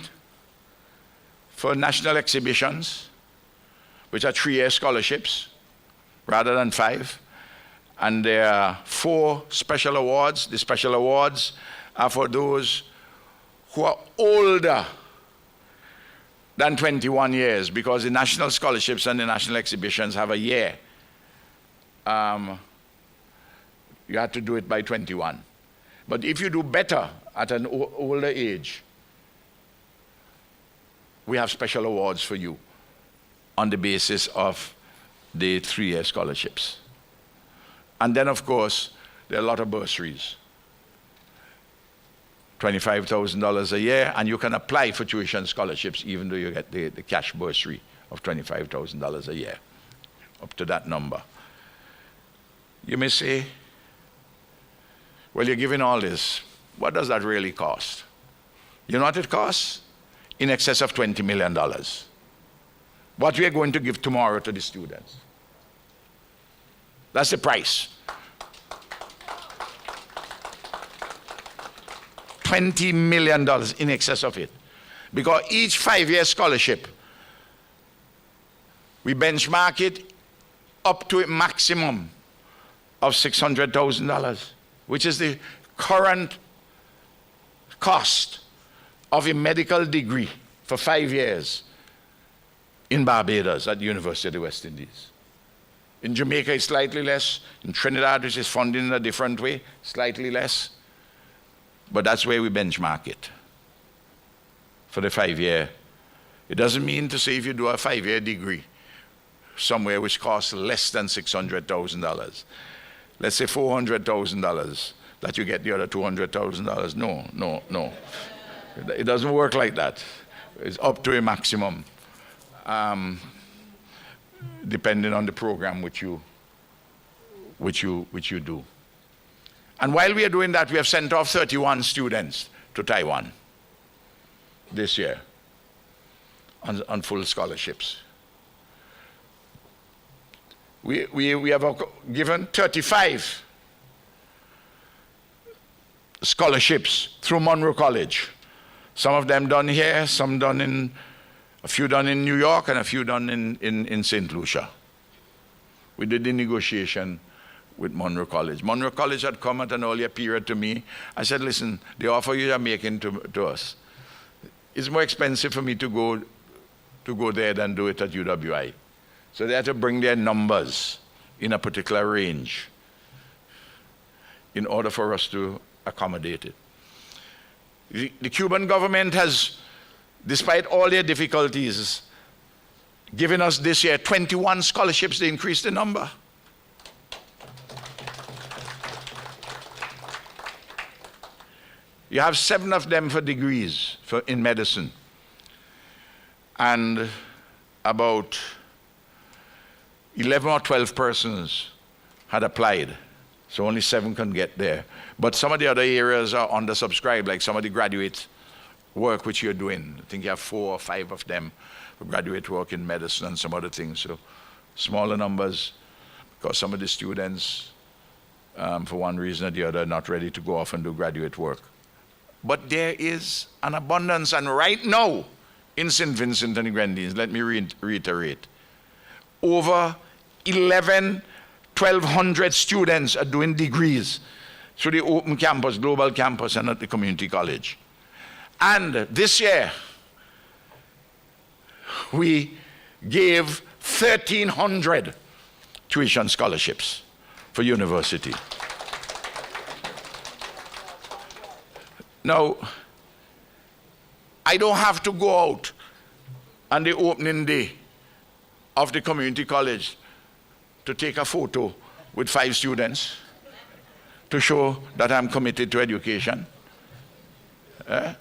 for national exhibitions, which are 3-year scholarships rather than 5. And there are 4 special awards. The special awards are for those who are older than 21 years, because the national scholarships and the national exhibitions have a year. You have to do it by 21. But if you do better at an older age, we have special awards for you on the basis of the 3-year scholarships. And then, of course, there are a lot of bursaries. $25,000 a year, and you can apply for tuition scholarships even though you get the cash bursary of $25,000 a year, up to that number. You may say, well, you're giving all this. What does that really cost? You know what it costs? In excess of $20 million. What we are going to give tomorrow to the students. That's the price. $20 million in excess of it. Because each 5-year scholarship, we benchmark it up to a maximum of $600,000, which is the current cost of a medical degree for 5 years in Barbados at the University of the West Indies. In Jamaica, it's slightly less. In Trinidad, which is funded in a different way, slightly less. But that's where we benchmark it for the 5-year. It doesn't mean to say if you do a 5-year degree somewhere which costs less than $600,000, let's say $400,000, that you get the other $200,000. No. It doesn't work like that. It's up to a maximum, depending on the program which you do. And while we are doing that, we have sent off 31 students to Taiwan this year on full scholarships. We have given 35 scholarships through Monroe College. Some of them done here, a few done in New York, and a few done in St. Lucia. We did the negotiation with Monroe College. Monroe College had come at an earlier period to me. I said, listen, the offer you are making to us, it's more expensive for me to go there than do it at UWI. So they had to bring their numbers in a particular range in order for us to accommodate it. The Cuban government has, despite all their difficulties, given us this year 21 scholarships. They increased the number. You have 7 of them for degrees in medicine. And about 11 or 12 persons had applied. So only 7 can get there. But some of the other areas are undersubscribed, like some of the graduate work which you're doing. I think you have 4 or 5 of them for graduate work in medicine and some other things. So smaller numbers, because some of the students, for one reason or the other, are not ready to go off and do graduate work. But there is an abundance, and right now in St. Vincent and the Grenadines, let me reiterate, over 1,200 students are doing degrees through the open campus, global campus, and at the community college. And this year, we gave 1,300 tuition scholarships for university. Now, I don't have to go out on the opening day of the community college to take a photo with 5 students to show that I'm committed to education. And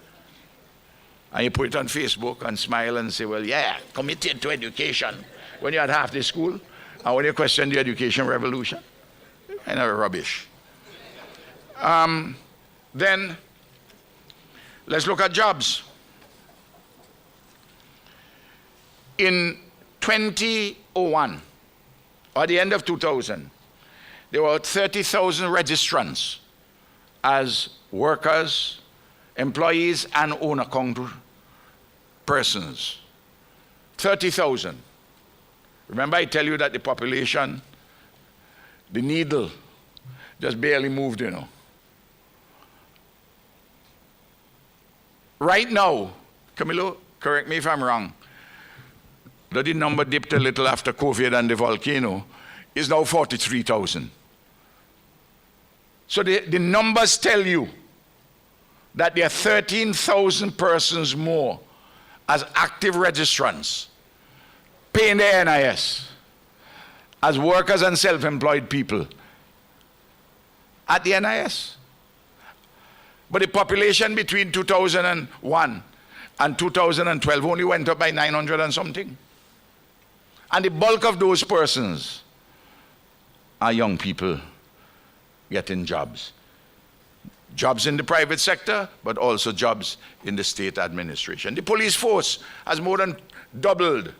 you put it on Facebook and smile and say, well, yeah, committed to education. when you had half the school, and when you question the education revolution. Kind of rubbish. Then, let's look at jobs. In 2001, or at the end of 2000, there were 30,000 registrants as workers, employees, and own-account persons. 30,000. Remember I tell you that the population, the needle, just barely moved, you know. Right now, Camilo, correct me if I'm wrong, though the number dipped a little after COVID and the volcano, is now 43,000. So the numbers tell you that there are 13,000 persons more as active registrants paying their NIS as workers and self-employed people at the NIS. But the population between 2001 and 2012 only went up by 900 and something. And the bulk of those persons are young people getting jobs. Jobs in the private sector, but also jobs in the state administration. The police force has more than doubled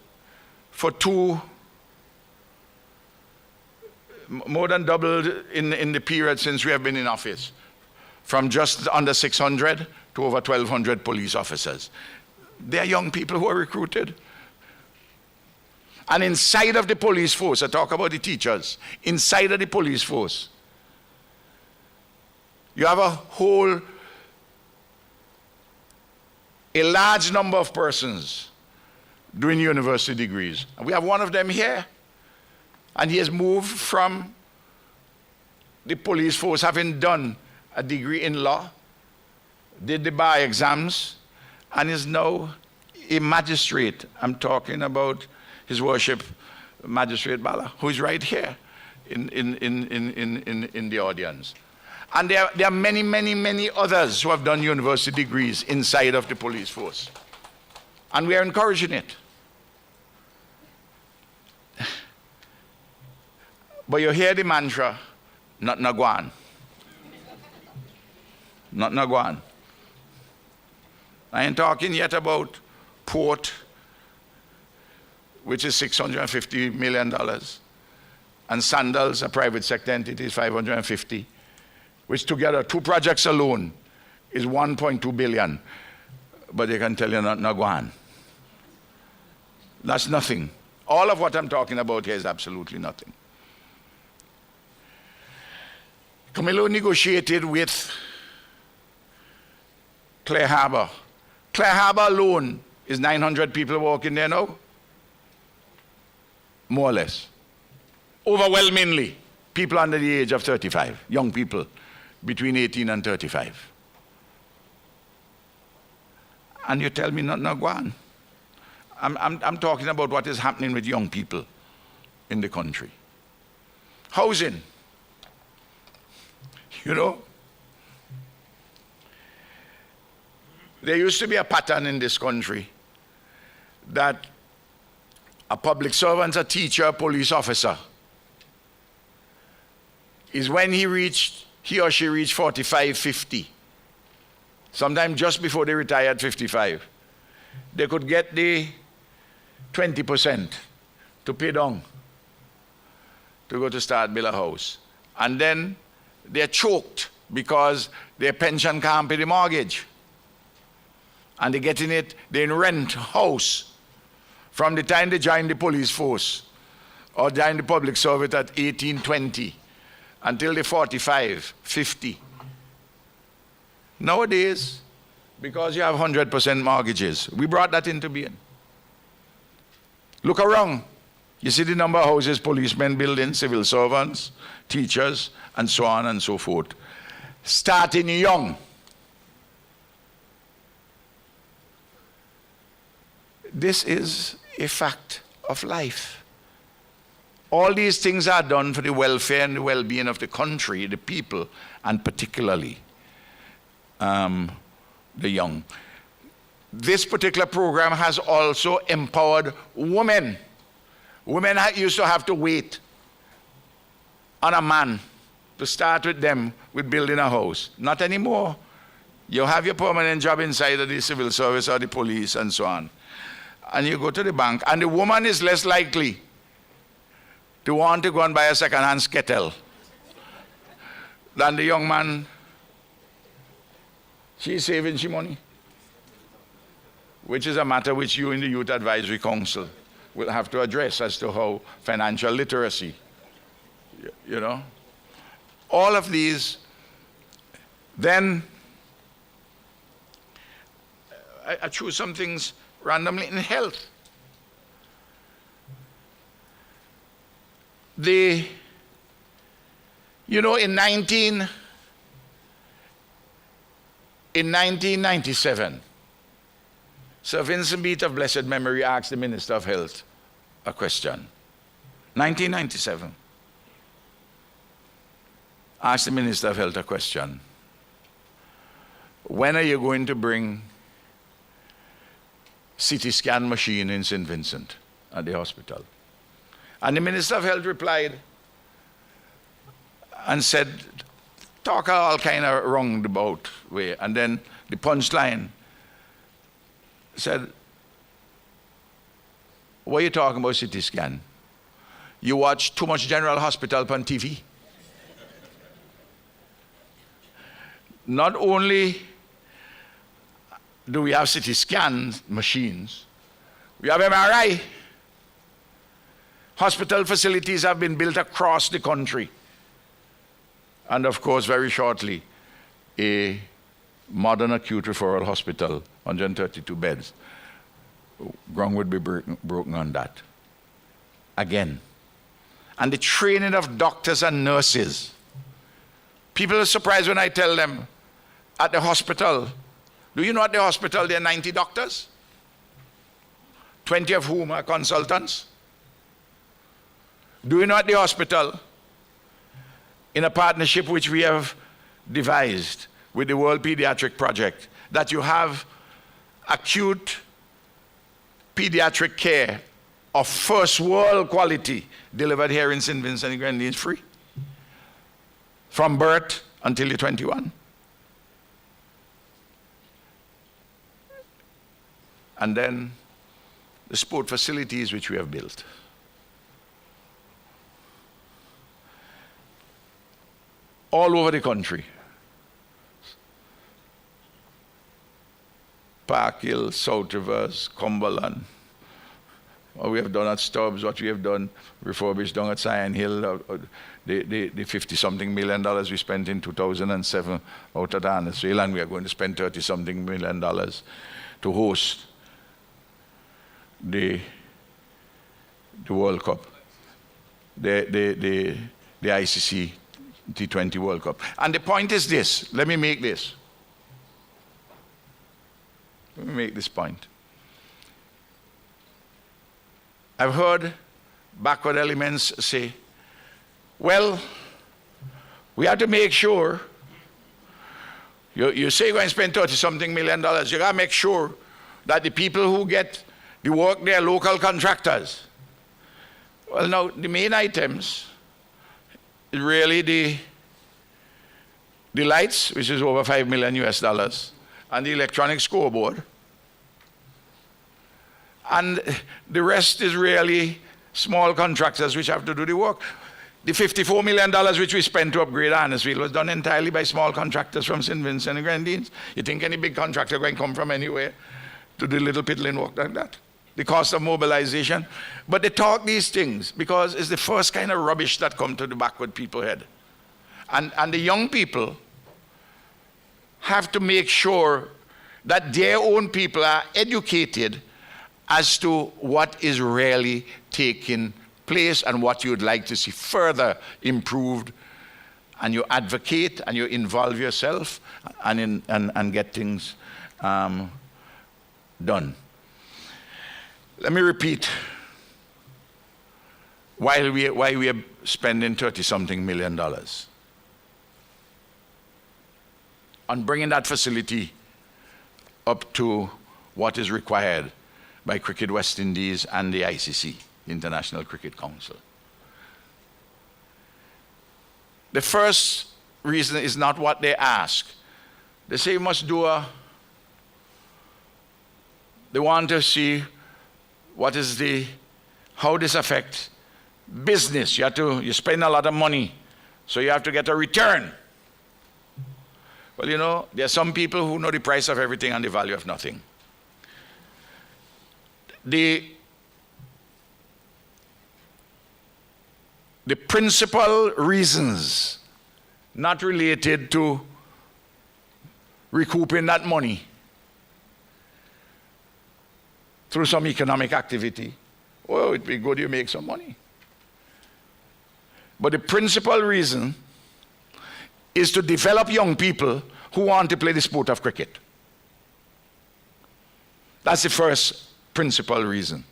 in the period since we have been in office, from just under 600 to over 1,200 police officers. They are young people who are recruited. And inside of the police force, I talk about the teachers, inside of the police force, you have a large number of persons doing university degrees. And we have one of them here, and he has moved from the police force having done a degree in law, did the bar exams, and is now a magistrate. I'm talking about His Worship Magistrate Bala, who is right here in the audience. And there are many, many, many others who have done university degrees inside of the police force. And we are encouraging it. But you hear the mantra, not Nagwan. Not Nagwan. I ain't talking yet about Port, which is $650 million, and Sandals, a private sector entity, is 550, which together, two projects alone, is 1.2 billion. But they can tell you not Nagwan. That's nothing. All of what I'm talking about here is absolutely nothing. Camilo negotiated with Clare Harbor. Clare Harbor alone is 900 people working there now. More or less. Overwhelmingly, people under the age of 35, young people between 18 and 35. And you tell me not Nagwan. I'm talking about what is happening with young people in the country. Housing. You know, there used to be a pattern in this country that a public servant, a teacher, a police officer, is when he or she reached 45, 50, sometimes just before they retired 55, they could get the 20% to pay down to go to start build a house. And then they're choked because their pension can't pay the mortgage. And they're getting it, they rent house from the time they join the police force or join the public service at 18, 20 until they're 45, 50. Nowadays, because you have 100% mortgages, we brought that into being. Look around. You see the number of houses policemen building, civil servants, teachers, and so on and so forth. Starting young. This is a fact of life. All these things are done for the welfare and the well-being of the country, the people, and particularly the young. This particular program has also empowered women. Women used to have to wait on a man to start with them with building a house. Not anymore. You have your permanent job inside of the civil service or the police and so on. And you go to the bank, and the woman is less likely to want to go and buy a second-hand kettle than the young man. She's saving she money, which is a matter which you in the Youth Advisory Council will have to address as to how financial literacy, you know, all of these. Then I choose some things randomly in health. In 1997, Sir Vincent Beat of blessed memory asked the Minister of Health a question. 1997. Asked the Minister of Health a question. When are you going to bring CT scan machine in St. Vincent at the hospital? And the Minister of Health replied and said, talk all kind of roundabout way. And then the punchline said, what are you talking about CT scan? You watch too much General Hospital on TV? Not only do we have CT scan machines, we have MRI. Hospital facilities have been built across the country. And of course, very shortly, a modern acute referral hospital, 132 beds. Ground would be broken on that. Again. And the training of doctors and nurses. People are surprised when I tell them, at the hospital, do you know at the hospital there are 90 doctors? 20 of whom are consultants? Do you know at the hospital, in a partnership which we have devised with the World Pediatric Project, that you have acute pediatric care of first world quality delivered here in St. Vincent and Grenadines free? From birth until you're 21. And then the sport facilities which we have built. All over the country. Park Hill, South Rivers, Cumberland. What we have done at Stubbs, what we have done refurbished down at Sion Hill, the $50-something million we spent in 2007 out at Annisville, and we are going to spend $30-something million to host the World Cup, the ICC T20 World Cup. And the point is this, let me make this point. I've heard backward elements say, well, we have to make sure, you say you're going to spend $30-something million, you got to make sure that the people who get the work, they are local contractors. Well, now, the main items is really the lights, which is over $5 million US, and the electronic scoreboard. And the rest is really small contractors which have to do the work. The $54 million which we spent to upgrade Annisville was done entirely by small contractors from St. Vincent and Grenadines. You think any big contractor going to come from anywhere to do little piddling work like that? The cost of mobilization. But they talk these things because it's the first kind of rubbish that come to the backward people head. And the young people have to make sure that their own people are educated as to what is really taking place and what you would like to see further improved, and you advocate and you involve yourself and get things done. Let me repeat why we are spending $30-something million on bringing that facility up to what is required by Cricket West Indies and the ICC. International Cricket Council. The first reason is not what they ask. They say you must do they want to see how this affects business. You spend a lot of money, so you have to get a return. Well, you know, there are some people who know the price of everything and the value of nothing. The principal reasons not related to recouping that money through some economic activity. Well, it'd be good you make some money. But the principal reason is to develop young people who want to play the sport of cricket. That's the first principal reason.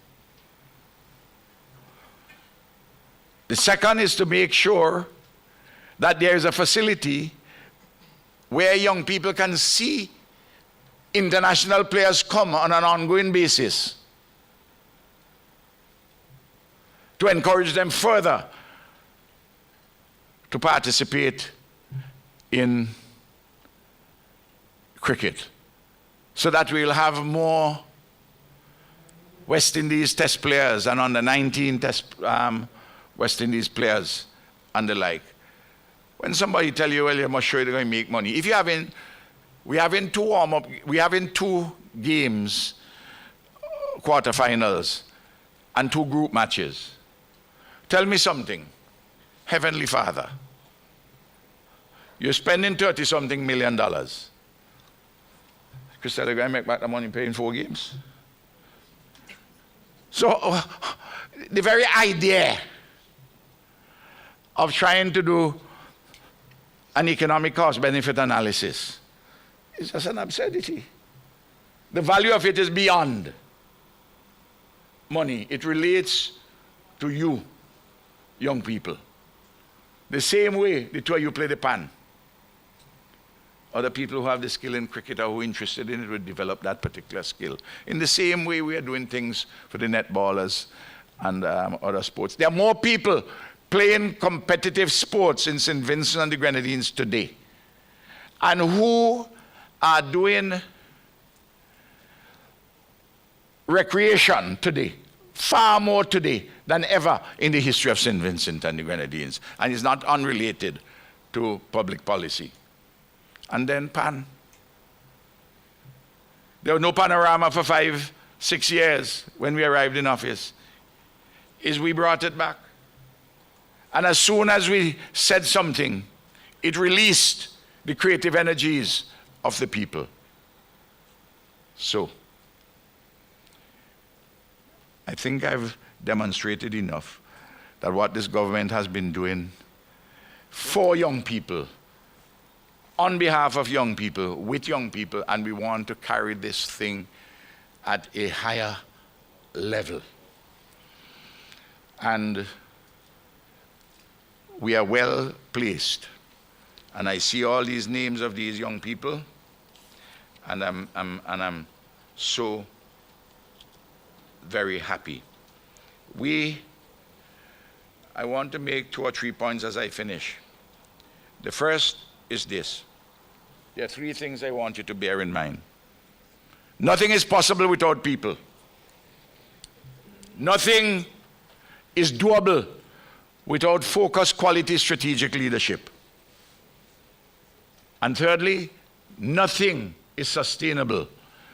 The second is to make sure that there is a facility where young people can see international players come on an ongoing basis to encourage them further to participate in cricket, so that we'll have more West Indies Test players and under 19 Test West Indies players and the like. When somebody tell you, well, you must show you're going to make money. If you haven't, we having two games, quarterfinals, and 2 group matches. Tell me something, Heavenly Father. You're spending $30-something million. Crystal, you're going to make back the money paying 4 games. So the very idea of trying to do an economic cost-benefit analysis is just an absurdity. The value of it is beyond money. It relates to you, young people. The same way the two of you play the pan. Other people who have the skill in cricket or who are interested in it will develop that particular skill. In the same way we are doing things for the netballers and other sports. There are more people playing competitive sports in St. Vincent and the Grenadines today, and who are doing recreation today, far more today than ever in the history of St. Vincent and the Grenadines, and is not unrelated to public policy. And then pan. There was no panorama for 5-6 years when we arrived in office. We brought it back. And as soon as we said something, it released the creative energies of the people. So, I think I've demonstrated enough that what this government has been doing for young people, on behalf of young people, with young people, and we want to carry this thing at a higher level. And we are well placed. And I see all these names of these young people, and I'm so very happy. I want to make 2 or 3 points as I finish. The first is this. There are 3 things I want you to bear in mind. Nothing is possible without people. Nothing is doable without focused, quality, strategic leadership. And thirdly, nothing is sustainable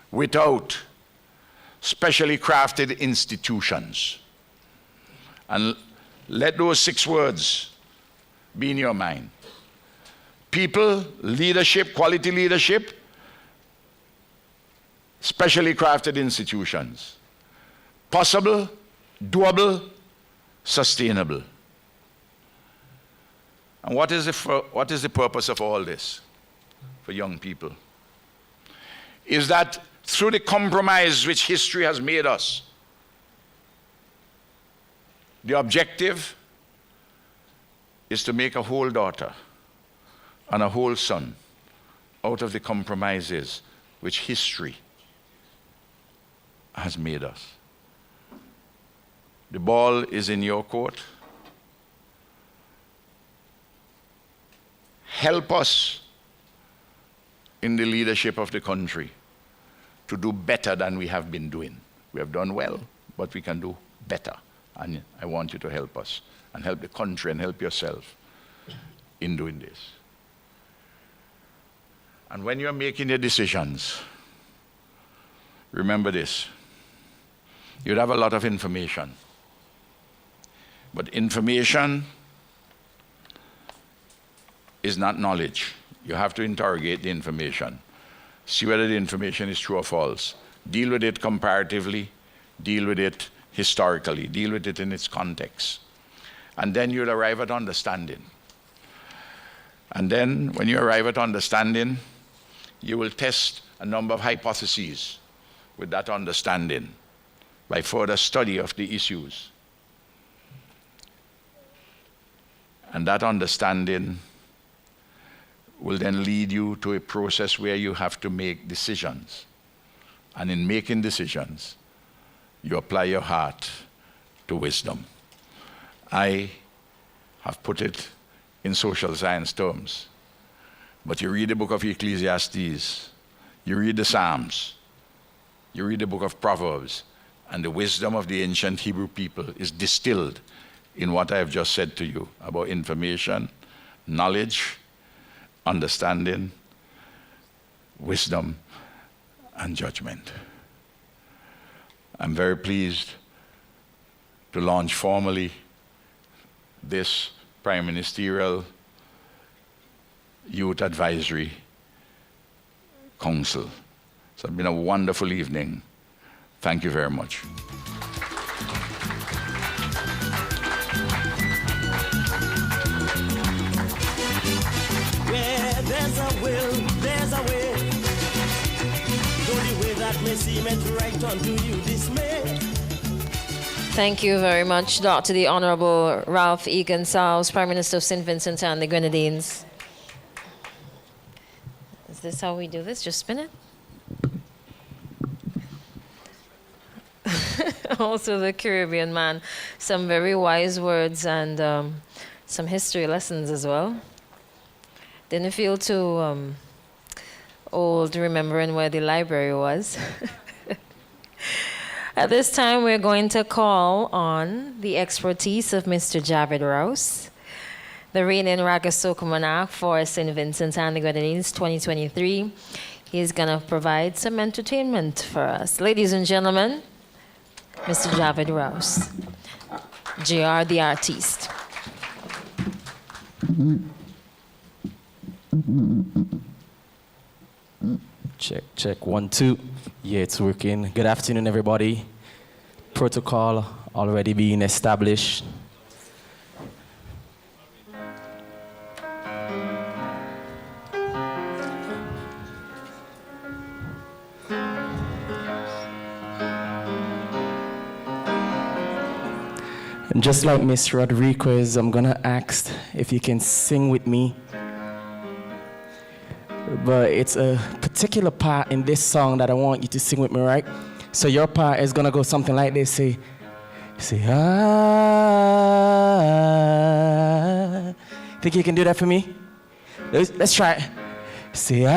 without specially crafted institutions. And let those 6 words be in your mind. People, leadership, quality leadership, specially crafted institutions. Possible, doable, sustainable. And what is the purpose of all this for young people? Is that through the compromise which history has made us, the objective is to make a whole daughter and a whole son out of the compromises which history has made us. The ball is in your court. Help us in the leadership of the country to do better than we have been doing. We have done well, but we can do better. And I want you to help us and help the country and help yourself in doing this. And when you're making your decisions, remember this. You'd have a lot of information. But information is not knowledge. You have to interrogate the information. See whether the information is true or false. Deal with it comparatively. Deal with it historically. Deal with it in its context. And then you'll arrive at understanding. And then when you arrive at understanding, you will test a number of hypotheses with that understanding by further study of the issues. And that understanding will then lead you to a process where you have to make decisions. And in making decisions, you apply your heart to wisdom. I have put it in social science terms. But you read the book of Ecclesiastes, you read the Psalms, you read the book of Proverbs, and the wisdom of the ancient Hebrew people is distilled in what I have just said to you about information, knowledge, understanding, wisdom, and judgment. I'm very pleased to launch formally this Prime Ministerial Youth Advisory Council. So it's been a wonderful evening. Thank you very much. Where there's a will, there's a way. The only way that may seem right unto you dismay. Thank you very much, Dr. the Honorable Ralph E. Gonsalves, Prime Minister of St. Vincent and the Grenadines. Is this how we do this? Just spin it? Also the Caribbean man. Some very wise words and some history lessons as well. Didn't feel too old remembering where the library was. At this time, we're going to call on the expertise of Mr. Javid Rouse, the reigning Ragasoka monarch for St. Vincent and the Grenadines 2023. He's going to provide some entertainment for us. Ladies and gentlemen, Mr. Javid Rouse, JR the artiste. Check, 1, 2. Yeah, it's working. Good afternoon, everybody. Protocol already being established. And just like Miss Rodriguez, I'm gonna ask if you can sing with me. But it's a particular part in this song that I want you to sing with me, right? So your part is gonna go something like this. Say, ah. Think you can do that for me? Let's try it. Say, ah.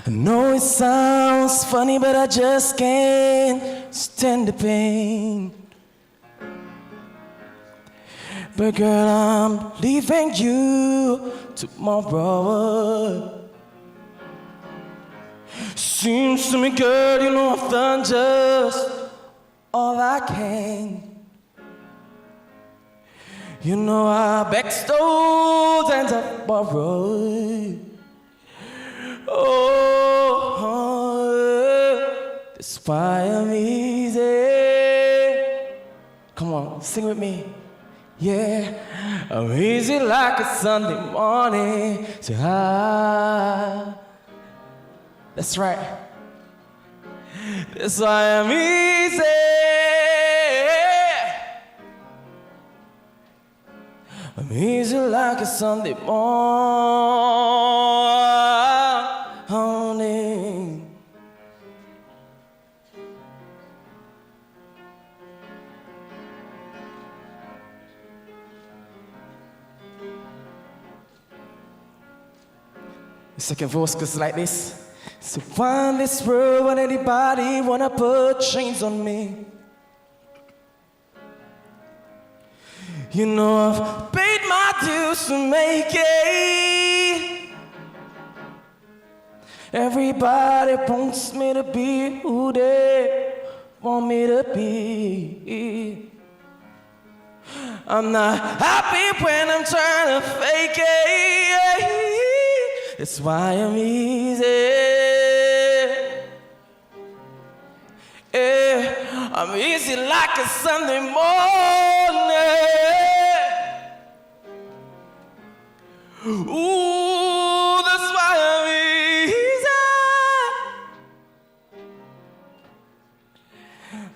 I know it sounds funny, but I just can't stand the pain. But girl, I'm leaving you tomorrow. Seems to me, girl, you know I've done just all I can. You know I beg, stole, and I borrowed. Oh, that's why I'm easy. Come on, sing with me. Yeah, I'm easy like a Sunday morning. Say, ah, that's right. That's why I'm easy. I'm easy like a Sunday morning. The second verse goes like this. So find this world when anybody wanna put chains on me. You know I've paid my dues to make it. Everybody wants me to be who they want me to be. I'm not happy when I'm trying to fake it. That's why I'm easy. Yeah, I'm easy like a Sunday morning. Ooh, that's why I'm easy.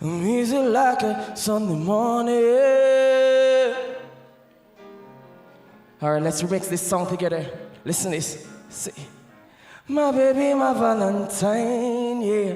I'm easy like a Sunday morning. All right, let's remix this song together. Listen to this. See, my baby, my Valentine, yeah.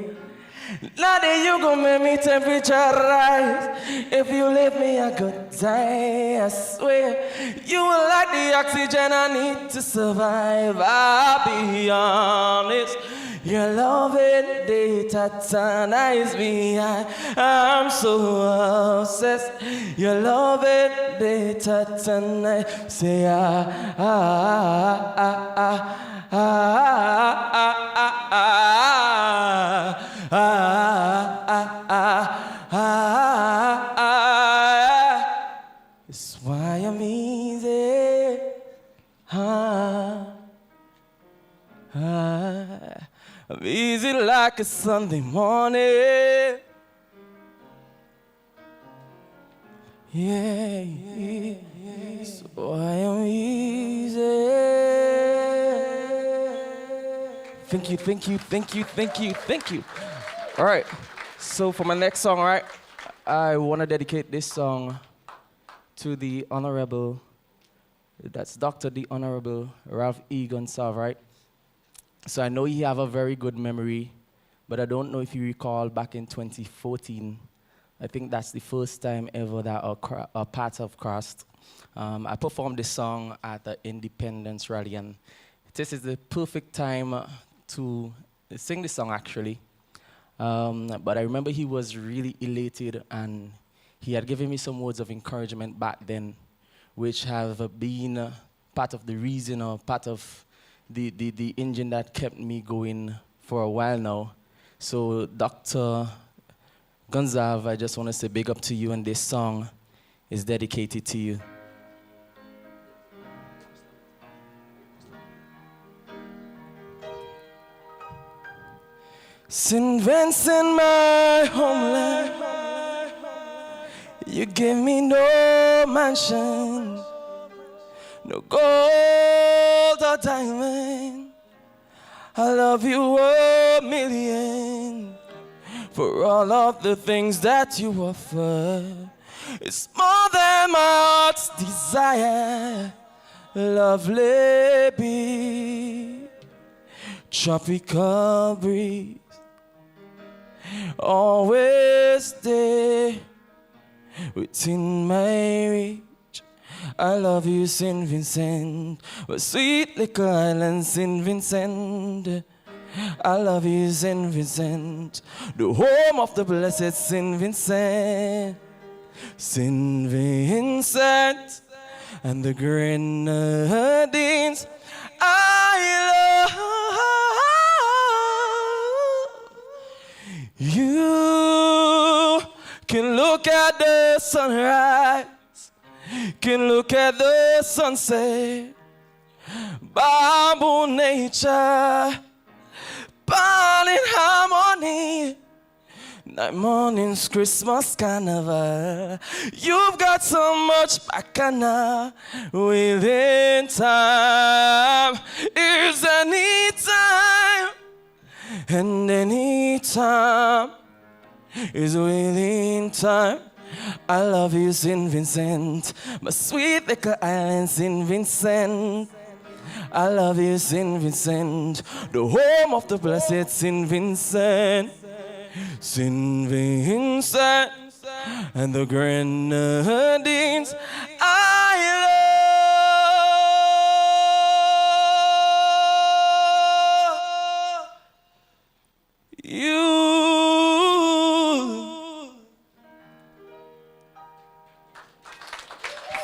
Now that you gon' make me temperature rise. If you leave me, I could die, I swear. You are like the oxygen I need to survive. I'll be honest. Your loving data tonight me. I'm so obsessed. Your loving data tonight. Say it's why I'm easy. I'm easy like a Sunday morning. Yeah, that's why I'm easy. Thank you, thank you, thank you, thank you, thank you. All right, so for my next song, right, I want to dedicate this song to the Honorable, that's Dr. the Honorable Ralph E. Gonsalves, right? So I know you have a very good memory, but I don't know if you recall back in 2014, I think that's the first time ever that our paths have crossed. I performed this song at the Independence Rally, and this is the perfect time to sing this song, actually. But I remember he was really elated, and he had given me some words of encouragement back then, which have been part of the reason or part of the engine that kept me going for a while now. So Dr. Gonsalves, I just want to say big up to you, and this song is dedicated to you. St. Vincent, my homeland, you give me no mansion, no gold or diamond. I love you a million for all of the things that you offer. It's more than my heart's desire. Lovely bee, tropical breeze, always there within my reach. I love you, St. Vincent, a sweet little island, St. Vincent. I love you, St. Vincent, the home of the blessed St. Vincent. St. Vincent and the Grenadines, I love you. Can look at the sunrise, can look at the sunset, Bible nature, born in harmony. Night mornings, Christmas, carnival. You've got so much bacchanal within time. Is any time, and any time is within time. I love you, St. Vincent, my sweet little island, St. Vincent. I love you, St. Vincent, the home of the blessed St. Vincent. St. Vincent and the Grenadines, I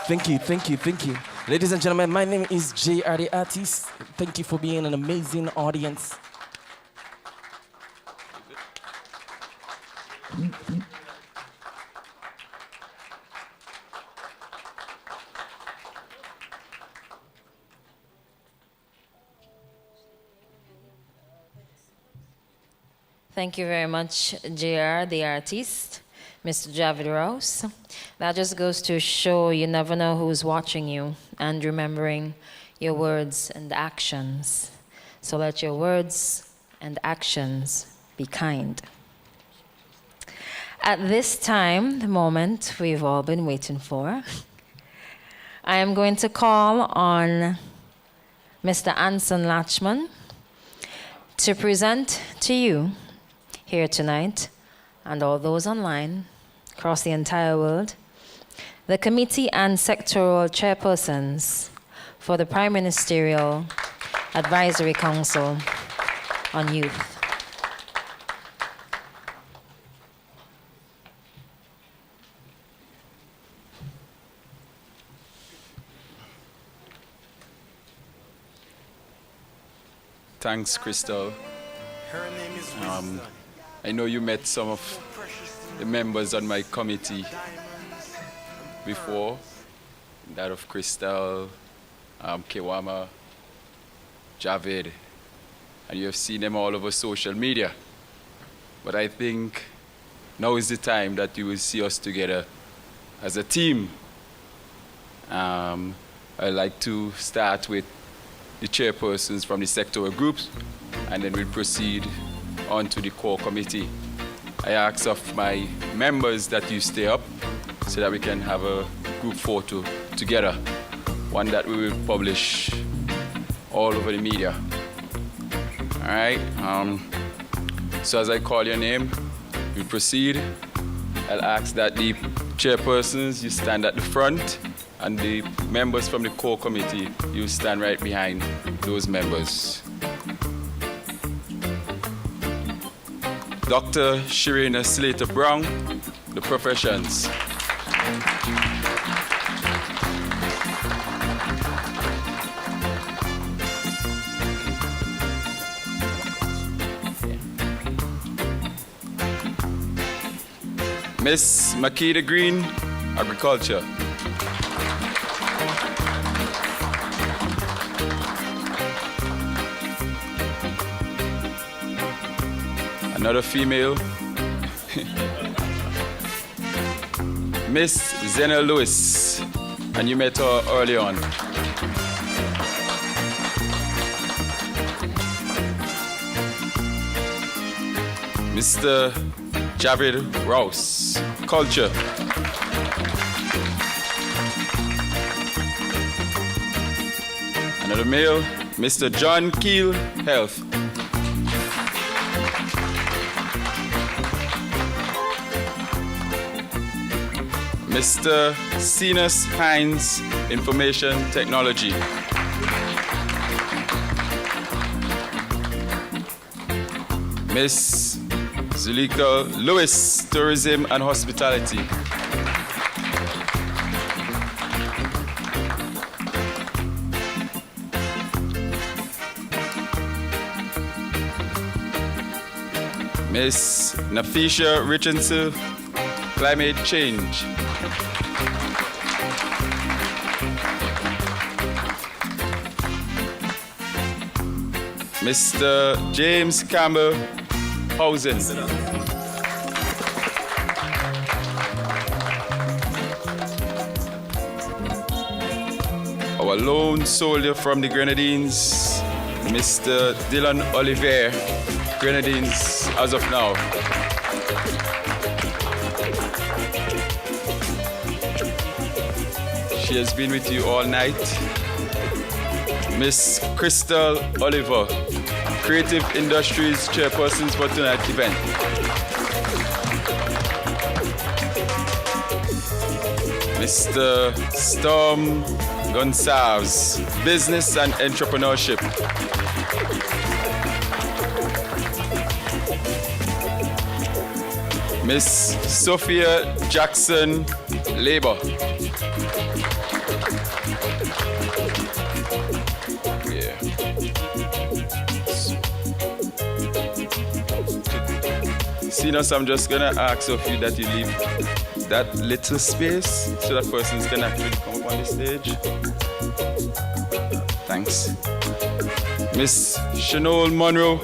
Thank you, thank you, thank you. Ladies and gentlemen, my name is JR the Artist. Thank you for being an amazing audience. Thank you very much, JR, the artist, Mr. Javid Rouse. That just goes to show you never know who's watching you and remembering your words and actions. So let your words and actions be kind. At this time, the moment we've all been waiting for, I am going to call on Mr. Anson Latchman to present to you here tonight, and all those online across the entire world, the committee and sectoral chairpersons for the Prime Ministerial Advisory Council on Youth. Thanks, Crystal. I know you met some of the members on my committee before, that of Crystal, Kewama, Javid, and you have seen them all over social media. But I think now is the time that you will see us together as a team. I'd like to start with the chairpersons from the sectoral groups, and then we'll proceed on to the core committee. I ask of my members that you stay up so that we can have a group photo together, one that we will publish all over the media. All right, so as I call your name, we proceed. I'll ask that the chairpersons, you stand at the front, and the members from the core committee, you stand right behind those members. Dr. Shirena Slater-Brown, the professions. Miss Makeda Green, agriculture. Another female, Miss Zena Lewis, and you met her early on. Mr. Javid Rouse, culture. Another male, Mr. John Keel, health. Mr. Cenas Hines, Information Technology. Miss Zulika Lewis, Tourism and Hospitality. Miss Nafisha Richardson, Climate Change. Mr. James Campbell, Housing. Our lone soldier from the Grenadines, Mr. Dylan Oliver, Grenadines as of now. She has been with you all night. Miss Crystal Oliver, Creative Industries Chairpersons for tonight's event. Mr. Storm Gonsalves, Business and Entrepreneurship. Miss Sophia Jackson, Labor. Seniors, I'm just gonna ask of you that you leave that little space so that persons can actually come up on the stage. Thanks. Miss Shanol Monroe,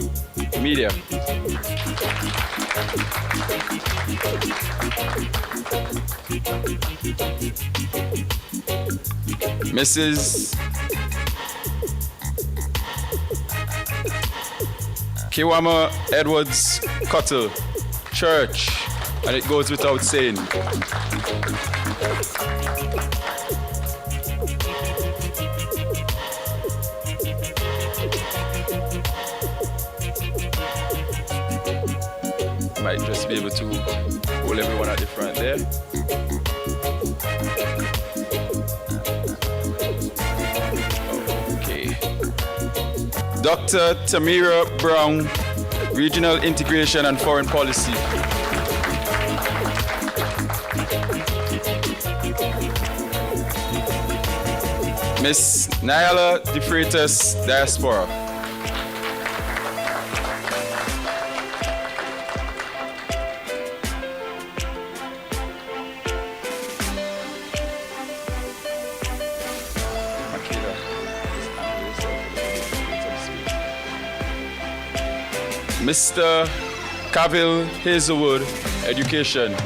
Media. Mrs. Kiwama Edwards Cottle, Church, and it goes without saying. Might just be able to hold everyone at the front there. Okay. Dr. Tamira Brown, Regional Integration and Foreign Policy. Miss Nyala De Freitas, Diaspora. Mr. Cavill Hazelwood, Education.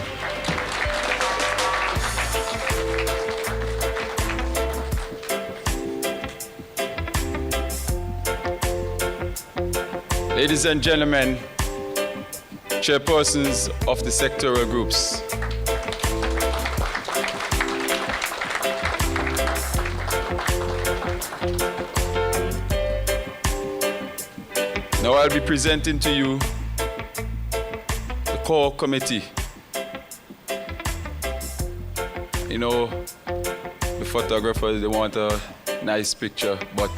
Ladies and gentlemen, chairpersons of the sectoral groups. Now I'll be presenting to you the core committee. You know, the photographers, they want a nice picture, but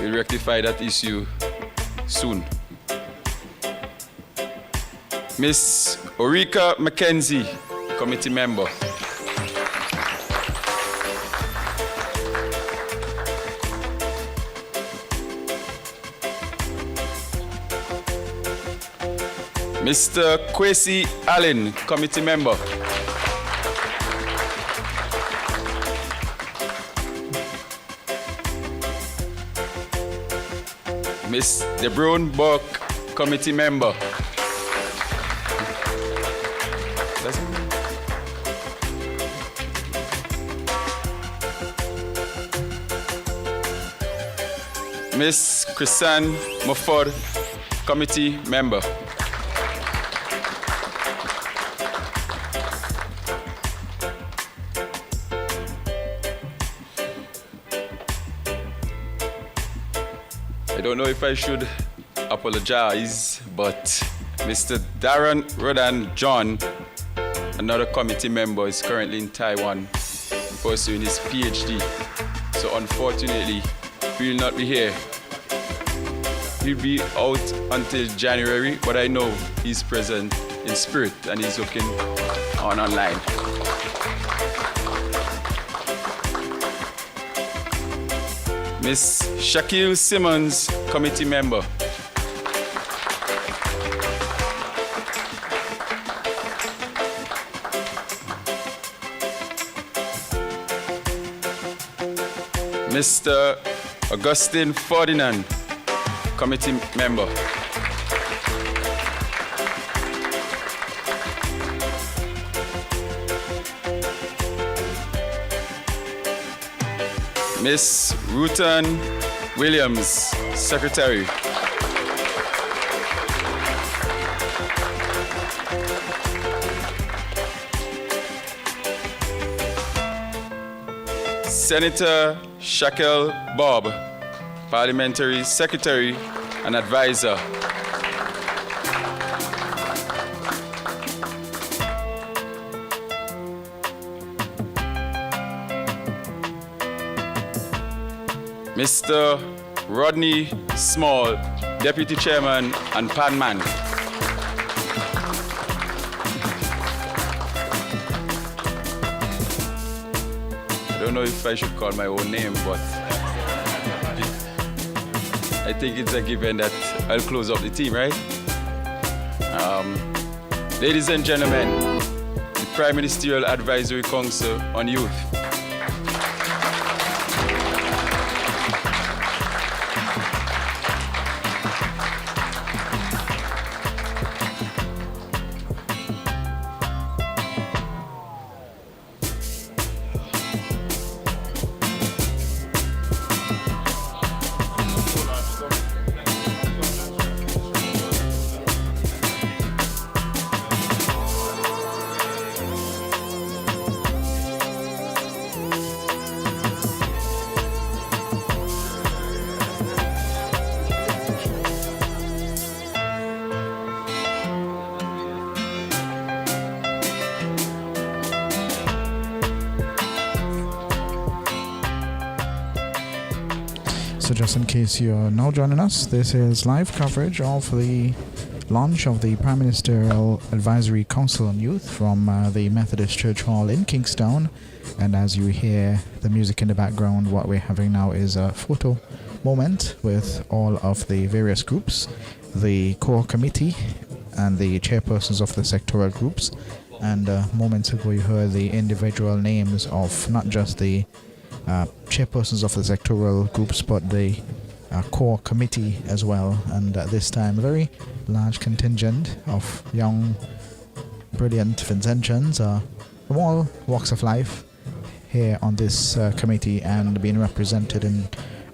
we'll rectify that issue soon. Miss Orika McKenzie, committee member. Mr. Kwesi Allen, committee member. Miss DeBrun Burke, committee member. Miss Chrisanne Mufford, committee member. I don't know if I should apologize, but Mr. Darren Rodan John, another committee member, is currently in Taiwan pursuing his PhD. So unfortunately, he will not be here. He'll be out until January, but I know he's present in spirit and he's looking online. Miss Shaquille Simmons, committee member. Mr. Augustine Ferdinand, committee member. Miss Rutan Williams, secretary. Senator Shaquille Bob, parliamentary secretary and advisor. Mr. Rodney Small, Deputy Chairman and Panman. I don't know if I should call my own name, but I think it's a given that I'll close up the team, right? Ladies and gentlemen, the Prime Ministerial Advisory Council on Youth. So just in case you're now joining us, this is live coverage of the launch of the Prime Ministerial Advisory Council on Youth from the Methodist Church Hall in Kingstown. And as you hear the music in the background, what we're having now is a photo moment with all of the various groups, the core committee and the chairpersons of the sectoral groups. And moments ago you heard the individual names of not just the chairpersons of the sectoral groups, but the core committee as well. And this time, a very large contingent of young, brilliant Vincentians from all walks of life here on this committee and being represented in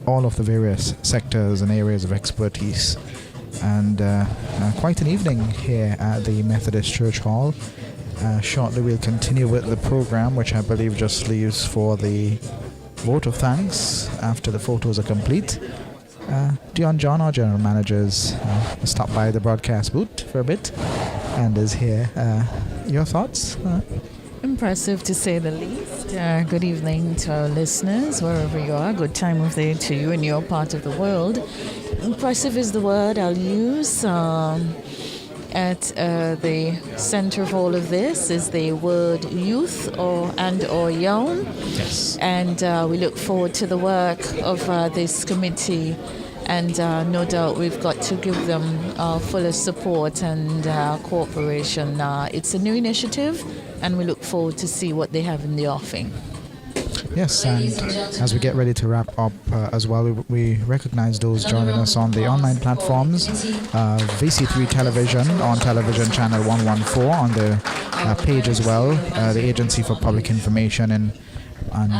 all of the various sectors and areas of expertise. And quite an evening here at the Methodist Church Hall. Shortly we'll continue with the program, which I believe just leaves for the vote of thanks after the photos are complete. Dion John, our general managers, stopped by the broadcast booth for a bit and is here. Your thoughts? Impressive to say the least. Good evening to our listeners, wherever you are. Good time of day to you in your part of the world. Impressive is the word I'll use. At the center of all of this is the word youth or young. Yes. And we look forward to the work of this committee. And no doubt we've got to give them fullest support and cooperation. It's a new initiative, and we look forward to see what they have in the offing. Yes, and as we get ready to wrap up as well, we recognize those joining us on the online platforms. VC3 Television on television channel 114 on the page as well, the Agency for Public Information, and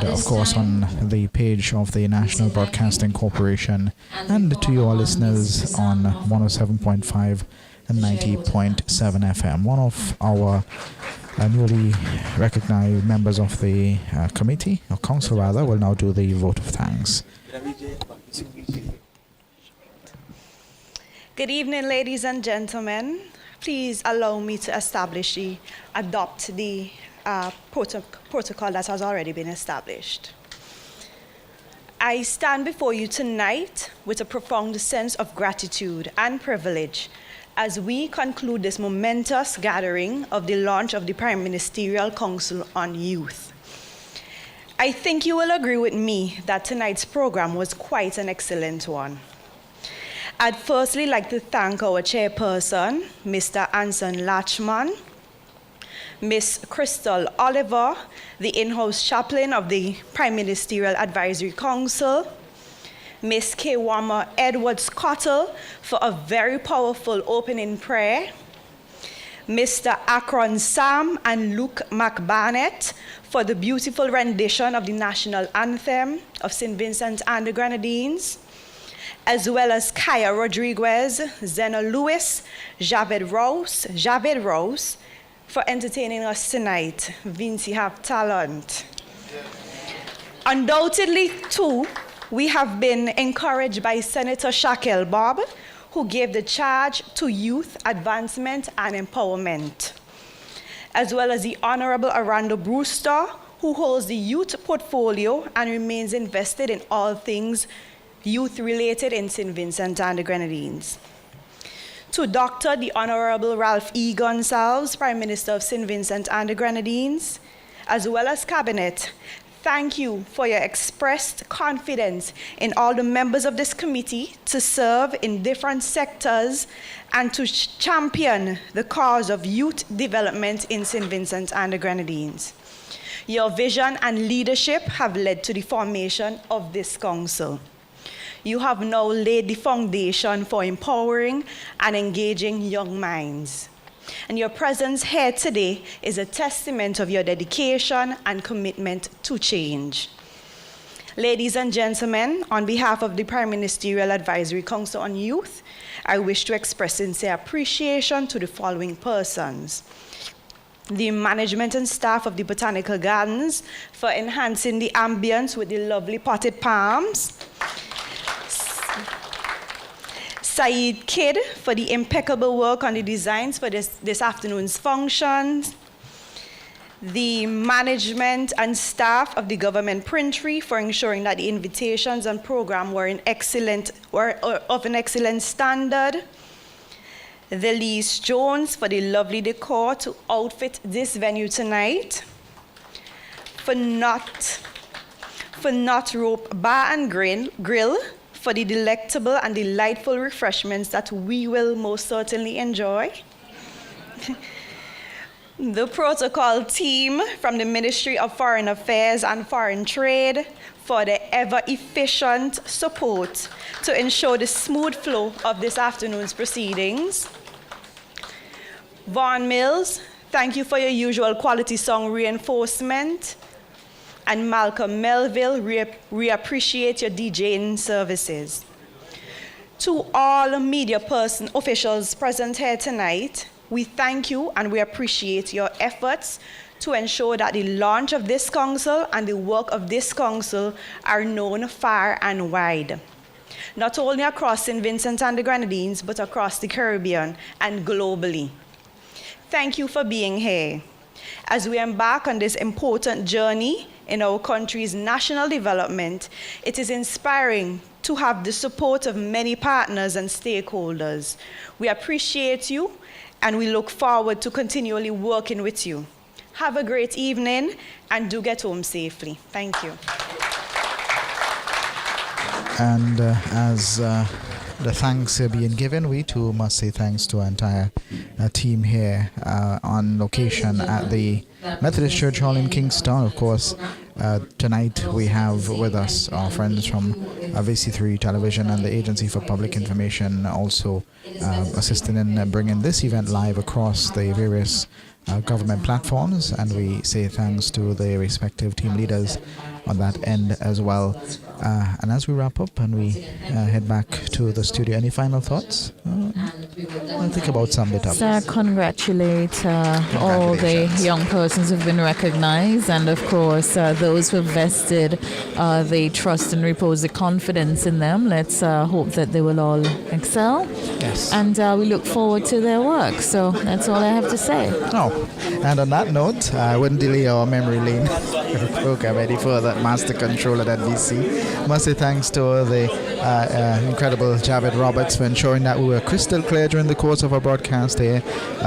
of course on the page of the National Broadcasting Corporation, and to you all listeners on 107.5 and 90.7 FM. One of our newly recognized members of the committee, or council rather, will now do the vote of thanks. Good evening, ladies and gentlemen. Please allow me to adopt the protocol that has already been established. I stand before you tonight with a profound sense of gratitude and privilege as we conclude this momentous gathering of the launch of the Prime Ministerial Council on Youth. I think you will agree with me that tonight's program was quite an excellent one. I'd firstly like to thank our chairperson, Mr. Anson Latchman, Miss Crystal Oliver, the in-house chaplain of the Prime Ministerial Advisory Council, Miss Kewama Edwards-Cottle for a very powerful opening prayer, Mr. Akron Sam and Luke McBarnett for the beautiful rendition of the national anthem of St. Vincent and the Grenadines, as well as Kaya Rodriguez, Zena Lewis, Javed Rose for entertaining us tonight. Vinci have talent. Undoubtedly, too, we have been encouraged by Senator Shaquille Bob, who gave the charge to youth advancement and empowerment, as well as the Honorable Arando Brewster, who holds the youth portfolio and remains invested in all things youth-related in St. Vincent and the Grenadines. To Dr. the Honorable Ralph E. Gonsalves, Prime Minister of St. Vincent and the Grenadines, as well as Cabinet, thank you for your expressed confidence in all the members of this committee to serve in different sectors and to champion the cause of youth development in St. Vincent and the Grenadines. Your vision and leadership have led to the formation of this council. You have now laid the foundation for empowering and engaging young minds. And your presence here today is a testament of your dedication and commitment to change. Ladies and gentlemen, on behalf of the Prime Ministerial Advisory Council on Youth, I wish to express sincere appreciation to the following persons: the management and staff of the Botanical Gardens for enhancing the ambience with the lovely potted palms. Saeed Kid for the impeccable work on the designs for this afternoon's functions. The management and staff of the government printry for ensuring that the invitations and program were of an excellent standard. The Lise Jones for the lovely decor to outfit this venue tonight. For Not Rope Bar and Grill for the delectable and delightful refreshments that we will most certainly enjoy. The protocol team from the Ministry of Foreign Affairs and Foreign Trade for the ever-efficient support to ensure the smooth flow of this afternoon's proceedings. Vaughan Mills, thank you for your usual quality song reinforcement. And Malcolm Melville, we appreciate your DJing services. To all media officials present here tonight, we thank you and we appreciate your efforts to ensure that the launch of this council and the work of this council are known far and wide, not only across St. Vincent and the Grenadines, but across the Caribbean and globally. Thank you for being here. As we embark on this important journey in our country's national development, it is inspiring to have the support of many partners and stakeholders. We appreciate you and we look forward to continually working with you. Have a great evening and do get home safely. Thank you. And as the thanks are being given, we too must say thanks to our entire team here on location at the Methodist Church Hall in Kingstown. Of course, tonight we have with us our friends from VC3 Television and the Agency for Public Information, also assisting in bringing this event live across the various government platforms, and we say thanks to the respective team leaders on that end as well. And as we wrap up and we head back to the studio, any final thoughts? I'll think about some it up. So congratulate all the young persons who've been recognized, and of course those who have vested the trust and repose the confidence in them. Let's hope that they will all excel. Yes. And we look forward to their work. So that's all I have to say. Oh, and on that note, I wouldn't delay our memory lane program any further. Master Controller at VC. Must say thanks to the incredible Javed Roberts for ensuring that we were crystal clear during the course of our broadcast here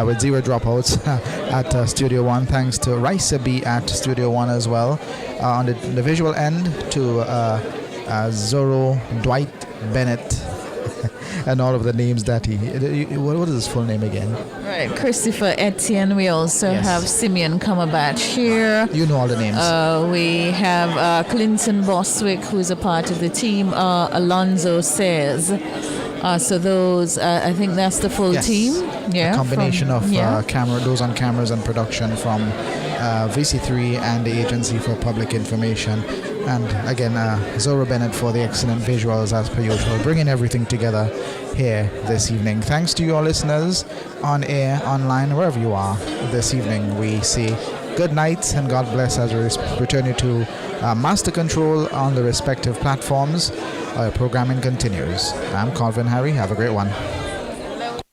with zero dropouts at Studio One. Thanks to Raisa B at Studio One as well. On the visual end to Zorro, Dwight, Bennett, and all of the names that what is his full name again? Right, Christopher Etienne. We also have Simeon Cumberbatch here. You know all the names. We have Clinton Boswick, who is a part of the team. Alonzo Sayers. So those, I think that's the full team. Yeah, a combination of those on cameras and production from VC3 and the Agency for Public Information. And again, Zora Bennett for the excellent visuals as per usual, bringing everything together here this evening. Thanks to you all listeners on air, online, wherever you are this evening. We say good night and God bless as we return you to Master Control on the respective platforms. Our programming continues. I'm Calvin Harry. Have a great one.